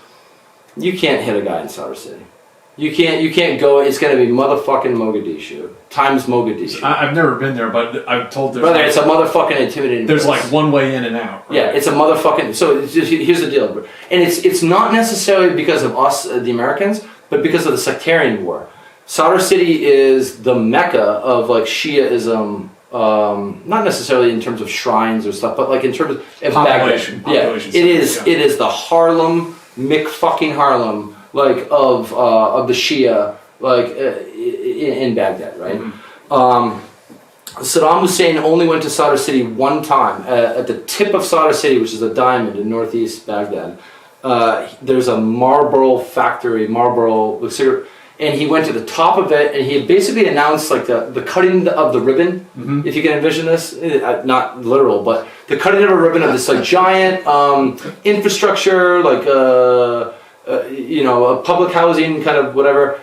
[SPEAKER 4] you can't hit a guy in Sadr City. You can't go, it's going to be motherfucking Mogadishu times Mogadishu.
[SPEAKER 2] I've never been there, but I'm told there's...
[SPEAKER 4] Brother, it's a motherfucking intimidating
[SPEAKER 2] There's
[SPEAKER 4] place.
[SPEAKER 2] like one way in and out. Right?
[SPEAKER 4] Yeah, it's a motherfucking... So here's the deal. And it's not necessarily because of us, the Americans, but because of the sectarian war. Sadr City is the mecca of like Shiaism, not necessarily in terms of shrines or stuff, but like in terms of
[SPEAKER 2] Population.
[SPEAKER 4] Baghdad. Yeah, it is the Harlem, McFucking Harlem, like of the Shia, like in Baghdad, right? Mm-hmm. Saddam Hussein only went to Sadr City one time. At the tip of Sadr City, which is a diamond in northeast Baghdad, there's a Marlboro factory, Marlboro cigarette. And he went to the top of it, and he had basically announced like the cutting of the ribbon, if you can envision this, not literal, but the cutting of a ribbon of this like giant infrastructure, like a public housing kind of whatever.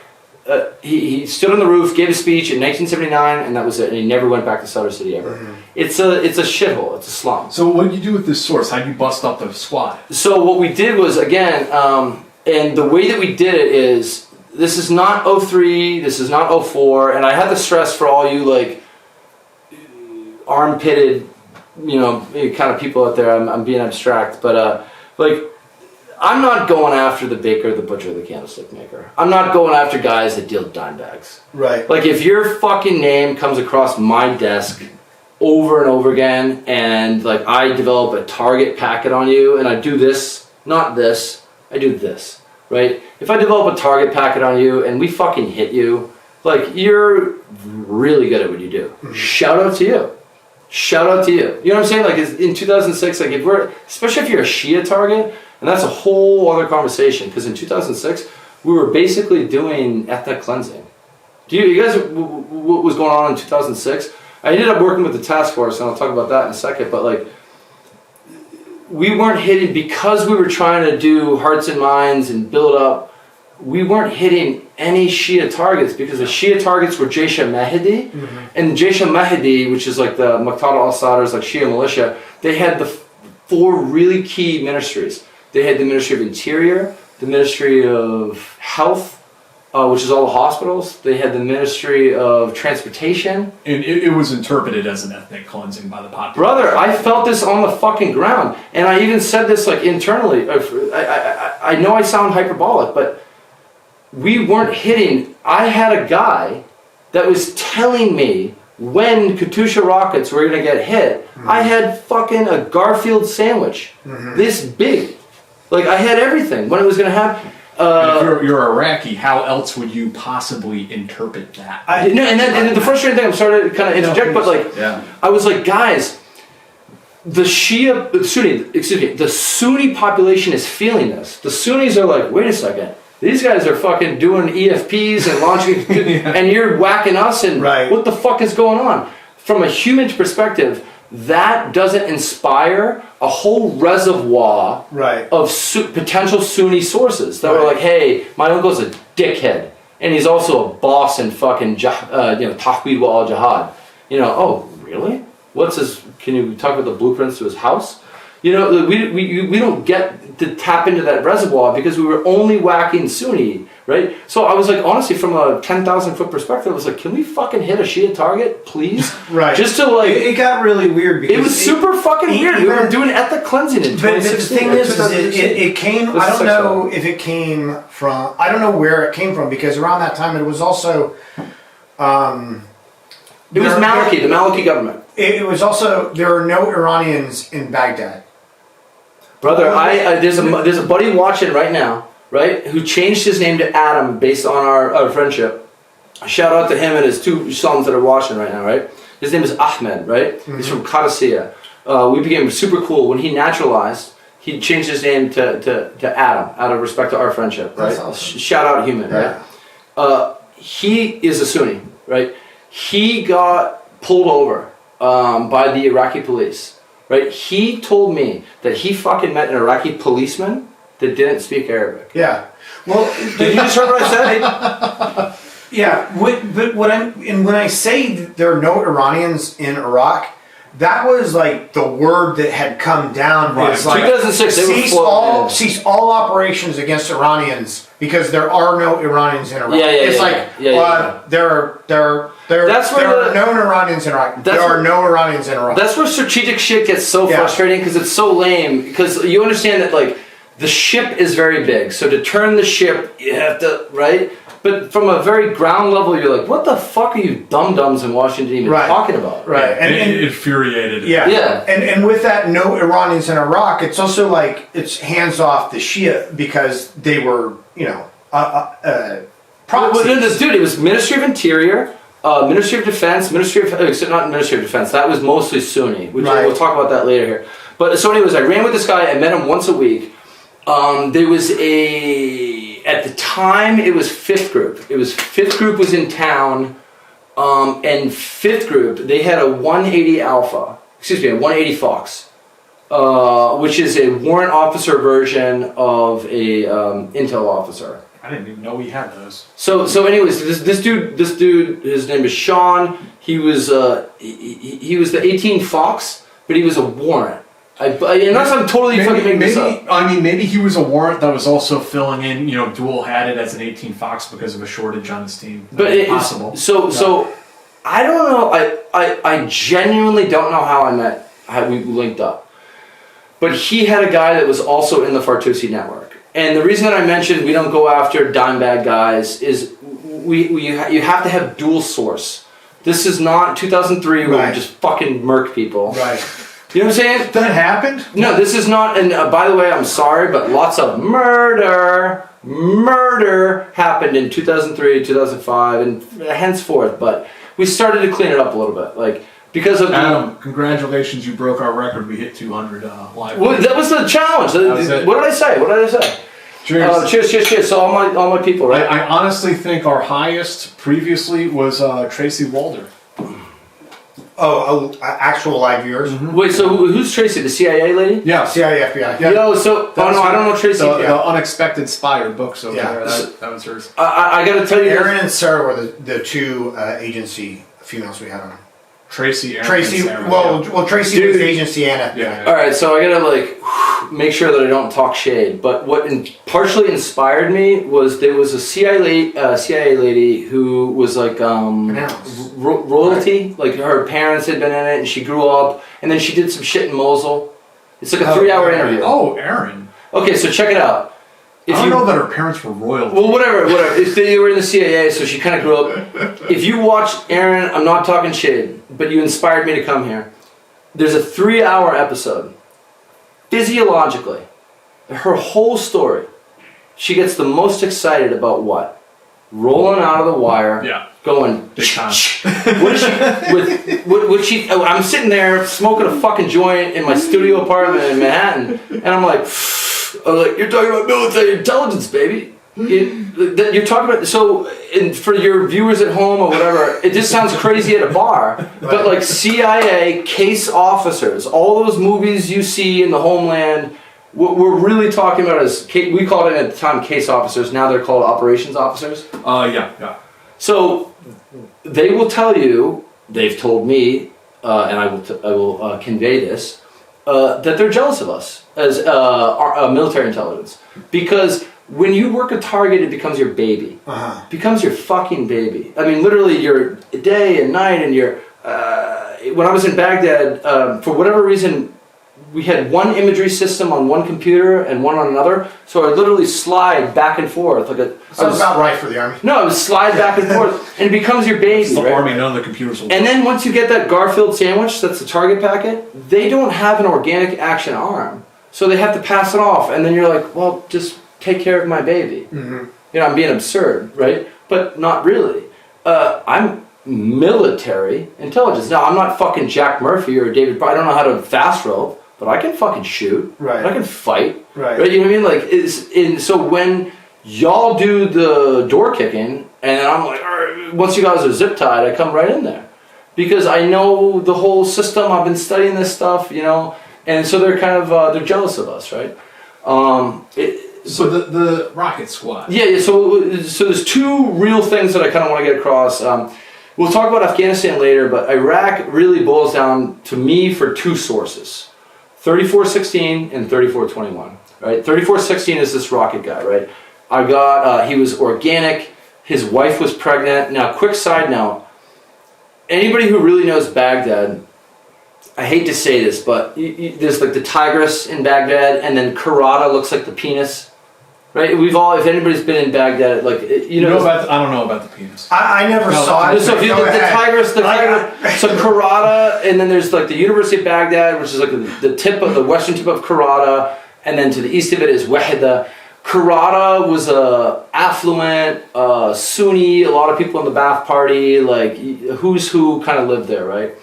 [SPEAKER 4] he stood on the roof, gave a speech in 1979, and that was it. And he never went back to Sadr City ever.
[SPEAKER 3] Mm-hmm.
[SPEAKER 4] It's a shithole. It's a slum.
[SPEAKER 2] So what did you do with this source? How did you bust up the squad?
[SPEAKER 4] So what we did was, again, and the way that we did it is, this is not 03, this is not 04, and I had to stress for all you like armpitted, kind of people out there. I'm being abstract, but like, I'm not going after the baker, the butcher, the candlestick maker. I'm not going after guys that deal dime bags.
[SPEAKER 3] Right.
[SPEAKER 4] Like, if your fucking name comes across my desk over and over again, and like I develop a target packet on you, and I do this, not this, I do this, right? If I develop a target packet on you and we fucking hit you, like, you're really good at what you do. Mm-hmm. Shout out to you. Shout out to you. You know what I'm saying? Like, in 2006, like, especially if you're a Shia target, and that's a whole other conversation, because in 2006, we were basically doing ethnic cleansing. Do you guys, what was going on in 2006? I ended up working with the task force, and I'll talk about that in a second, but like, we weren't hitting, because we were trying to do hearts and minds and build up, we weren't hitting any Shia targets, because the Shia targets were Jaish al-Mahdi, and Jaish al-Mahdi, which is like the Muqtada al-Sadr's like Shia militia, they had the 4 really key ministries. They had the Ministry of Interior, the Ministry of Health, which is all the hospitals. They had the Ministry of Transportation.
[SPEAKER 2] And it was interpreted as an ethnic cleansing by the population.
[SPEAKER 4] Brother, I felt this on the fucking ground. And I even said this like internally. I know I sound hyperbolic, but we weren't hitting. I had a guy that was telling me when Katyusha rockets were going to get hit. Mm-hmm. I had fucking a Garfield sandwich. Mm-hmm. This big. Like, I had everything when it was going to happen.
[SPEAKER 2] If you're Iraqi, how else would you possibly interpret that?
[SPEAKER 4] And the frustrating thing, I'm sorry to kind of interject, but like, I was like, guys, the Sunni population is feeling this. The Sunnis are like, wait a second, these guys are fucking doing EFPs and launching, and you're whacking us, and what the fuck is going on? From a human perspective, that doesn't inspire a whole reservoir of potential Sunni sources that were like, hey, my uncle's a dickhead, and he's also a boss in fucking Tahweed wa al-Jihad. Oh, really? Can you talk about the blueprints to his house? We don't get to tap into that reservoir because we were only whacking Sunni, right? So I was like, honestly, from a 10,000 foot perspective, I was like, can we fucking hit a Shia target, please? Just to like...
[SPEAKER 3] It got really weird because...
[SPEAKER 4] It was super fucking weird. We were doing ethnic cleansing in 2016.
[SPEAKER 3] But the thing is it came... I don't know if it came from... I don't know where it came from, because around that time it was also...
[SPEAKER 4] it was Maliki, the Maliki government.
[SPEAKER 3] It was also... There are no Iranians in Baghdad.
[SPEAKER 4] Brother, there's a buddy watching right now, right, who changed his name to Adam based on our friendship. Shout out to him and his 2 sons that are watching right now, right? His name is Ahmed, right? Mm-hmm. He's from Qadisiyah. We became super cool. When he naturalized, he changed his name to Adam out of respect to our friendship, right?
[SPEAKER 3] That's awesome.
[SPEAKER 4] Shout out human, right? He is a Sunni, right? He got pulled over by the Iraqi police. Right, he told me that he fucking met an Iraqi policeman that didn't speak Arabic.
[SPEAKER 3] Yeah. Well,
[SPEAKER 4] did you just hear what I said?
[SPEAKER 3] Yeah. But when I say there are no Iranians in Iraq, that was like the word that had come down.
[SPEAKER 4] Right.
[SPEAKER 3] Like,
[SPEAKER 4] 2006,
[SPEAKER 3] cease all operations against Iranians because there are no Iranians in Iraq. There are no Iranians in Iraq. There are no Iranians in Iraq.
[SPEAKER 4] That's where strategic shit gets so frustrating, because it's so lame. Because you understand that, like, the ship is very big. So to turn the ship, you have to, right? But from a very ground level, you're like, what the fuck are you dum-dums in Washington even talking about?
[SPEAKER 2] Right. And it infuriated.
[SPEAKER 3] Yeah. And with that, no Iranians in Iraq, it's also like, it's hands off the Shia, because they were, proxies.
[SPEAKER 4] Dude, it was Ministry of Interior, Ministry of Defense, not Ministry of Defense, that was mostly Sunni, which we'll talk about that later here. But so anyways, I ran with this guy, I met him once a week. There was at the time, it was 5th Group. 5th Group was in town, and 5th Group, they had a 180 Fox, which is a warrant officer version of a intel officer.
[SPEAKER 2] I didn't even know he had those.
[SPEAKER 4] So anyways, this dude, his name is Sean. He was he was the 18 Fox, but he was a warrant. Unless I'm totally fucking making this up.
[SPEAKER 2] I mean, maybe he was a warrant that was also filling in, dual-hatted as an 18 Fox because of a shortage on his team.
[SPEAKER 4] But it's
[SPEAKER 2] possible.
[SPEAKER 4] So I don't know. I genuinely don't know how we linked up. But he had a guy that was also in the Fartusi network. And the reason that I mentioned we don't go after dime bag guys is you have to have dual source. This is not 2003 where we just fucking murk people.
[SPEAKER 3] Right.
[SPEAKER 4] You know what I'm saying?
[SPEAKER 2] That happened?
[SPEAKER 4] No, this is not, and by the way, I'm sorry, but lots of murder happened in 2003, 2005, and henceforth, but we started to clean it up a little bit, like, because of
[SPEAKER 2] Adam, congratulations, you broke our record. We hit 200 live.
[SPEAKER 4] Well, that was the challenge. What did I say?
[SPEAKER 2] Cheers.
[SPEAKER 4] Cheers. So all my people, right?
[SPEAKER 2] I honestly think our highest previously was Tracy Walder.
[SPEAKER 3] Actual live viewers?
[SPEAKER 2] Mm-hmm.
[SPEAKER 4] Wait, so who's Tracy? The CIA lady?
[SPEAKER 2] Yeah.
[SPEAKER 3] CIA, FBI.
[SPEAKER 2] Yeah.
[SPEAKER 4] Yo, so I don't know Tracy.
[SPEAKER 2] The Unexpected Spire books over
[SPEAKER 3] Yeah.
[SPEAKER 2] there. That was hers.
[SPEAKER 4] I got to tell you,
[SPEAKER 3] Aaron and Sarah were the two agency females we had on.
[SPEAKER 2] Tracy, Aaron,
[SPEAKER 3] Tracy,
[SPEAKER 2] and Sarah,
[SPEAKER 3] well, Tracy was agency Anna.
[SPEAKER 2] yeah.
[SPEAKER 4] all right, so I gotta make sure that I don't talk shade. But what partially inspired me was there was a CIA lady who was like royalty, like her parents had been in it, and she grew up, and then she did some shit in Mosul. It's like a 3-hour interview.
[SPEAKER 2] Oh, Aaron.
[SPEAKER 4] Okay, so check it out.
[SPEAKER 2] I don't know that her parents were royalty.
[SPEAKER 4] Well, whatever. If they were in the CIA, so she kind of grew up. If you watch Aaron, I'm not talking shade, but you inspired me to come here. There's a 3-hour episode. Physiologically, her whole story, she gets the most excited about what? Rolling out of the wire.
[SPEAKER 2] Yeah.
[SPEAKER 4] Going.
[SPEAKER 2] Big time.
[SPEAKER 4] What she? I'm sitting there smoking a fucking joint in my studio apartment in Manhattan, and I'm like, you're talking about military intelligence, baby. You're talking about, so, and for your viewers at home or whatever, it just sounds crazy at a bar, but like CIA case officers, all those movies you see in the homeland, what we're really talking about is, we called it at the time case officers, now they're called operations officers.
[SPEAKER 2] Yeah.
[SPEAKER 4] So they will tell you, they've told me, and I will convey this, that they're jealous of us as military intelligence, because when you work a target, it becomes your baby. It becomes your fucking baby. I mean, literally, your day and night, and your. When I was in Baghdad, for whatever reason, we had one imagery system on one computer and one on another, so I literally slide back and forth like a.
[SPEAKER 3] Sounds about right for the Army.
[SPEAKER 4] No, I would slide back and forth, and it becomes your baby.
[SPEAKER 2] It's the
[SPEAKER 4] right?
[SPEAKER 2] Army, none of the computers will.
[SPEAKER 4] And then once you get that Garfield sandwich, that's the target packet, they don't have an organic action arm. So they have to pass it off, and then you're like, well, just take care of my baby.
[SPEAKER 3] Mm-hmm.
[SPEAKER 4] I'm being absurd, right? But not really. I'm military intelligence. Now, I'm not fucking Jack Murphy or David, I don't know how to fast rope, but I can fucking shoot.
[SPEAKER 3] Right.
[SPEAKER 4] I can fight.
[SPEAKER 3] Right.
[SPEAKER 4] You know what I mean? Like, so when y'all do the door kicking, and I'm like, all right, once you guys are zip tied, I come right in there. Because I know the whole system, I've been studying this stuff, and so they're kind of, they're jealous of us, right?
[SPEAKER 2] So the Rocket Squad.
[SPEAKER 4] Yeah, so there's two real things that I kind of want to get across. We'll talk about Afghanistan later, but Iraq really boils down to me for two sources. 3416 and 3421, right? 3416 is this rocket guy, right? He was organic, his wife was pregnant. Now, quick side note, anybody who really knows Baghdad, I hate to say this, but there's like the tigress in Baghdad, and then Karada looks like the penis, right? If anybody's been in Baghdad, like I
[SPEAKER 2] don't know about the penis.
[SPEAKER 3] I never saw it.
[SPEAKER 4] So if you look at the tigress, so Karada, and then there's like the University of Baghdad, which is like the western tip of Karada, and then to the east of it is Wahida. Karada was a affluent Sunni, a lot of people in the Ba'ath Party, like who's who kind of lived there, right?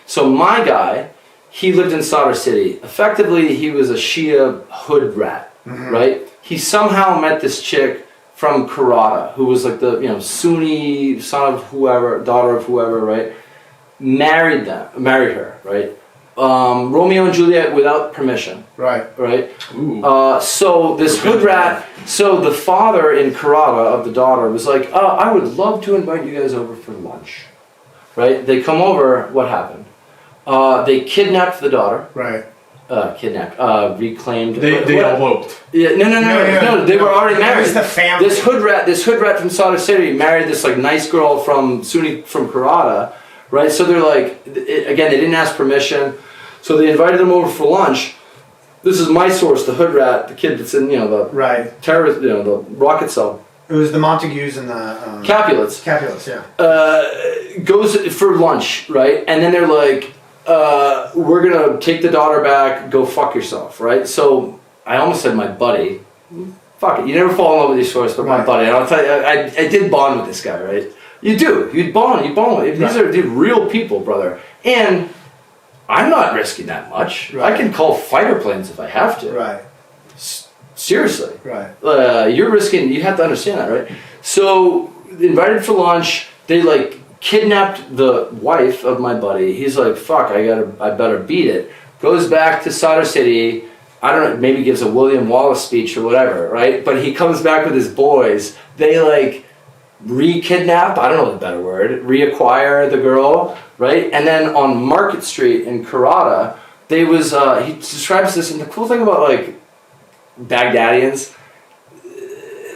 [SPEAKER 4] So my guy, he lived in Sadr City. Effectively, he was a Shia hood rat, right? He somehow met this chick from Karada, who was like the Sunni son of whoever, daughter of whoever, right? Married her, right? Romeo and Juliet without permission.
[SPEAKER 3] Right.
[SPEAKER 4] Right?
[SPEAKER 2] Ooh.
[SPEAKER 4] So this hood rat, so the father in Karada of the daughter was like, I would love to invite you guys over for lunch. Right? They come over, what happened? They kidnapped the daughter.
[SPEAKER 3] Right.
[SPEAKER 4] Reclaimed.
[SPEAKER 2] They eloped.
[SPEAKER 4] Yeah, no, they were already married.
[SPEAKER 3] It was the family.
[SPEAKER 4] This hood rat from Sadr City married this like nice girl from Karada, right? So they're like, again, they didn't ask permission, so they invited them over for lunch. This is my source, the hood rat, the kid that's in the terrorist, the rocket cell.
[SPEAKER 3] It was the Montagues and the
[SPEAKER 4] Capulets.
[SPEAKER 3] Capulets, yeah.
[SPEAKER 4] Goes for lunch, right? And then they're like, we're gonna take the daughter back, go fuck yourself, right? So I almost said my buddy. Fuck it, you never fall in love with your source, but my buddy. And I'll tell you, I did bond with this guy, right? You do, you bond with. These are real people, brother. And I'm not risking that much.
[SPEAKER 3] Right.
[SPEAKER 4] I can call fighter planes if I have to.
[SPEAKER 3] Right.
[SPEAKER 4] Seriously.
[SPEAKER 3] Right.
[SPEAKER 4] You're risking, you have to understand that, right? So, invited for lunch, they like kidnapped the wife of my buddy. He's like, fuck, I better beat it. Goes back to Sadr City, I don't know, maybe gives a William Wallace speech or whatever, right? But he comes back with his boys. They like re-kidnap, I don't know the better word, reacquire the girl, right? And then on Market Street in Karada, they was, he describes this, and the cool thing about like Baghdadians,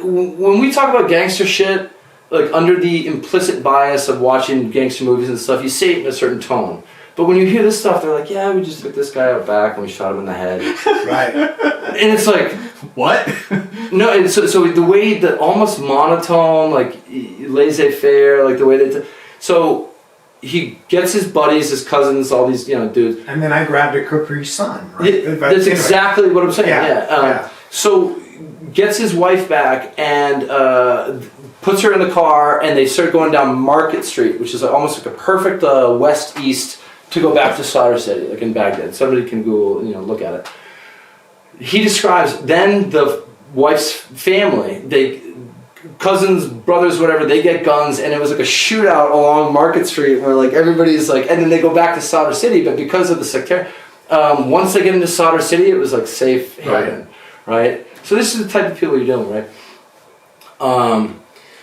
[SPEAKER 4] when we talk about gangster shit, like under the implicit bias of watching gangster movies and stuff, you say it in a certain tone. But when you hear this stuff, they're like, yeah, we just took this guy out back and we shot him in the head.
[SPEAKER 3] Right.
[SPEAKER 4] And it's like,
[SPEAKER 2] what?
[SPEAKER 4] no, and so the way that almost monotone, like laissez-faire, like the way that, so he gets his buddies, his cousins, all these, dudes.
[SPEAKER 3] And then I grabbed a Capri Sun, right?
[SPEAKER 4] That's exactly what I'm saying, yeah. So gets his wife back and puts her in the car, and they start going down Market Street, which is almost like a perfect west-east to go back to Sadr City, like in Baghdad. Somebody can Google, look at it. He describes then the wife's family, cousins, brothers, whatever, they get guns, and it was like a shootout along Market Street where like everybody's like, and then they go back to Sadr City, but because of the sectarian, once they get into Sadr City, it was like safe haven, right? So this is the type of people you're dealing with, right?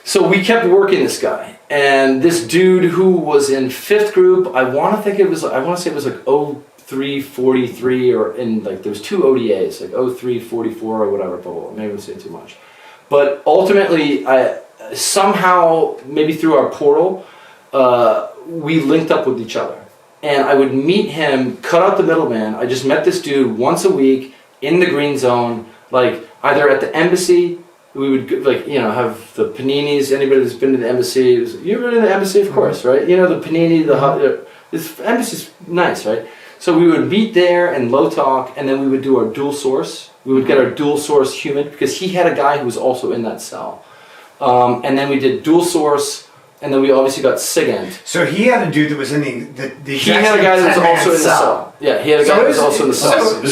[SPEAKER 4] So we kept working this guy, and this dude who was in 5th group, I want to say it was like 0343, or in like there was 2 ODAs, like 0344 or whatever, but maybe I'm saying too much. But ultimately, somehow, maybe through our portal, we linked up with each other. And I would meet him, cut out the middleman. I just met this dude once a week in the green zone, like either at the embassy. We would have the paninis. Anybody that's been to the embassy, you've been to the embassy, of course, right? The panini, this embassy's nice, right? So we would meet there and low talk, and then we would do our dual source. We would get our dual source human, because he had a guy who was also in that cell. And then we did dual source, and then we obviously got SIGINT.
[SPEAKER 3] So he had a dude that was in the
[SPEAKER 4] He had a guy that was also in the cell. Yeah, he had a guy that was also in the cell.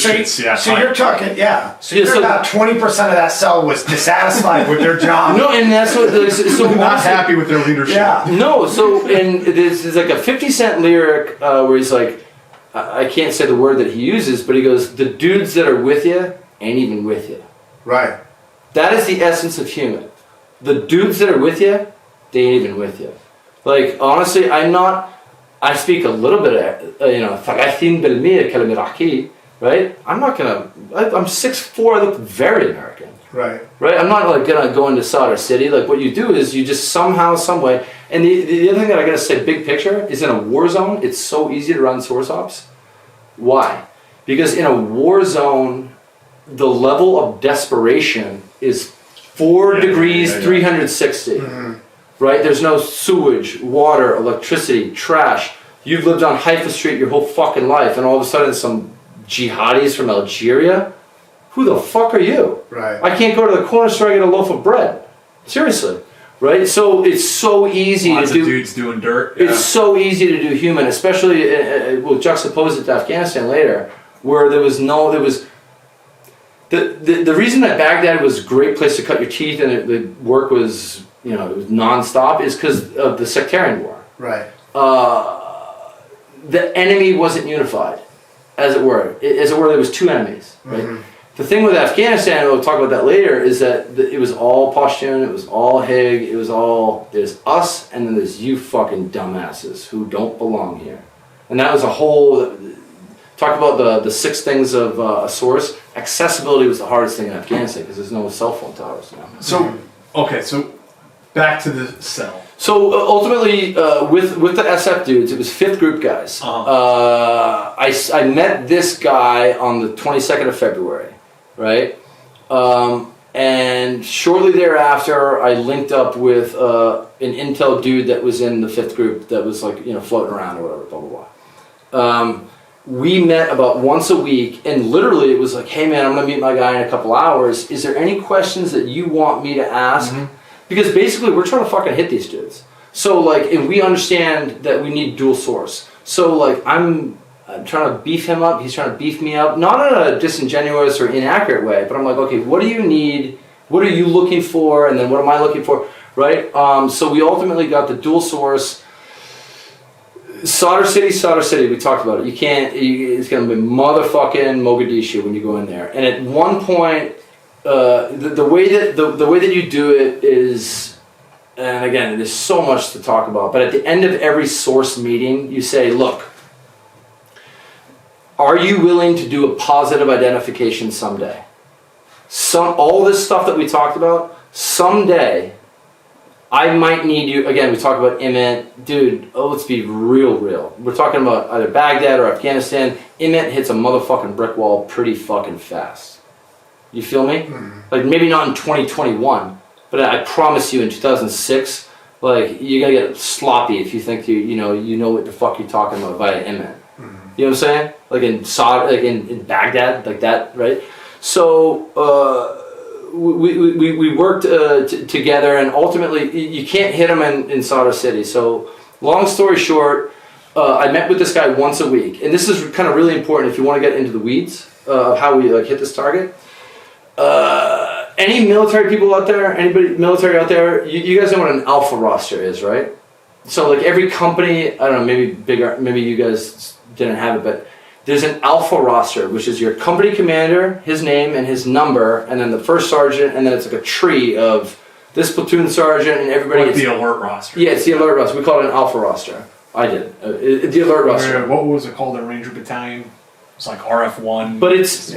[SPEAKER 3] So you're talking, so about 20% of that cell was dissatisfied with their job.
[SPEAKER 4] No, and that's what. So
[SPEAKER 2] not happy with their leadership.
[SPEAKER 3] Yeah.
[SPEAKER 4] No, so and there's like a 50 Cent lyric where he's like, I can't say the word that he uses, but he goes, "The dudes that are with you ain't even with you."
[SPEAKER 3] Right.
[SPEAKER 4] That is the essence of human. The dudes that are with you, they ain't even with you. Like, honestly, I speak a little bit of, 30% كلمة Iraqi, right? I'm 6'4", I look very American.
[SPEAKER 3] Right.
[SPEAKER 4] Right? I'm not like gonna go into Sadr City. Like, what you do is you just somehow, some way, and the other thing that I gotta say, big picture, is in a war zone, it's so easy to run source ops. Why? Because in a war zone, the level of desperation is 4 degrees 360. Mm-hmm. Right? There's no sewage, water, electricity, trash. You've lived on Haifa Street your whole fucking life, and all of a sudden some jihadis from Algeria? Who the fuck are you?
[SPEAKER 3] Right.
[SPEAKER 4] I can't go to the corner store and get a loaf of bread. Seriously. Right? So it's so easy
[SPEAKER 2] Lots
[SPEAKER 4] to do.
[SPEAKER 2] Of dudes doing dirt.
[SPEAKER 4] It's so easy to do human, especially we'll juxtapose it to Afghanistan later, where the reason that Baghdad was a great place to cut your teeth and the work was, it was non-stop, is because of the sectarian war.
[SPEAKER 3] Right.
[SPEAKER 4] The enemy wasn't unified. as it were, there was two enemies, right?
[SPEAKER 3] Mm-hmm.
[SPEAKER 4] The thing with Afghanistan, and we'll talk about that later, is that it was all Pashtun, it was all Hig, there's us, and then there's you fucking dumbasses who don't belong here. And that was a whole, talk about the 6 things of a source. Accessibility was the hardest thing in Afghanistan because there's no cell phone towers now.
[SPEAKER 2] So, okay, so back to the cell.
[SPEAKER 4] So ultimately, with the SF dudes, it was 5th group guys. I met this guy on the 22nd of February, right? And shortly thereafter, I linked up with an intel dude that was in the 5th group that was like, floating around or whatever, blah, blah, blah. We met about once a week, and literally it was like, hey man, I'm gonna meet my guy in a couple hours. Is there any questions that you want me to ask? Because basically we're trying to fucking hit these dudes. So like, and we understand that we need dual source. So like, I'm trying to beef him up, he's trying to beef me up, not in a disingenuous or inaccurate way, but I'm like, okay, what do you need? What are you looking for? And then what am I looking for, right? So we ultimately got the dual source. Sadr City, we talked about it. It's going to be motherfucking Mogadishu when you go in there. And at one point, the way that you do it is, and again, there's so much to talk about, but at the end of every source meeting, you say, look, are you willing to do a positive identification someday? All this stuff that we talked about, someday, I might need you, again, we talk about IMINT, dude, let's be real. We're talking about either Baghdad or Afghanistan. IMINT hits a motherfucking brick wall pretty fucking fast. You feel me? Like maybe not in 2021, but I promise you in 2006, like you're gonna get sloppy if you think you know what the fuck you're talking about via IMINT. You know what I'm saying? Like in Saudi, like in Baghdad, like that, right? So, we worked together, and ultimately you can't hit them in Sadr City. So long story short, I met with this guy once a week, and this is kind of really important if you want to get into the weeds of how we hit this target. Any military people out there, anybody military out there, you guys know what an alpha roster is, right? So like every company, I don't know, maybe bigger, maybe you guys didn't have it, but there's an alpha roster, which is your company commander, his name and his number, and then the first sergeant, and then it's like a tree of this platoon sergeant and everybody.
[SPEAKER 2] Like the alert roster.
[SPEAKER 4] Yeah, it's the alert roster. We call it an alpha roster. I did. The alert roster.
[SPEAKER 2] What was it called? The Ranger Battalion? It's like RF1.
[SPEAKER 4] But it's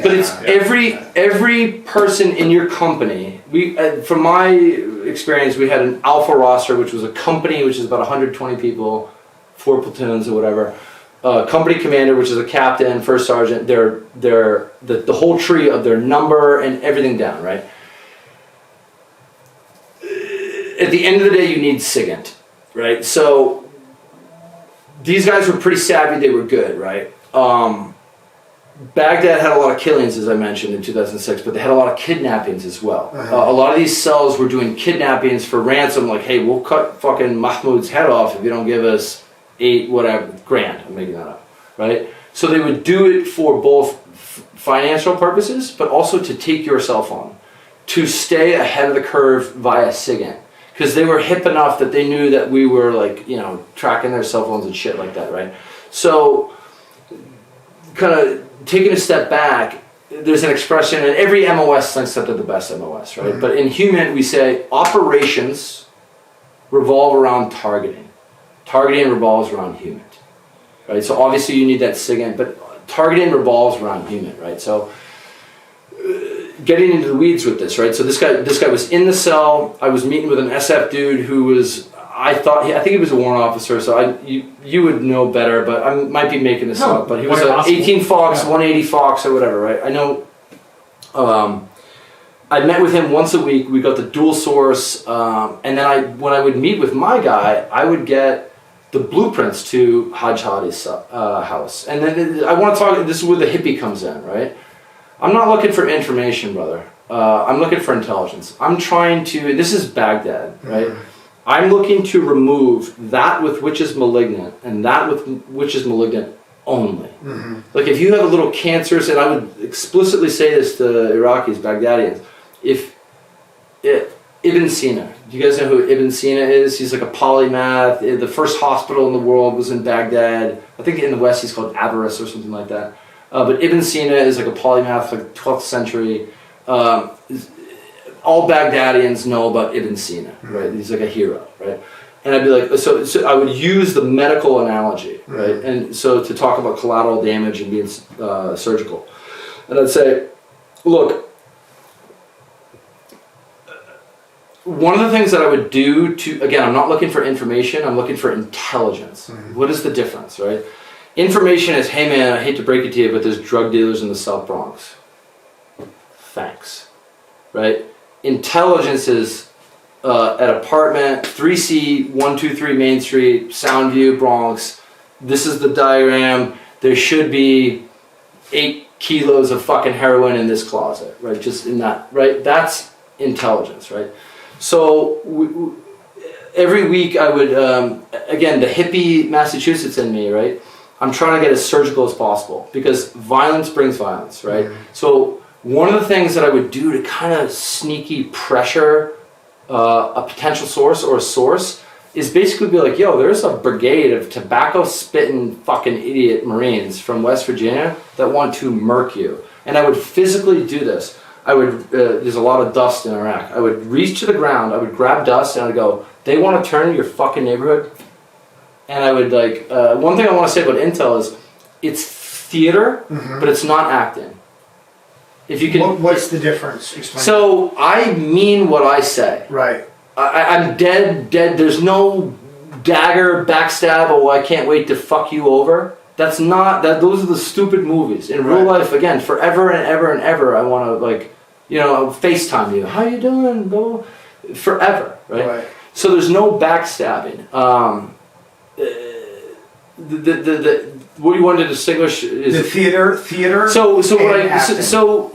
[SPEAKER 4] every person in your company. We, from my experience, we had an alpha roster, which was a company, which is about 120 people, 4 platoons or whatever. Company commander, which is a captain, first sergeant, the whole tree of their number and everything down, right? At the end of the day, you need SIGINT, right? So these guys were pretty savvy, they were good, right? Baghdad had a lot of killings, as I mentioned, in 2006, but they had a lot of kidnappings as well. A lot of these cells were doing kidnappings for ransom, like, hey, we'll cut fucking Mahmoud's head off if you don't give us $8,000, I'm making that up, right? So they would do it for both financial purposes, but also to take your cell phone, to stay ahead of the curve via SIGINT, because they were hip enough that they knew that we were like, tracking their cell phones and shit like that, right? So, kind of taking a step back, there's an expression, and every MOS thinks that they're the best MOS, right? But in human, we say operations revolve around targeting. Targeting revolves around human, right? So obviously you need that SIGINT, but targeting revolves around human, right? So getting into the weeds with this, right? So this guy was in the cell. I was meeting with an SF dude who was, I think he was a warrant officer, so you would know better, but I might be making this up, but he was an 18 Fox, 180 Fox or whatever, right? I know. I met with him once a week. We got the dual source, and then when I would meet with my guy, I would get the blueprints to Haj Hadi's house. And then I want to talk, this is where the hippie comes in, right? I'm not looking for information, brother. I'm looking for intelligence. I'm trying to, this is Baghdad, right? I'm looking to remove that with which is malignant, and that with which is malignant only. Like if you have a little cancerous, and I would explicitly say this to Iraqis, Baghdadians, if Ibn Sina, do you guys know who Ibn Sina is? He's like a polymath. The first hospital in the world was in Baghdad. I think in the West he's called Avaris or something like that. But Ibn Sina is like a polymath, like 12th century. All Baghdadians know about Ibn Sina, right? He's like a hero, right? And I'd be like, so I would use the medical analogy, right? And so to talk about collateral damage and being surgical. And I'd say, look, one of the things that I would do again, I'm not looking for information, I'm looking for intelligence. What is the difference, right? Information is, hey man, I hate to break it to you, but there's drug dealers in the South Bronx. Thanks, right? Intelligence is at apartment 3C 123 Main Street, Soundview, Bronx. This is the diagram. There should be 8 kilos of fucking heroin in this closet, right? Just in that, right? That's intelligence, right? So every week I would, again, the hippie Massachusetts in me, right? I'm trying to get as surgical as possible because violence brings violence, right? So one of the things that I would do to kind of sneaky pressure a potential source or a source is basically be like, yo, there's a brigade of tobacco-spitting fucking idiot Marines from West Virginia that want to murk you. And I would physically do this. I would, there's a lot of dust in Iraq. I would reach to the ground, I would grab dust and I'd go, they want to turn your fucking neighborhood? And I would like, one thing I want to say about Intel is it's theater, but it's not acting. If you can,
[SPEAKER 3] What's the difference? Explain.
[SPEAKER 4] So I mean what I say.
[SPEAKER 3] Right.
[SPEAKER 4] I'm dead. There's no dagger, backstab, oh, I can't wait to fuck you over. That's not, those are the stupid movies. In real life, again, forever and ever and ever, I want to like, FaceTime you. How you doing? Go. Forever, right? So there's no backstabbing. What you want to distinguish is
[SPEAKER 3] the theater.
[SPEAKER 4] So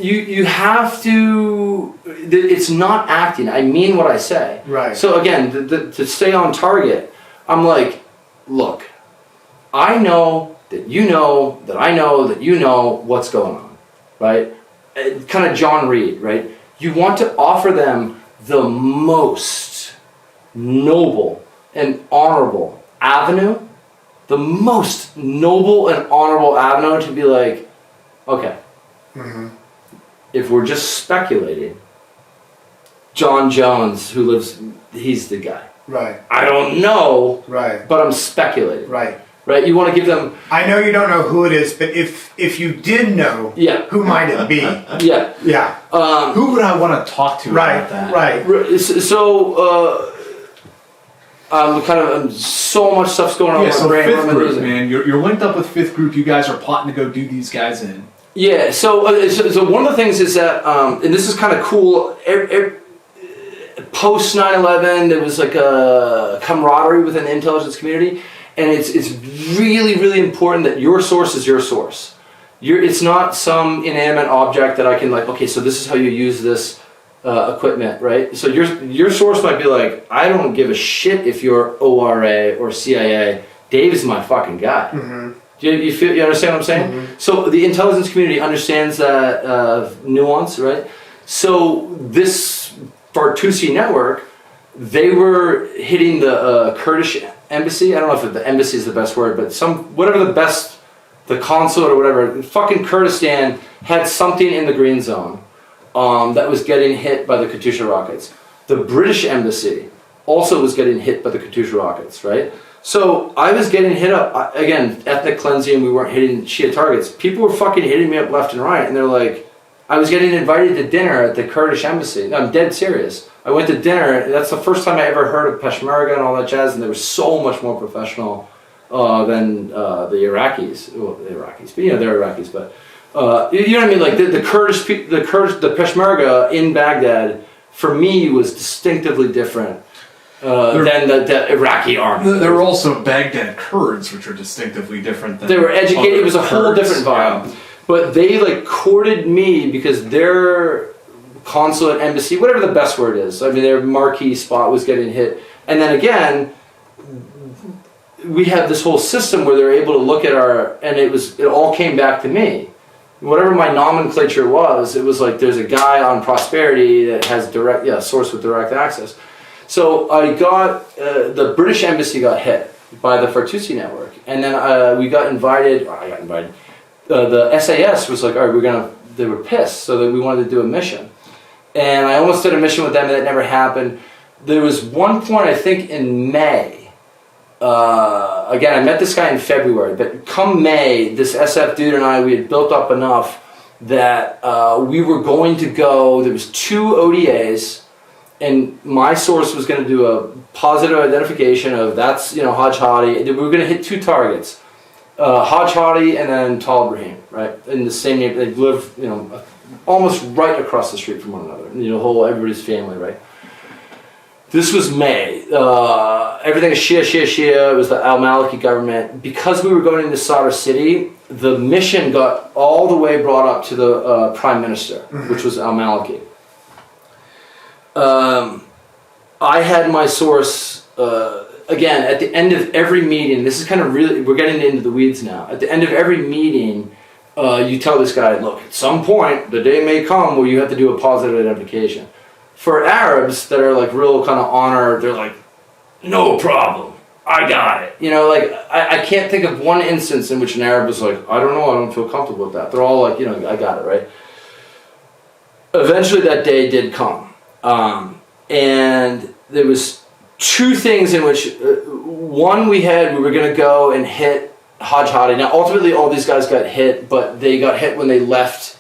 [SPEAKER 4] you have to. It's not acting. I mean what I say.
[SPEAKER 3] Right.
[SPEAKER 4] So again, to stay on target, I'm like, look, I know that you know that I know that you know what's going on, right? Kind of John Reed, right? You want to offer them the most noble and honorable avenue. The most noble and honorable avenue to be like, okay, if we're just speculating, John Jones, who lives, he's the guy.
[SPEAKER 3] Right.
[SPEAKER 4] I don't know,
[SPEAKER 3] right,
[SPEAKER 4] but I'm speculating.
[SPEAKER 3] Right.
[SPEAKER 4] Right? You want to give them...
[SPEAKER 3] I know you don't know who it is, but if you did know, who might it be?
[SPEAKER 4] Yeah.
[SPEAKER 2] Who would I want to talk to about that?
[SPEAKER 3] Right.
[SPEAKER 4] So... so much stuff's going on.
[SPEAKER 2] Yeah, so fifth group, man. You're linked up with fifth group. You guys are plotting to go do these guys in.
[SPEAKER 4] Yeah. So one of the things is that, and this is kind of cool. Post 9/11, there was like a camaraderie within the intelligence community, and it's really, really important that your source is your source. It's not some inanimate object that I can like. Okay, so this is how you use this. Equipment, right? So your source might be like, I don't give a shit if you're ORA or CIA. Dave's my fucking guy. You understand what I'm saying? So the intelligence community understands that nuance, right? So this Fartusi network, they were hitting the Kurdish embassy. I don't know if the embassy is the best word, but the consulate or whatever. Fucking Kurdistan had something in the green zone. That was getting hit by the Katyusha rockets. The British embassy also was getting hit by the Katyusha rockets, right? So I was getting hit up, again, ethnic cleansing, we weren't hitting Shia targets. People were fucking hitting me up left and right, and they're like, I was getting invited to dinner at the Kurdish embassy. I'm dead serious. I went to dinner, and that's the first time I ever heard of Peshmerga and all that jazz, and they were so much more professional than the Iraqis. Well, the Iraqis, but they're Iraqis, but... you know what I mean? Like the Peshmerga in Baghdad, for me, was distinctively different than the Iraqi army.
[SPEAKER 2] There were also Baghdad Kurds, which are distinctively different than...
[SPEAKER 4] They were educated. It was a whole
[SPEAKER 2] Kurds.
[SPEAKER 4] different vibe. Yeah. But they like courted me because their consulate, embassy, whatever the best word is. I mean, their marquee spot was getting hit. And then again, we had this whole system where they were able to look at and it all came back to me. Whatever my nomenclature was, it was like there's a guy on Prosperity that has source with direct access. So I got, the British embassy got hit by the Fartusi network. And then I got invited, the SAS was like, all right, they were pissed, so that we wanted to do a mission. And I almost did a mission with them, and that never happened. There was one point, I think, in May. Again, I met this guy in February, but come May, this SF dude and I, we had built up enough that we were going to go. There was 2 ODAs, and my source was going to do a positive identification of that's Haj Hadi. We were going to hit 2 targets, Haj Hadi and then Talib Rahim, right? In the same neighborhood. They live almost right across the street from one another. Everybody's family, right? This was May. Everything is Shia. It was the al-Maliki government. Because we were going into Sadr City, the mission got all the way brought up to the prime minister, which was al-Maliki. I had my source, again, at the end of every meeting, this is kind of really, we're getting into the weeds now. At the end of every meeting, you tell this guy, look, at some point, the day may come where you have to do a positive identification. For Arabs that are like real kind of honor, they're like, no problem, I got it. I can't think of one instance in which an Arab was like, I don't know, I don't feel comfortable with that. They're all like, I got it, right? Eventually that day did come. And there was 2 things in which, one we were going to go and hit Haj Hadi. Now ultimately all these guys got hit, but they got hit when they left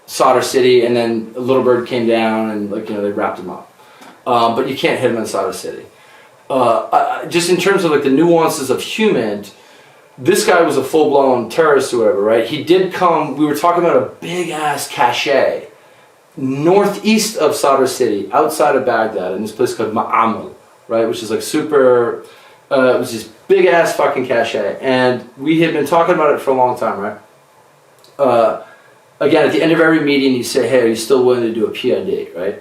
[SPEAKER 4] Sadr City, and then a little bird came down and they wrapped him up. But you can't hit him in Sadr City. Just in terms of the nuances of human, this guy was a full-blown terrorist or whatever, right? He did come, we were talking about a big-ass cache northeast of Sadr City, outside of Baghdad, in this place called Ma'amul, right? Which is super, it was this big-ass fucking cache. And we had been talking about it for a long time, right? Again, at the end of every meeting, you say, hey, are you still willing to do a PID, right?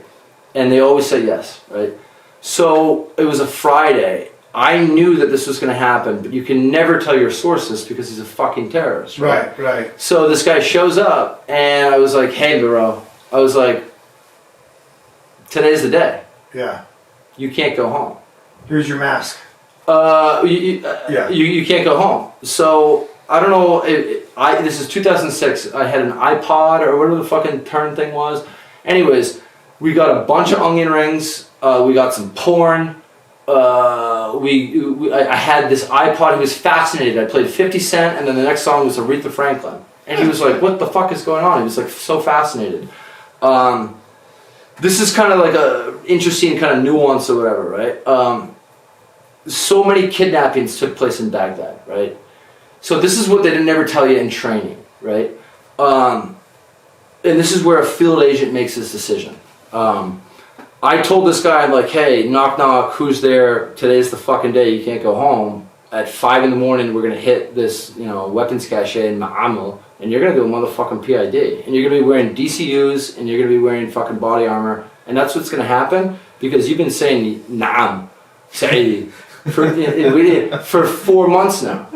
[SPEAKER 4] And they always say yes, right? So it was a Friday. I knew that this was going to happen, but you can never tell your sources because he's a fucking terrorist, right?
[SPEAKER 3] Right.
[SPEAKER 4] So this guy shows up, and I was like, hey, bro. I was like, today's the day.
[SPEAKER 3] Yeah.
[SPEAKER 4] You can't go home.
[SPEAKER 3] Here's your mask.
[SPEAKER 4] You can't go home. So I don't know. This is 2006. I had an iPod or whatever the fucking turn thing was. Anyways, we got a bunch of onion rings. We got some porn. I had this iPod. He was fascinated. I played 50 Cent, and then the next song was Aretha Franklin. And he was like, what the fuck is going on? He was so fascinated. This is kind of a interesting kind of nuance or whatever, right? So many kidnappings took place in Baghdad, right? So this is what they didn't ever tell you in training, right? And this is where a field agent makes his decision. I told this guy, hey, knock knock, who's there? Today's the fucking day, you can't go home. At 5 in the morning, we're gonna hit this, weapons cache in Ma'amul, and you're gonna do a motherfucking PID. And you're gonna be wearing DCUs, and you're gonna be wearing fucking body armor. And that's what's gonna happen, because you've been saying Na'am, Saidi, for 4 months now,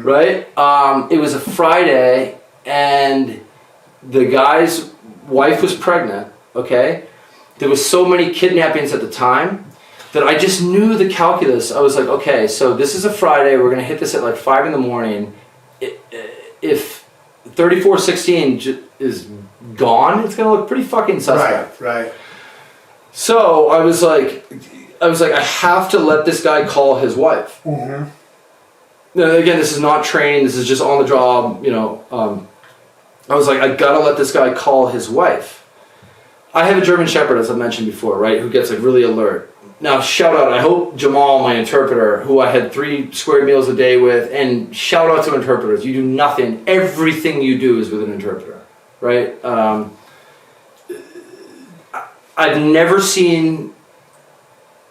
[SPEAKER 4] right? It was a Friday, and the guy's wife was pregnant, okay? There was so many kidnappings at the time that I just knew the calculus. I was like, okay, so this is a Friday, we're gonna hit this at 5 in the morning. If 3416 is gone, it's gonna look pretty fucking suspect.
[SPEAKER 3] Right.
[SPEAKER 4] So I was like, I have to let this guy call his wife.
[SPEAKER 3] Mm-hmm.
[SPEAKER 4] Now, again, this is not training, this is just on the job, I was like, I gotta let this guy call his wife. I have a German Shepherd, as I mentioned before, right, who gets really alert. Now, shout out, I hope Jamal, my interpreter, who I had 3 square meals a day with, and shout out to interpreters. You do nothing. Everything you do is with an interpreter, right? I've never seen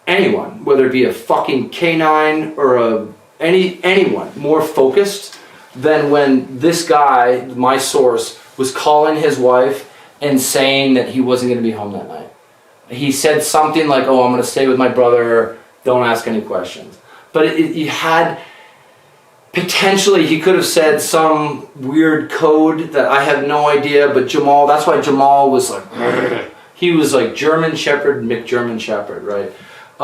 [SPEAKER 4] anyone, whether it be a fucking canine or anyone, more focused than when this guy, my source, was calling his wife and saying that he wasn't going to be home that night. He said something like, oh, I'm going to stay with my brother, don't ask any questions. But he had, potentially he could have said some weird code that I have no idea, but Jamal, that's why Jamal was he was German Shepherd, McGerman Shepherd, right?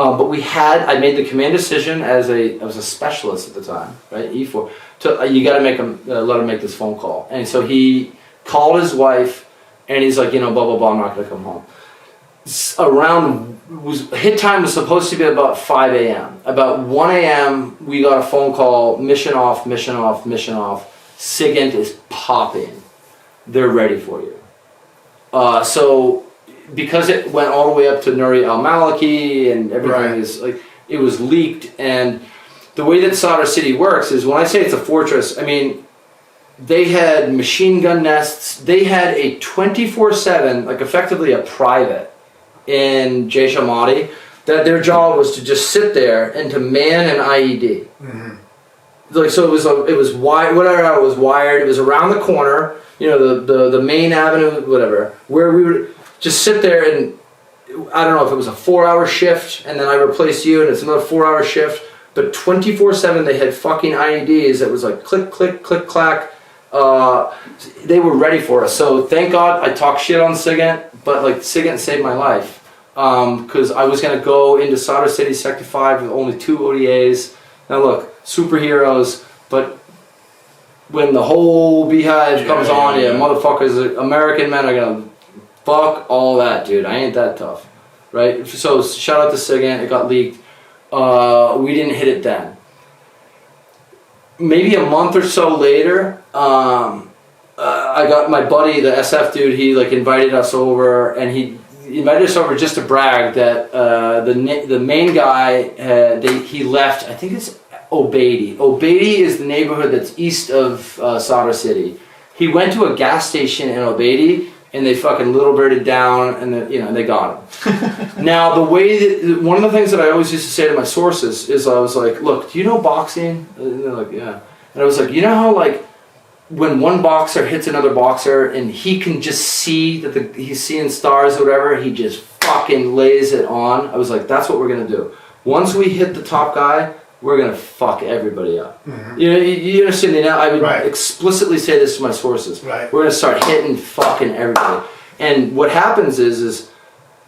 [SPEAKER 4] But I made the command decision I was a specialist at the time, right? E4. You got to let him make this phone call. And so he called his wife, and he's like, blah, blah, blah, I'm not going to come home. Hit time was supposed to be about 5 a.m. About 1 a.m., we got a phone call, mission off, mission off, mission off. SIGINT is popping. They're ready for you. So because it went all the way up to Nuri al-Maliki and everything is like, it was leaked. And the way that Sadr City works is, when I say it's a fortress, I mean, they had machine gun nests. They had a 24/7, like effectively a private in Jaish al-Mahdi, that their job was to just sit there and to man an IED. Mm-hmm. Like, so it was wired. Whatever it was wired. It was around the corner. The main avenue, whatever, where we would just sit there, and I don't know if it was a 4-hour shift, and then I replaced you, and it's another 4-hour shift. But 24/7, they had fucking IEDs that was like click, click, click, clack. They were ready for us. So thank God I talk shit on SIGINT, but like SIGINT saved my life. Because I was going to go into Sadr City Sector 5 with only 2 ODAs. Now look, superheroes, but when the whole beehive comes on, motherfuckers, American men are going to fuck all that, dude. I ain't that tough, right? So shout out to SIGINT, it got leaked. We didn't hit it then. Maybe a month or so later, I got my buddy, the SF dude, he like invited us over, and he invited us over just to brag that the main guy, he left, I think it's Obeidi. Obeidi is the neighborhood that's east of Sadr City. He went to a gas station in Obeidi, and they fucking little birded down, and they got him. Now, one of the things that I always used to say to my sources is, I was like, look, do you know boxing? And they're like, yeah. And I was like, you know how like when one boxer hits another boxer and he can just see that he's seeing stars or whatever, he just fucking lays it on. I was like, that's what we're gonna do. Once we hit the top guy, we're gonna fuck everybody up. Mm-hmm. You understand? I would explicitly say this to my sources. Right. We're gonna start hitting fucking everybody. And what happens is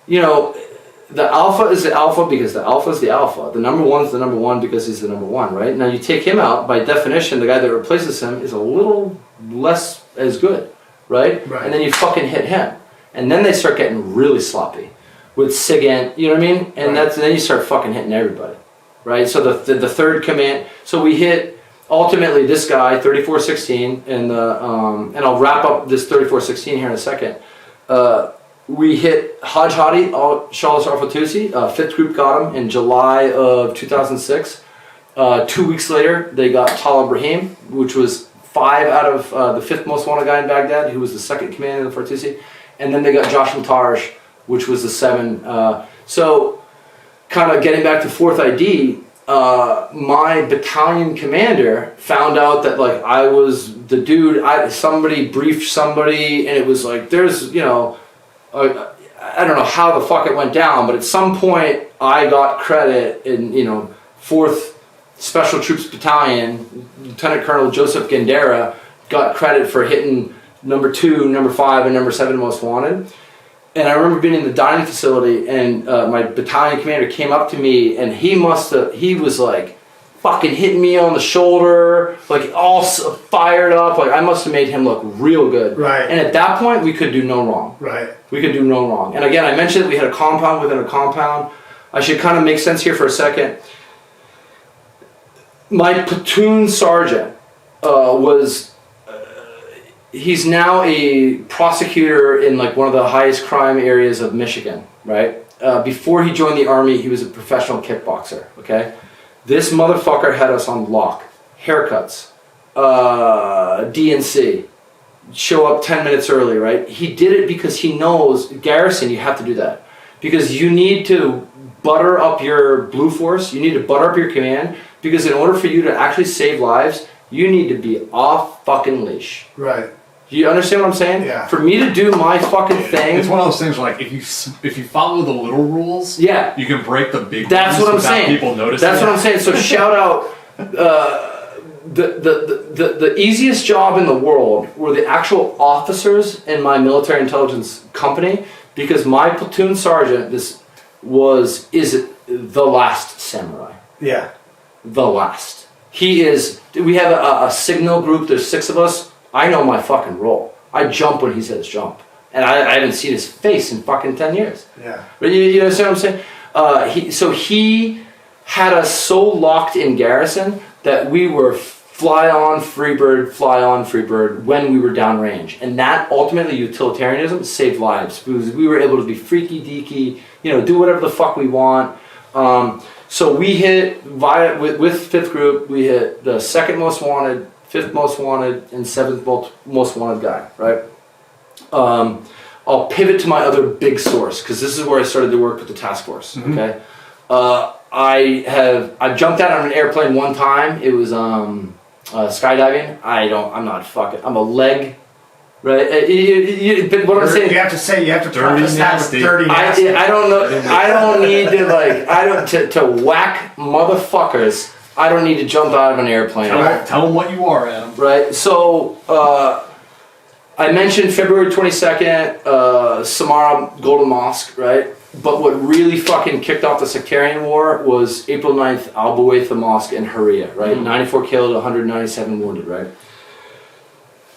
[SPEAKER 4] the alpha is the alpha because the alpha is the alpha. The number one is the number one because he's the number one, right? Now you take him out, by definition, the guy that replaces him is a little less as good, right? And then you fucking hit him. And then they start getting really sloppy with SIGINT, you know what I mean? And then you start fucking hitting everybody, right? So the third command, so we hit ultimately this guy, 3416, and I'll wrap up this 3416 here in a second. We hit Haj Hadi, Shalas Al-Fatusi, 5th group got him in July of 2006. 2 weeks later, they got Talib Rahim, which was 5 out of the 5th most wanted guy in Baghdad, who was the 2nd commander of the Fatusi. And then they got Josh Mutarish, which was the 7. So, kind of getting back to 4th ID, my battalion commander found out that like I was the dude, somebody briefed somebody, and it was like, there's, I don't know how the fuck it went down, but at some point I got credit in, 4th Special Troops Battalion, Lieutenant Colonel Joseph Gendera got credit for hitting number 2, number 5, and number 7 most wanted. And I remember being in the dining facility, and my battalion commander came up to me, and he was like fucking hitting me on the shoulder, like all fired up. Like I must have made him look real good. Right. And at that point, we could do no wrong. Right. We could do no wrong. And again, I mentioned that we had a compound within a compound. I should kind of make sense here for a second. My platoon sergeant he's now a prosecutor in like one of the highest crime areas of Michigan, right? Before he joined the Army, he was a professional kickboxer, okay? This motherfucker had us on lock. Haircuts, DNC, show up 10 minutes early, right? He did it because he knows, garrison, you have to do that. Because you need to butter up your blue force, you need to butter up your command, because in order for you to actually save lives, you need to be off fucking leash. Right. Do you understand what I'm saying? Yeah. For me to do my fucking thing.
[SPEAKER 2] It's one of those things where, like, if you follow the little rules,
[SPEAKER 4] yeah,
[SPEAKER 2] you can break the big
[SPEAKER 4] That's
[SPEAKER 2] rules
[SPEAKER 4] what I'm
[SPEAKER 2] without
[SPEAKER 4] saying.
[SPEAKER 2] people noticing.
[SPEAKER 4] That's what I'm saying. So shout out the easiest job in the world were the actual officers in my military intelligence company, because my platoon sergeant is the last samurai.
[SPEAKER 3] Yeah.
[SPEAKER 4] The last. He is, we have a signal group, there's 6 of us. I know my fucking role. I jump when he says jump. And I haven't seen his face in fucking 10 years.
[SPEAKER 3] Yeah.
[SPEAKER 4] But you understand what I'm saying? He had us so locked in garrison that we were fly on free bird when we were downrange. And that ultimately utilitarianism saved lives because we were able to be freaky deaky, do whatever the fuck we want. So we hit with 5th group, we hit the 2nd most wanted, 5th most wanted, and 7th most wanted guy, right? I'll pivot to my other big source because this is where I started to work with the task force.
[SPEAKER 2] Mm-hmm.
[SPEAKER 4] Okay, I jumped out on an airplane one time. It was skydiving. I'm a leg, right? But what I'm saying,
[SPEAKER 3] You have to preface that with dirty nasty.
[SPEAKER 4] I don't know. I don't need to whack motherfuckers. I don't need to jump out of an airplane.
[SPEAKER 2] Tell them what you are, Adam.
[SPEAKER 4] Right. So I mentioned February 22nd, Samara Golden Mosque, right? But what really fucking kicked off the sectarian war was April 9th, Abu Musab Mosque in Haria, right? 94 killed, 197 wounded, right?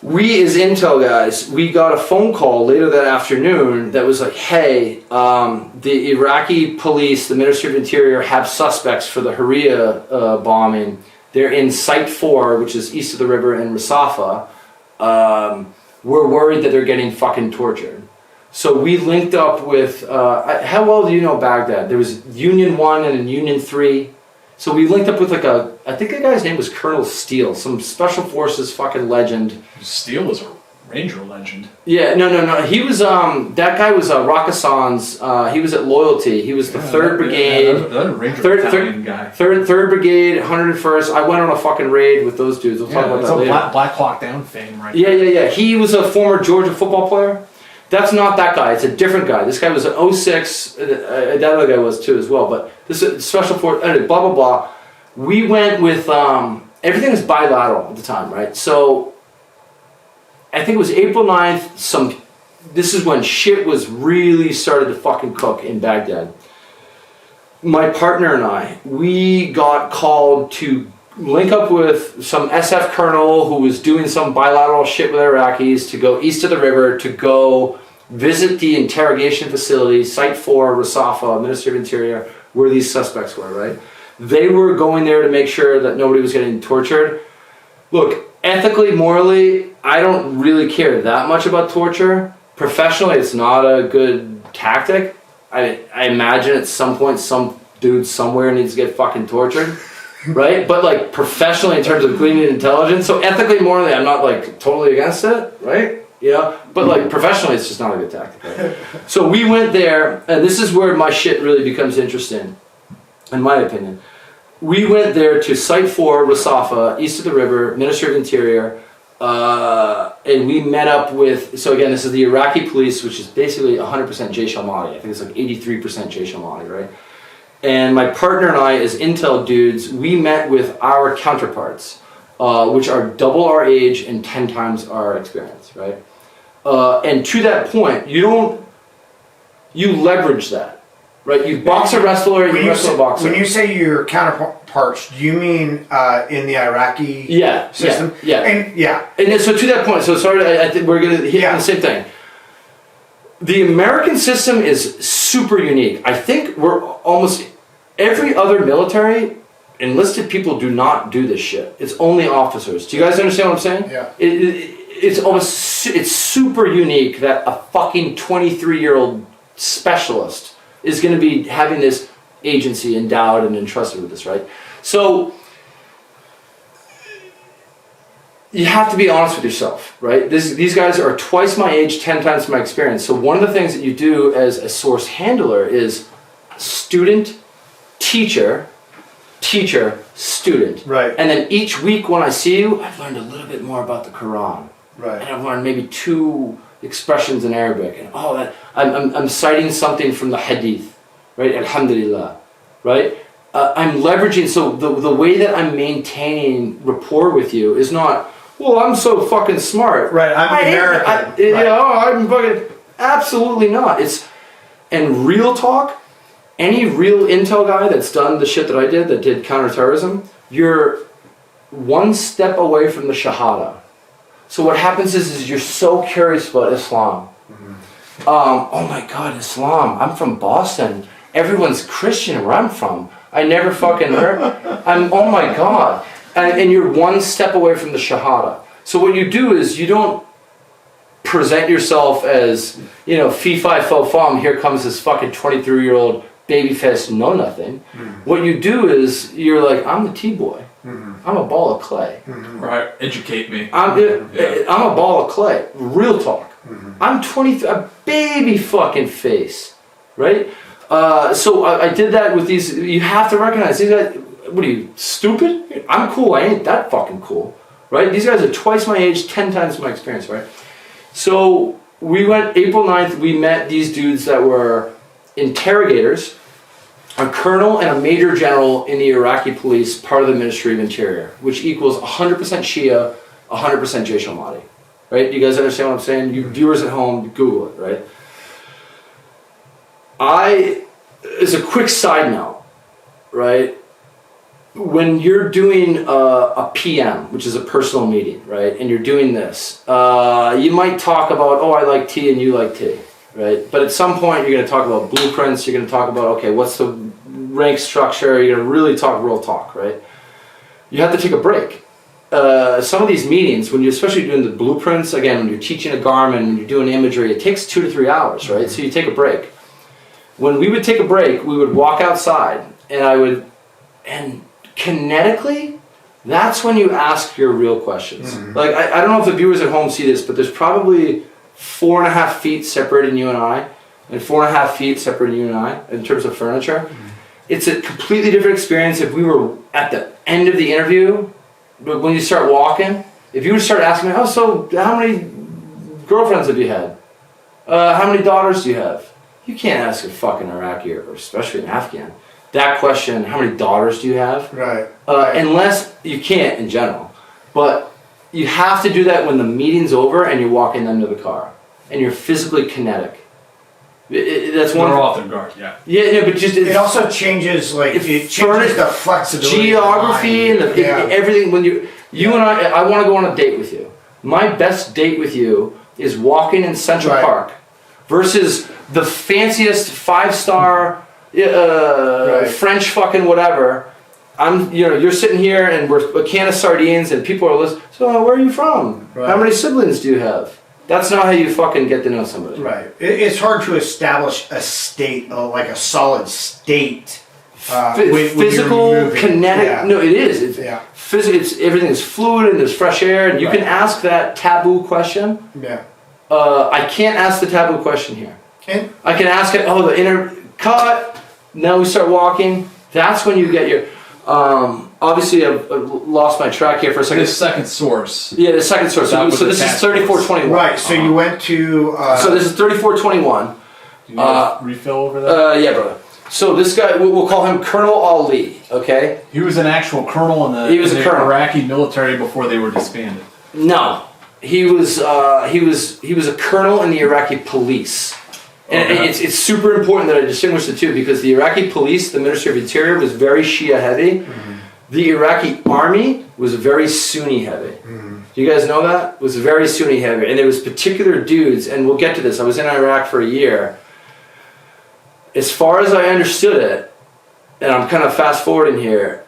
[SPEAKER 4] We as intel guys, we got a phone call later that afternoon that was like, hey, the Iraqi police, the Ministry of Interior have suspects for the Haria bombing. They're in Site 4, which is east of the river in Rasafa. We're worried that they're getting fucking tortured. So we linked up with, how well do you know Baghdad? There was Union 1 and Union 3. So we linked up with I think the guy's name was Colonel Steele, some special forces fucking legend.
[SPEAKER 2] Steele was a Ranger legend.
[SPEAKER 4] Yeah, no. He was, that guy was Rakkasan's, he was at Loyalty. He was the 3rd Brigade.
[SPEAKER 2] Ranger guy.
[SPEAKER 4] 3rd Brigade, 101st. I went on a fucking raid with those dudes. We'll talk about that later.
[SPEAKER 2] Black Hawk Down fame, right?
[SPEAKER 4] Yeah. He was a former Georgia football player. That's not that guy. It's a different guy. This guy was an 06. That other guy was too as well. But this is special force. Blah blah blah. We went with everything was bilateral at the time, right? So I think it was April 9th. This is when shit was really started to fucking cook in Baghdad. My partner and I, we got called to link up with some SF colonel who was doing some bilateral shit with Iraqis to go east of the river to go visit the interrogation facility, Site 4, Rasafa, Ministry of Interior, where these suspects were, right? They were going there to make sure that nobody was getting tortured. Look, ethically, morally, I don't really care that much about torture. Professionally, it's not a good tactic. I imagine at some point some dude somewhere needs to get fucking tortured. Right? But professionally in terms of gleaning intelligence, so ethically, morally, I'm not totally against it, right? But professionally, it's just not a good tactic. Right? So we went there, and this is where my shit really becomes interesting, in my opinion. We went there to Site 4, Rasafa, east of the river, Ministry of Interior, and we met up with, so again, this is the Iraqi police, which is basically 100% Jaish al-Mahdi. I think it's 83% Jaish al-Mahdi, right? And my partner and I, as intel dudes, we met with our counterparts, which are double our age and 10 times our experience, right? And to that point, you leverage that, right? You box a wrestler, you wrestle a boxer.
[SPEAKER 3] When you say your counterparts, do you mean in the Iraqi system?
[SPEAKER 4] Yeah. And so to that point, so sorry, I think we're going to hit on the same thing. The American system is super unique. I think we're almost every other military, enlisted people do not do this shit. It's only officers. Do you guys understand what I'm saying?
[SPEAKER 3] Yeah.
[SPEAKER 4] It's super unique that a fucking 23-year-old specialist is going to be having this agency endowed and entrusted with this, right? So you have to be honest with yourself, right? These guys are twice my age, 10 times my experience. So one of the things that you do as a source handler is student, teacher, student.
[SPEAKER 3] Right.
[SPEAKER 4] And then each week when I see you, I've learned a little bit more about the Quran.
[SPEAKER 3] Right.
[SPEAKER 4] And I've learned maybe 2 expressions in Arabic. And I'm citing something from the Hadith, right? Alhamdulillah, right? I'm leveraging, so the way that I'm maintaining rapport with you is not, well, I'm so fucking smart.
[SPEAKER 3] Right, I'm American.
[SPEAKER 4] I'm fucking, absolutely not. And real talk, any real intel guy that's done the shit that I did, that did counterterrorism, you're one step away from the Shahada. So what happens is you're so curious about Islam. Oh my God, Islam. I'm from Boston. Everyone's Christian where I'm from. I never fucking heard. Oh my God. And you're one step away from the Shahada. So what you do is you don't present yourself as, fee fi fo fum, here comes this fucking 23-year-old baby-faced know-nothing. What you do is you're like, I'm the T-boy. I'm a ball of clay.
[SPEAKER 2] Right, educate me.
[SPEAKER 4] I'm a ball of clay. Real talk. I'm 23, a baby fucking face, right? So I did that with these. You have to recognize these guys. What are you, stupid? I'm cool. I ain't that fucking cool, right? These guys are twice my age, 10 times my experience, right? So we went April 9th. We met these dudes that were interrogators, a colonel and a major general in the Iraqi police, part of the Ministry of Interior, which equals 100% Shia, 100% Jaish al-Mahdi. Right? You guys understand what I'm saying? You viewers at home, Google it, right? As a quick side note, right? When you're doing a PM, which is a personal meeting, right? And you're doing this, you might talk about, I like tea and you like tea, right? But at some point you're going to talk about blueprints, you're going to talk about, okay, what's the rank structure, you're going to really talk real talk, right? You have to take a break. Some of these meetings, when you're especially doing the blueprints, again, when you're teaching a Garmin, when you're doing imagery, it takes 2 to 3 hours, right? So you take a break. When we would take a break, we would walk outside, and kinetically, that's when you ask your real questions. Like, I don't know if the viewers at home see this, but there's probably 4.5 feet separating you and I, and 4.5 feet separating you and I, in terms of furniture. It's a completely different experience if we were at the end of the interview. But when you start walking, if you would start asking me, so how many girlfriends have you had? How many daughters do you have? You can't ask a fucking Iraqi, or especially an Afghan, that question, how many daughters do you have? Right. Unless you can't in general. But you have to do that when the meeting's over and you're walking them to the car. And you're physically kinetic. That's one.
[SPEAKER 2] They're off their guard, yeah.
[SPEAKER 4] Yeah, but just
[SPEAKER 3] it also changes it changes the flexibility,
[SPEAKER 4] geography, and everything. When you and I want to go on a date with you. My best date with you is walking in Central Park, versus the fanciest 5-star French fucking whatever. You're sitting here and we're a can of sardines and people are listening. So where are you from? Right. How many siblings do you have? That's not how you fucking get to know somebody.
[SPEAKER 3] Right. It's hard to establish a state, like a solid state.
[SPEAKER 4] Physical, kinetic. Yeah. No, it is. It's everything's fluid and there's fresh air, and you can ask that taboo question. Yeah. I can't ask the taboo question here. And I can ask it. The inner cut. Now we start walking. That's when you get your. Obviously, I've lost my track here for a second.
[SPEAKER 2] The second source.
[SPEAKER 4] Yeah, the second source. So this is 3421.
[SPEAKER 3] Right. So you went to.
[SPEAKER 4] So this is 3421.
[SPEAKER 2] You need refill over there?
[SPEAKER 4] Yeah, brother. So this guy, we'll call him Colonel Ali. Okay.
[SPEAKER 2] He was an actual colonel in the Iraqi military before they were disbanded.
[SPEAKER 4] No, he was a colonel in the Iraqi police. And it's super important that I distinguish the two, because the Iraqi police, the Ministry of Interior, was very Shia heavy. The Iraqi army was very Sunni heavy. Do you guys know that? It was very Sunni heavy. And there was particular dudes, and we'll get to this. I was in Iraq for a year. As far as I understood it, and I'm kind of fast forwarding here,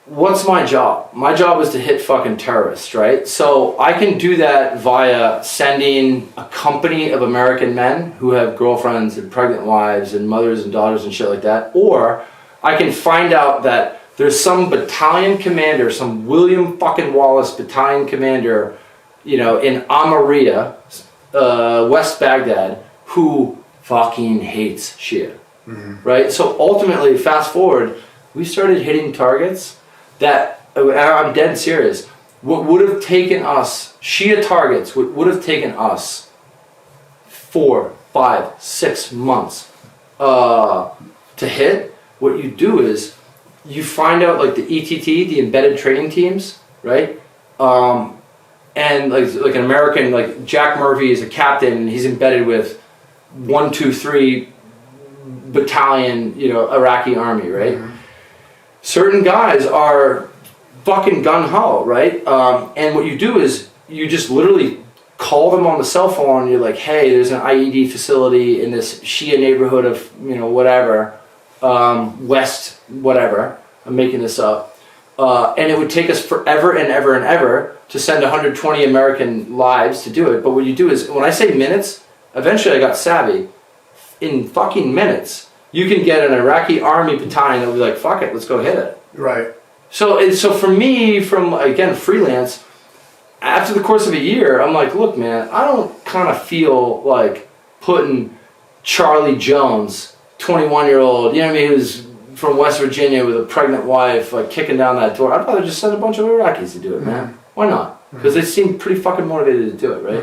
[SPEAKER 4] what's my job? My job is to hit fucking terrorists, right? So I can do that via sending a company of American men who have girlfriends and pregnant wives and mothers and daughters and shit like that. Or I can find out that there's some battalion commander, some William fucking Wallace battalion commander, in Amaria, West Baghdad, who fucking hates Shia, right? So ultimately, fast forward, we started hitting targets that, I'm dead serious, what would have taken us, Shia targets, would have taken us 4, 5, 6 months to hit. What you do is, you find out the ETT, the embedded training teams, right? And like an American, Jack Murphy is a captain, and he's embedded with 1, 2, 3 battalion, Iraqi army, right? Certain guys are fucking gung-ho, right? And what you do is you just literally call them on the cell phone, and you're like, hey, there's an IED facility in this Shia neighborhood of, whatever, West, whatever, I'm making this up. And it would take us forever and ever and ever to send 120 American lives to do it. But what you do is, when I say minutes, eventually I got savvy. In fucking minutes, you can get an Iraqi army battalion that will be like, fuck it, let's go hit it.
[SPEAKER 3] Right.
[SPEAKER 4] So for me, from, again, freelance, after the course of a year, I'm like, look, man, I don't kind of feel like putting Charlie Jones, 21-year-old, who's from West Virginia with a pregnant wife, like kicking down that door. I'd rather just send a bunch of Iraqis to do it, man. Why not? Because they seem pretty fucking motivated to do it, right?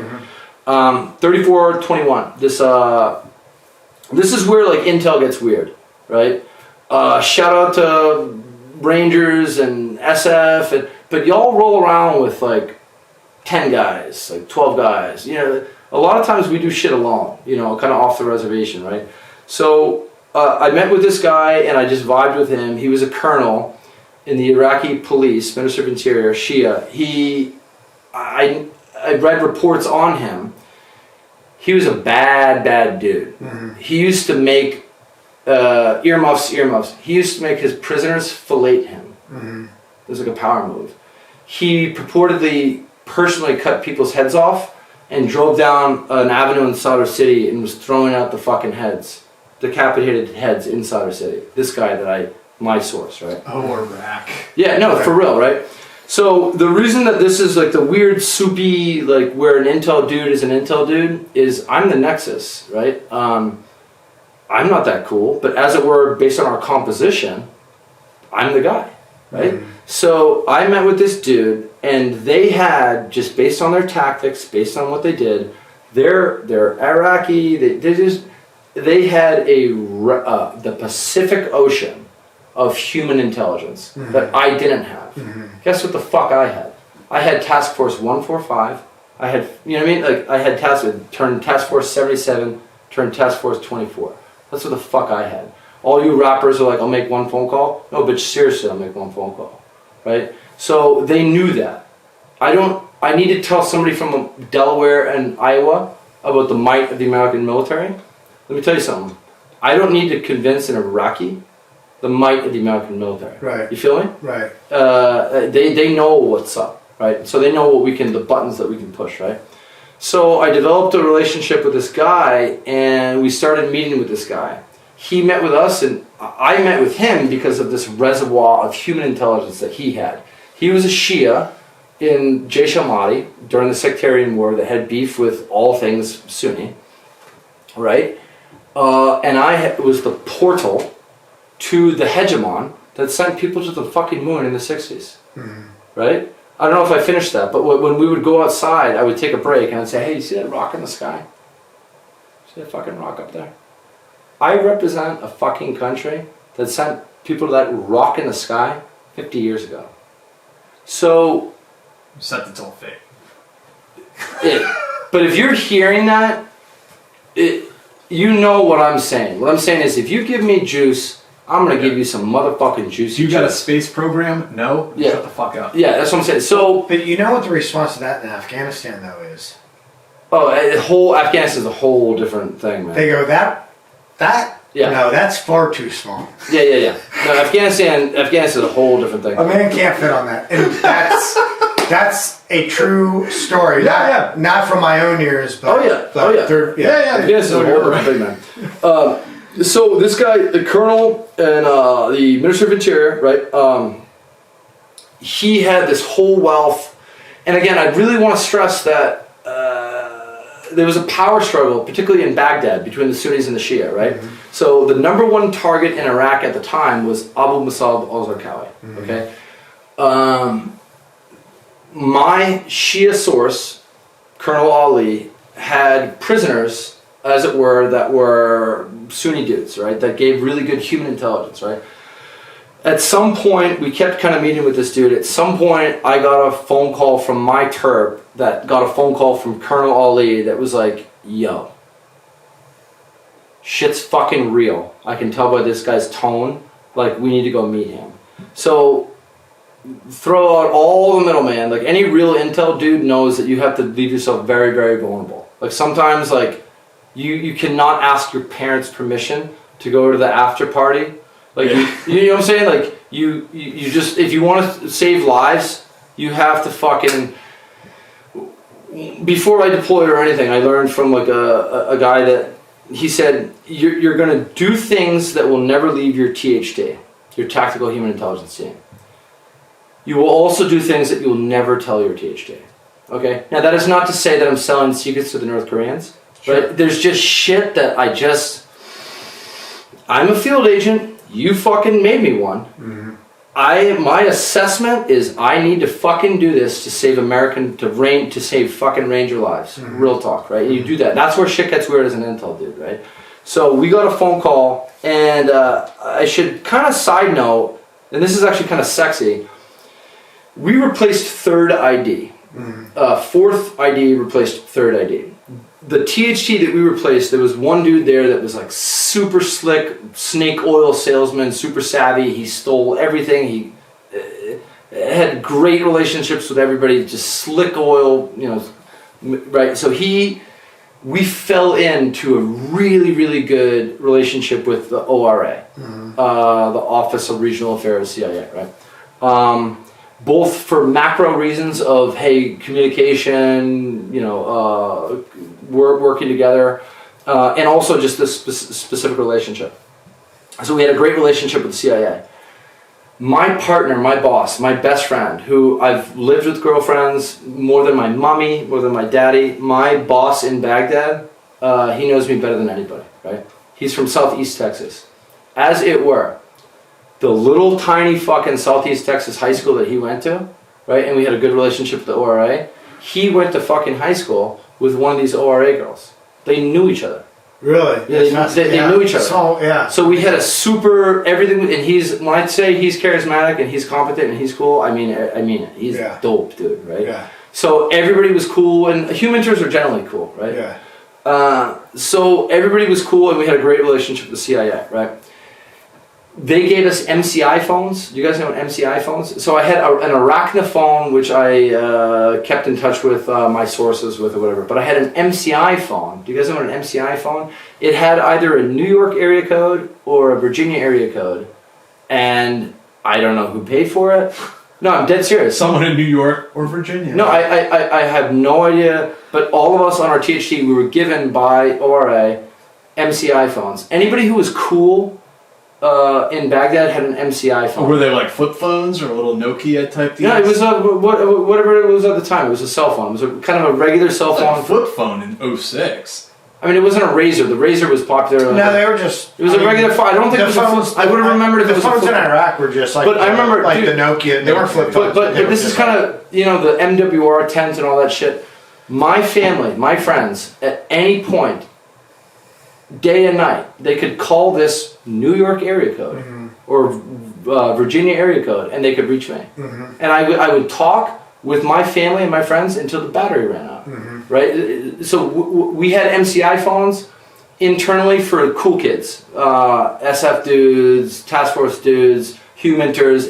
[SPEAKER 4] 3421. This is where like intel gets weird, right? Shout out to Rangers and SF, but y'all roll around with like 10 guys, like 12 guys. A lot of times we do shit alone, kind of off the reservation, right? So I met with this guy and I just vibed with him. He was a colonel in the Iraqi police, Minister of Interior, Shia. I read reports on him. He was a bad dude. He used to make earmuffs. He used to make his prisoners fillet him. It was like a power move. He purportedly personally cut people's heads off and drove down an avenue in Sadr City and was throwing out the fucking heads, decapitated heads in Sadr City. This guy my source, right?
[SPEAKER 2] Oh, Iraq.
[SPEAKER 4] Yeah, no, for real, right? So the reason that this is like the weird soupy, like where an intel dude is an intel dude, is I'm the nexus, right? I'm not that cool, but as it were, based on our composition, I'm the guy, right? So I met with this dude, and they had, just based on their tactics, based on what they did, they're Iraqi. They had the Pacific Ocean of human intelligence that I didn't have. Guess what the fuck I had? I had Task Force 145. I had, Like I had turned Task Force 77, turned Task Force 24. That's what the fuck I had. All you rappers are like, I'll make one phone call. No, but seriously, I'll make one phone call, right? So they knew that. I need to tell somebody from Delaware and Iowa about the might of the American military. Let me tell you something. I don't need to convince an Iraqi the might of the American military.
[SPEAKER 3] Right.
[SPEAKER 4] You feel me?
[SPEAKER 3] Right.
[SPEAKER 4] They know what's up, right? So they know the buttons that we can push, right? So I developed a relationship with this guy, and we started meeting with this guy. He met with us, and I met with him because of this reservoir of human intelligence that he had. He was a Shia in Jaish al-Mahdi during the sectarian war that had beef with all things Sunni, right? And I was the portal to the hegemon that sent people to the fucking moon in the 60s, right? I don't know if I finished that, but when we would go outside, I would take a break and I'd say, hey, you see that rock in the sky? See that fucking rock up there? I represent a fucking country that sent people to that rock in the sky 50 years ago. So...
[SPEAKER 2] Set the all fake.
[SPEAKER 4] But if you're hearing that, you know what I'm saying. What I'm saying is, if you give me juice, I'm going to give you some motherfucking juice.
[SPEAKER 2] You got a space program? No?
[SPEAKER 4] Yeah.
[SPEAKER 2] Shut the fuck up.
[SPEAKER 4] Yeah, that's what I'm saying. So,
[SPEAKER 3] but you know what the response to that in Afghanistan, though, is?
[SPEAKER 4] Afghanistan is a whole different thing, man.
[SPEAKER 3] They go, that?
[SPEAKER 4] Yeah.
[SPEAKER 3] No, that's far too small.
[SPEAKER 4] Yeah. No, Afghanistan is a whole different thing.
[SPEAKER 3] A man can't fit on that. And that's a true story.
[SPEAKER 2] Yeah.
[SPEAKER 3] Not from my own ears, but...
[SPEAKER 2] Yeah.
[SPEAKER 4] Afghanistan is a whole different thing, man. So this guy, the colonel and the Minister of Interior, right, he had this whole wealth. And again, I really want to stress that there was a power struggle, particularly in Baghdad, between the Sunnis and the Shia, right? So the number one target in Iraq at the time was Abu Musab Al-Zarqawi, okay? My Shia source, Colonel Ali, had prisoners, as it were, that were Sunni dudes, right? That gave really good human intelligence, right? At some point, we kept kind of meeting with this dude. At some point, I got a phone call from my terp that got a phone call from Colonel Ali that was like, yo, shit's fucking real. I can tell by this guy's tone, like, we need to go meet him. So throw out all the middleman. Like, any real intel dude knows that you have to leave yourself very, very vulnerable. Like, sometimes, like, you cannot ask your parents' permission to go to the after party. Like, you know what I'm saying? Like, you just, if you want to save lives, you have to fucking... Before I deployed or anything, I learned from, like, a guy that, he said, you're going to do things that will never leave your THT, your Tactical Human Intelligence Team. You will also do things that you'll never tell your THT. Okay? Now, that is not to say that I'm selling secrets to the North Koreans, but there's just shit that I'm a field agent. You fucking made me one. Mm-hmm. My assessment is I need to fucking do this to save to save fucking Ranger lives. Mm-hmm. Real talk, right? And you do that. That's where shit gets weird as an intel dude, right? So we got a phone call, and I should kind of side note, and this is actually kind of sexy. We replaced third ID. Mm-hmm. Fourth ID replaced third ID. The THT that we replaced, there was one dude there that was like super slick, snake oil salesman, super savvy. He stole everything. He had great relationships with everybody, just slick oil, you know, right? So we fell into a really, really good relationship with the ORA, mm-hmm. The Office of Regional Affairs, CIA, right? Both for macro reasons of, hey, communication, you know, working together, and also just this specific relationship. So we had a great relationship with the CIA. My partner, my boss, my best friend, who I've lived with girlfriends more than my mommy, more than my daddy, my boss in Baghdad, he knows me better than anybody, right? He's from Southeast Texas. As it were, the little tiny fucking Southeast Texas high school that he went to, right? And we had a good relationship with the ORA. He went to fucking high school with one of these ORA girls. They knew each other.
[SPEAKER 3] Really?
[SPEAKER 4] Yeah, they knew each other.
[SPEAKER 3] So, yeah.
[SPEAKER 4] So we had a super everything, and when I say he's charismatic and he's competent and he's cool, I mean it. He's dope, dude, right? Yeah. So everybody was cool, and human interns are generally cool, right? Yeah. So everybody was cool, and we had a great relationship with the CIA, right? They gave us MCI phones. Do you guys know what MCI phones? So I had an Arachna phone, which I kept in touch with my sources with or whatever. But I had an MCI phone. Do you guys know what an MCI phone? It had either a New York area code or a Virginia area code. And I don't know who paid for it. No, I'm dead serious.
[SPEAKER 2] Someone in New York or Virginia.
[SPEAKER 4] No, I have no idea. But all of us on our THT, we were given by ORA MCI phones. Anybody who was cool in Baghdad had an MCI phone.
[SPEAKER 2] Were they like flip phones or a little Nokia type deal?
[SPEAKER 4] Yeah, it was whatever it was at the time. It was a cell phone. It was a kind of a regular cell phone.
[SPEAKER 2] Like a flip phone in 2006.
[SPEAKER 4] I mean, it wasn't a Razor. The Razor was popular.
[SPEAKER 3] No, they were just...
[SPEAKER 4] It was a regular phone. I don't think it was phones, I would have remembered if it was a flip phone.
[SPEAKER 3] The phones in Iraq were just like...
[SPEAKER 4] But I remember...
[SPEAKER 3] Like the Nokia. They weren't flip phones.
[SPEAKER 4] But this is kind of, you know, the MWR 10s and all that shit. My family, my friends, at any point, day and night, they could call this New York area code or Virginia area code, and they could reach me. Mm-hmm. And I would talk with my family and my friends until the battery ran out. Mm-hmm. Right? So we had MCI phones internally for cool kids, SF dudes, task force dudes, huminters,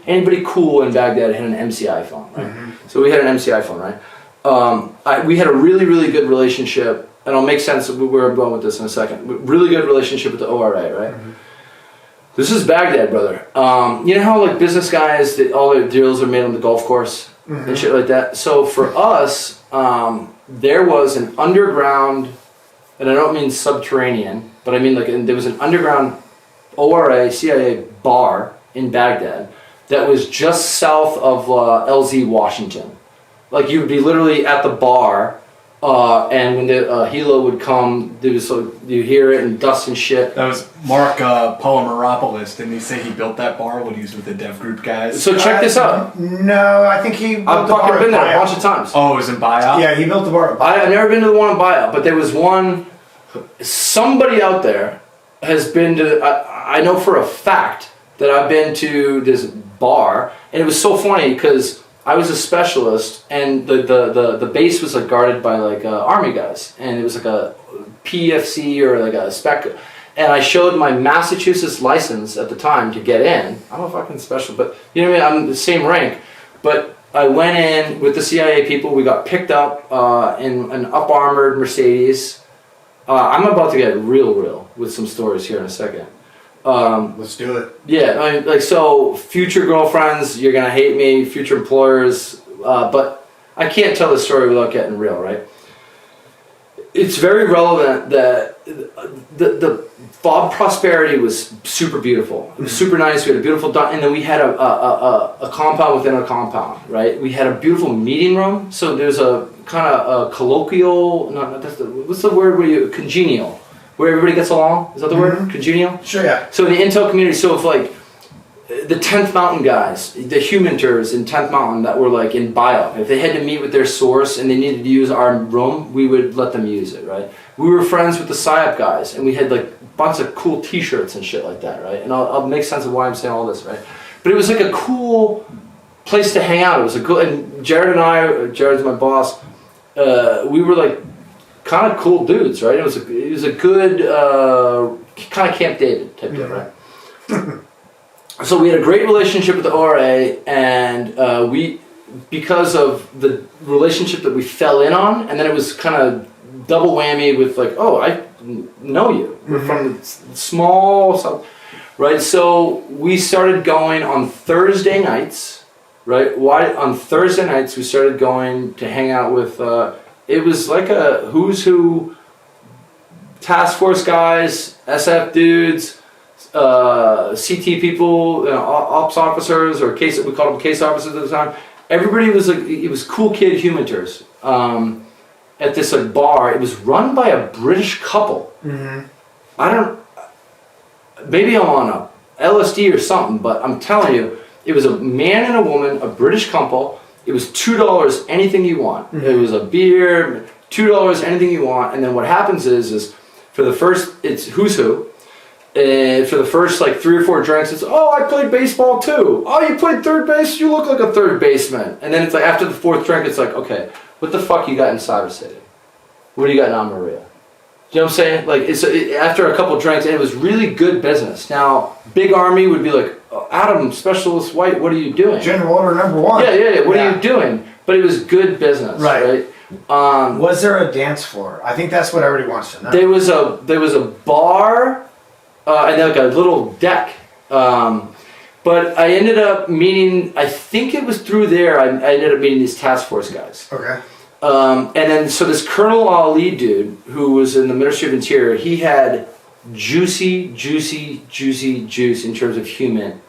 [SPEAKER 4] anybody cool in Baghdad had an MCI phone. Right? Mm-hmm. So we had an MCI phone, right? We had a really, really good relationship. And it'll make sense where I'm going with this in a second. Really good relationship with the ORA, right? Mm-hmm. This is Baghdad, brother. You know how like business guys, all their deals are made on the golf course and shit like that? So for us, there was an underground, and I don't mean subterranean, but I mean like there was an underground ORA, CIA bar in Baghdad that was just south of LZ, Washington. Like you would be literally at the bar, and when the helo would come, you hear it and dust and shit.
[SPEAKER 2] That was Mark Polymeropoulos. Didn't he say he built that bar when he was with the dev group guys?
[SPEAKER 4] So check this out.
[SPEAKER 3] No, I think he built
[SPEAKER 4] I've
[SPEAKER 3] the bar
[SPEAKER 4] fucking been there a bunch
[SPEAKER 3] Buyout.
[SPEAKER 4] of times.
[SPEAKER 2] Oh, it was in Buyout?
[SPEAKER 3] Yeah, he built the bar at Buyout.
[SPEAKER 4] I've never been to the one in Buyout, but there was one. Somebody out there has been to. I know for a fact that I've been to this bar, and it was so funny because I was a specialist, and the base was like guarded by like army guys, and it was like a PFC or like a spec. And I showed my Massachusetts license at the time to get in. I'm a fucking special, but you know what I mean? I'm the same rank. But I went in with the CIA people. We got picked up in an up-armored Mercedes. I'm about to get real with some stories here in a second.
[SPEAKER 3] Let's do it.
[SPEAKER 4] Yeah, I mean, like, so future girlfriends, you're going to hate me, future employers, but I can't tell the story without getting real, right? It's very relevant that the Bob Prosperity was super beautiful. It was super nice. We had a beautiful, and then we had a compound within a compound, right? We had a beautiful meeting room. So there's a kind of a colloquial, what's the word where you, congenial, where everybody gets along? Is that the word? Congenial?
[SPEAKER 3] Sure, yeah.
[SPEAKER 4] So in the intel community, so if like the 10th Mountain guys, the humanters in 10th Mountain that were like in bio, if they had to meet with their source and they needed to use our room, we would let them use it, right? We were friends with the PSYOP guys, and we had like a bunch of cool t-shirts and shit like that, right? And I'll make sense of why I'm saying all this, right? But it was like a cool place to hang out. It was a cool, and Jared's my boss, we were like kind of cool dudes, right? It was a good kind of Camp David type deal, right? So we had a great relationship with the ORA, and because of the relationship that we fell in on, and then it was kind of double whammy with like, oh, I know you. We're from the small South, right? So we started going on Thursday nights, right? Why on Thursday nights we started going to hang out with, it was like a who's who, task force guys, SF dudes, CT people, ops officers, or case, we called them case officers at the time. Everybody was like, it was cool kid humanters. At this like bar, it was run by a British couple. Maybe I'm on a LSD or something, but I'm telling you, it was a man and a woman, a British couple. It was $2 anything you want. It was a beer, $2 anything you want. And then what happens is for the first, it's who's who. And for the first like 3 or 4 drinks, it's, oh, I played baseball too. Oh, you played third base? You look like a third baseman. And then it's like after the 4th drink, it's like, okay, what the fuck you got in Cyber City? What do you got in Amaria? You know what I'm saying? Like, after a couple drinks, and it was really good business. Now, big army would be like, oh, Adam, Specialist White, what are you doing?
[SPEAKER 3] General Order number 1.
[SPEAKER 4] Yeah. What are you doing? But it was good business, right?
[SPEAKER 3] Was there a dance floor? I think that's what everybody wants to know.
[SPEAKER 4] There was a bar, and then like a little deck. But I ended up meeting, I think it was through there, I ended up meeting these task force guys.
[SPEAKER 3] Okay.
[SPEAKER 4] And then, so this Colonel Ali dude, who was in the Ministry of Interior, he had juicy juice in terms of human.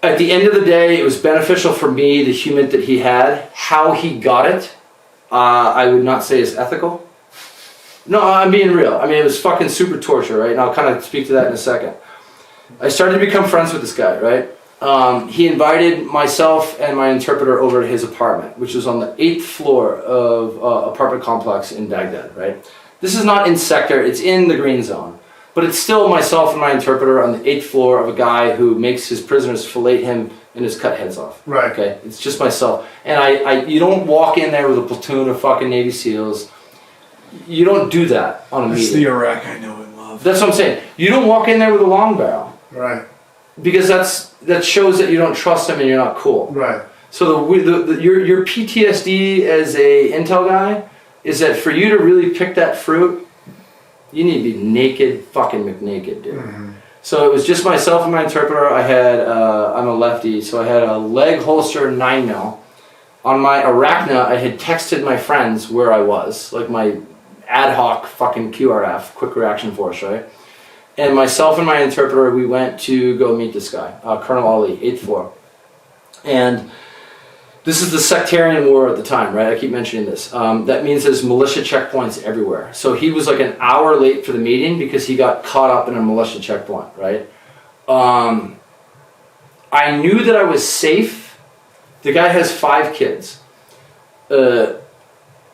[SPEAKER 4] At the end of the day, it was beneficial for me, the human that he had. How he got it, I would not say is ethical. No, I'm being real. I mean, it was fucking super torture, right? And I'll kind of speak to that in a second. I started to become friends with this guy, right? He invited myself and my interpreter over to his apartment, which was on the 8th floor of apartment complex in Baghdad, right? This is not in sector, it's in the green zone. But it's still myself and my interpreter on the 8th floor of a guy who makes his prisoners fillet him and just cut heads off.
[SPEAKER 3] Right.
[SPEAKER 4] Okay, it's just myself. And you don't walk in there with a platoon of fucking Navy SEALs. You don't do that on a meeting.
[SPEAKER 2] That's the Iraq I know and love.
[SPEAKER 4] That's what I'm saying. You don't walk in there with a long barrel.
[SPEAKER 3] Right.
[SPEAKER 4] Because that shows that you don't trust them and you're not cool.
[SPEAKER 3] Right.
[SPEAKER 4] So your PTSD as a intel guy is that for you to really pick that fruit, you need to be naked, fucking McNaked, dude. So it was just myself and my interpreter. I had, I'm a lefty, so I had a leg holster 9mm. On my Arachna, I had texted my friends where I was, like my ad hoc fucking QRF, quick reaction force, right? And myself and my interpreter, we went to go meet this guy, Colonel Ali, 8th floor. And this is the sectarian war at the time, right? I keep mentioning this. That means there's militia checkpoints everywhere. So he was like an hour late for the meeting because he got caught up in a militia checkpoint, right? I knew that I was safe. The guy has 5 kids.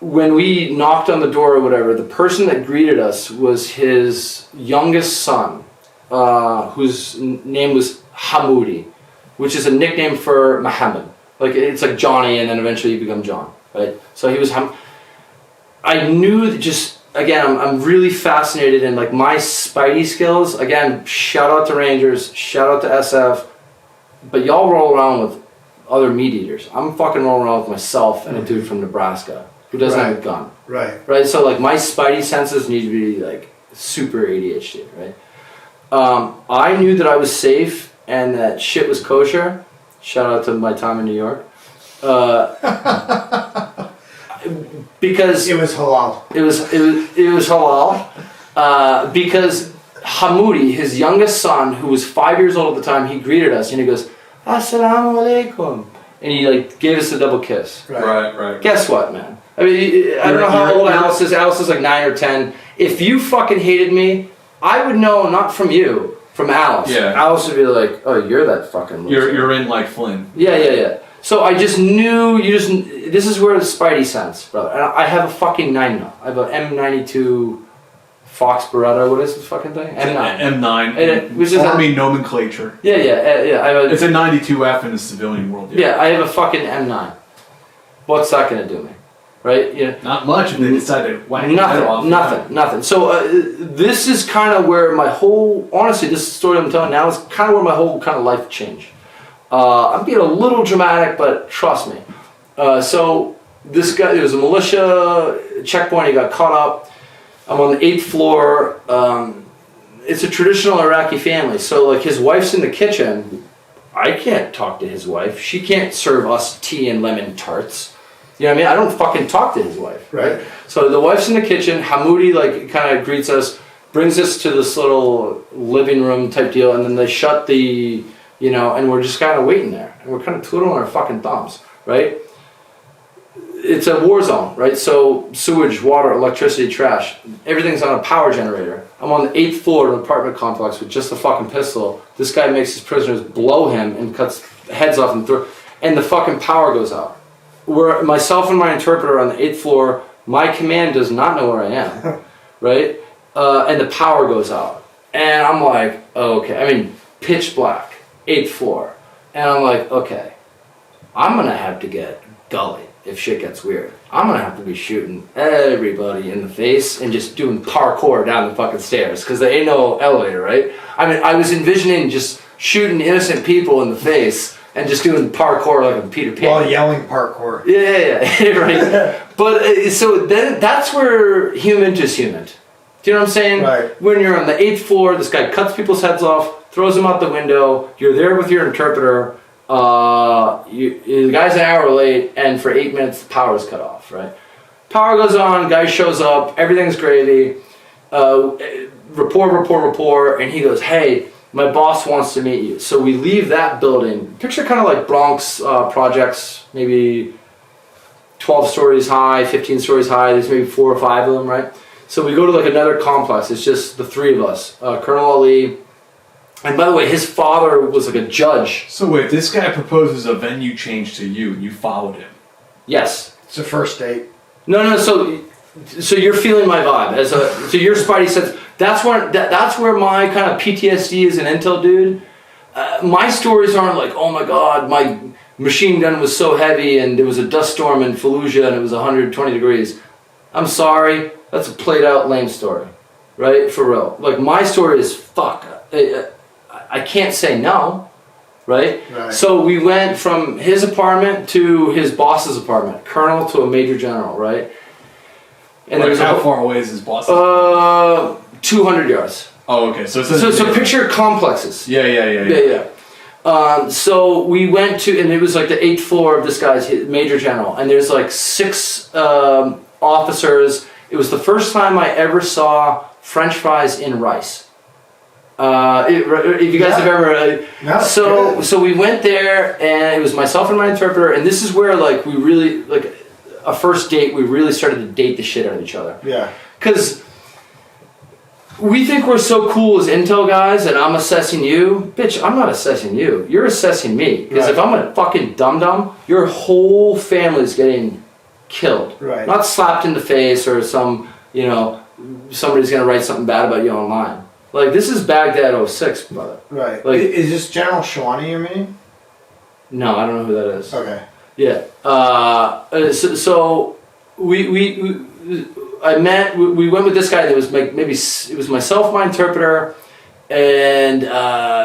[SPEAKER 4] When we knocked on the door or whatever, the person that greeted us was his youngest son, whose name was Hamoudi. which is a nickname for Muhammad. Like it's like Johnny, and then eventually you become John, right? So he was. I knew that just again, I'm really fascinated in like my spidey skills. Again, shout out to Rangers, shout out to SF, but y'all roll around with other meat eaters. I'm fucking rolling around with myself and a dude from Nebraska who doesn't have a gun.
[SPEAKER 3] Right.
[SPEAKER 4] So like my spidey senses need to be like super ADHD, right? I knew that I was safe and that shit was kosher. Shout out to my time in New York. Because
[SPEAKER 3] It was halal.
[SPEAKER 4] it was halal. Because Hamoudi, his youngest son, who was 5 years old at the time, he greeted us and he goes, "Assalamu alaikum," and he like gave us a double kiss.
[SPEAKER 2] Right.
[SPEAKER 4] Guess what, man? I mean, I don't know how old Alice is. Alice is like 9 or 10. If you fucking hated me, I would know, not from you, from Alice.
[SPEAKER 2] Yeah.
[SPEAKER 4] Alice would be like, "Oh, you're that fucking loser."
[SPEAKER 2] You're in like Flynn.
[SPEAKER 4] Yeah. So I just knew, this is where the spidey sense, brother. And I have a fucking 9mm. I have an M92 Fox Beretta. What is this fucking thing? M9.
[SPEAKER 2] M9.
[SPEAKER 4] Which is
[SPEAKER 2] Army nomenclature.
[SPEAKER 4] Yeah. I have
[SPEAKER 2] It's a 92F in the civilian world.
[SPEAKER 4] I have a fucking M9. What's that gonna do me? Right? Yeah.
[SPEAKER 2] Not much if they decided to whack your head off.
[SPEAKER 4] Nothing. So this is kind of where my whole, honestly, this story I'm telling now is kind of where my whole kind of life changed. I'm being a little dramatic, but trust me. So this guy, it was a militia checkpoint. He got caught up. I'm on the 8th floor. It's a traditional Iraqi family. So like his wife's in the kitchen. I can't talk to his wife. She can't serve us tea and lemon tarts. You know what I mean? I don't fucking talk to his wife.
[SPEAKER 3] Right.
[SPEAKER 4] So the wife's in the kitchen. Hamoudi like kind of greets us, brings us to this little living room type deal, and then they shut the, and we're just kind of waiting there. And we're kind of twiddling our fucking thumbs, right? It's a war zone, right? So sewage, water, electricity, trash, everything's on a power generator. I'm on the 8th floor of an apartment complex with just a fucking pistol. This guy makes his prisoners blow him and cuts heads off and the fucking power goes out. Where myself and my interpreter on the 8th floor, my command does not know where I am, right? And the power goes out. And I'm like, okay. I mean, pitch black, 8th floor. And I'm like, okay, I'm going to have to get gully if shit gets weird. I'm going to have to be shooting everybody in the face and just doing parkour down the fucking stairs because there ain't no elevator, right? I mean, I was envisioning just shooting innocent people in the face and just doing parkour like a Peter Pan.
[SPEAKER 3] While yelling parkour.
[SPEAKER 4] Yeah, right. But so then that's where human is human. Do you know what I'm saying?
[SPEAKER 3] Right.
[SPEAKER 4] When you're on the 8th floor, this guy cuts people's heads off, throws them out the window. You're there with your interpreter. The guy's an hour late, and for 8 minutes the power's cut off. Right. Power goes on. Guy shows up. Everything's gravy. Rapport, and he goes, "Hey, my boss wants to meet you." So we leave that building. Picture kind of like Bronx projects, maybe 12 stories high, 15 stories high. There's maybe 4 or 5 of them, right? So we go to like another complex. It's just the 3 of us. Colonel Ali. And by the way, his father was like a judge.
[SPEAKER 2] So wait, this guy proposes a venue change to you, and you followed him.
[SPEAKER 4] Yes.
[SPEAKER 3] It's a first date.
[SPEAKER 4] No. So you're feeling my vibe so your spidey sense. That's where my kind of PTSD is an intel dude. My stories aren't like, oh my god, my machine gun was so heavy and there was a dust storm in Fallujah and it was 120 degrees. I'm sorry, that's a played out lame story, right? For real. Like my story is fuck. I can't say no, right? So we went from his apartment to his boss's apartment, colonel to a major general, right? And
[SPEAKER 2] Like how far away is his boss?
[SPEAKER 4] 200 yards.
[SPEAKER 2] Oh, okay. So
[SPEAKER 4] picture complexes.
[SPEAKER 2] Yeah.
[SPEAKER 4] So we went to, and it was like the 8th floor of this guy's major general, and there's like 6 officers. It was the first time I ever saw French fries in rice. If you guys have ever, so we went there, and it was myself and my interpreter, and this is where like we really like a first date. We really started to date the shit out of each other.
[SPEAKER 3] Yeah.
[SPEAKER 4] Because we think we're so cool as intel guys, and I'm assessing you. Bitch, I'm not assessing you. You're assessing me. Because if I'm a fucking dum-dum, your whole family's getting killed.
[SPEAKER 3] Right.
[SPEAKER 4] Not slapped in the face or somebody's going to write something bad about you online. Like, this is Baghdad 06, brother.
[SPEAKER 3] Right.
[SPEAKER 4] Like,
[SPEAKER 3] is this General Shawani you mean?
[SPEAKER 4] No, I don't know who that is.
[SPEAKER 3] Okay.
[SPEAKER 4] Yeah. So we went with this guy that was maybe it was myself, my interpreter, and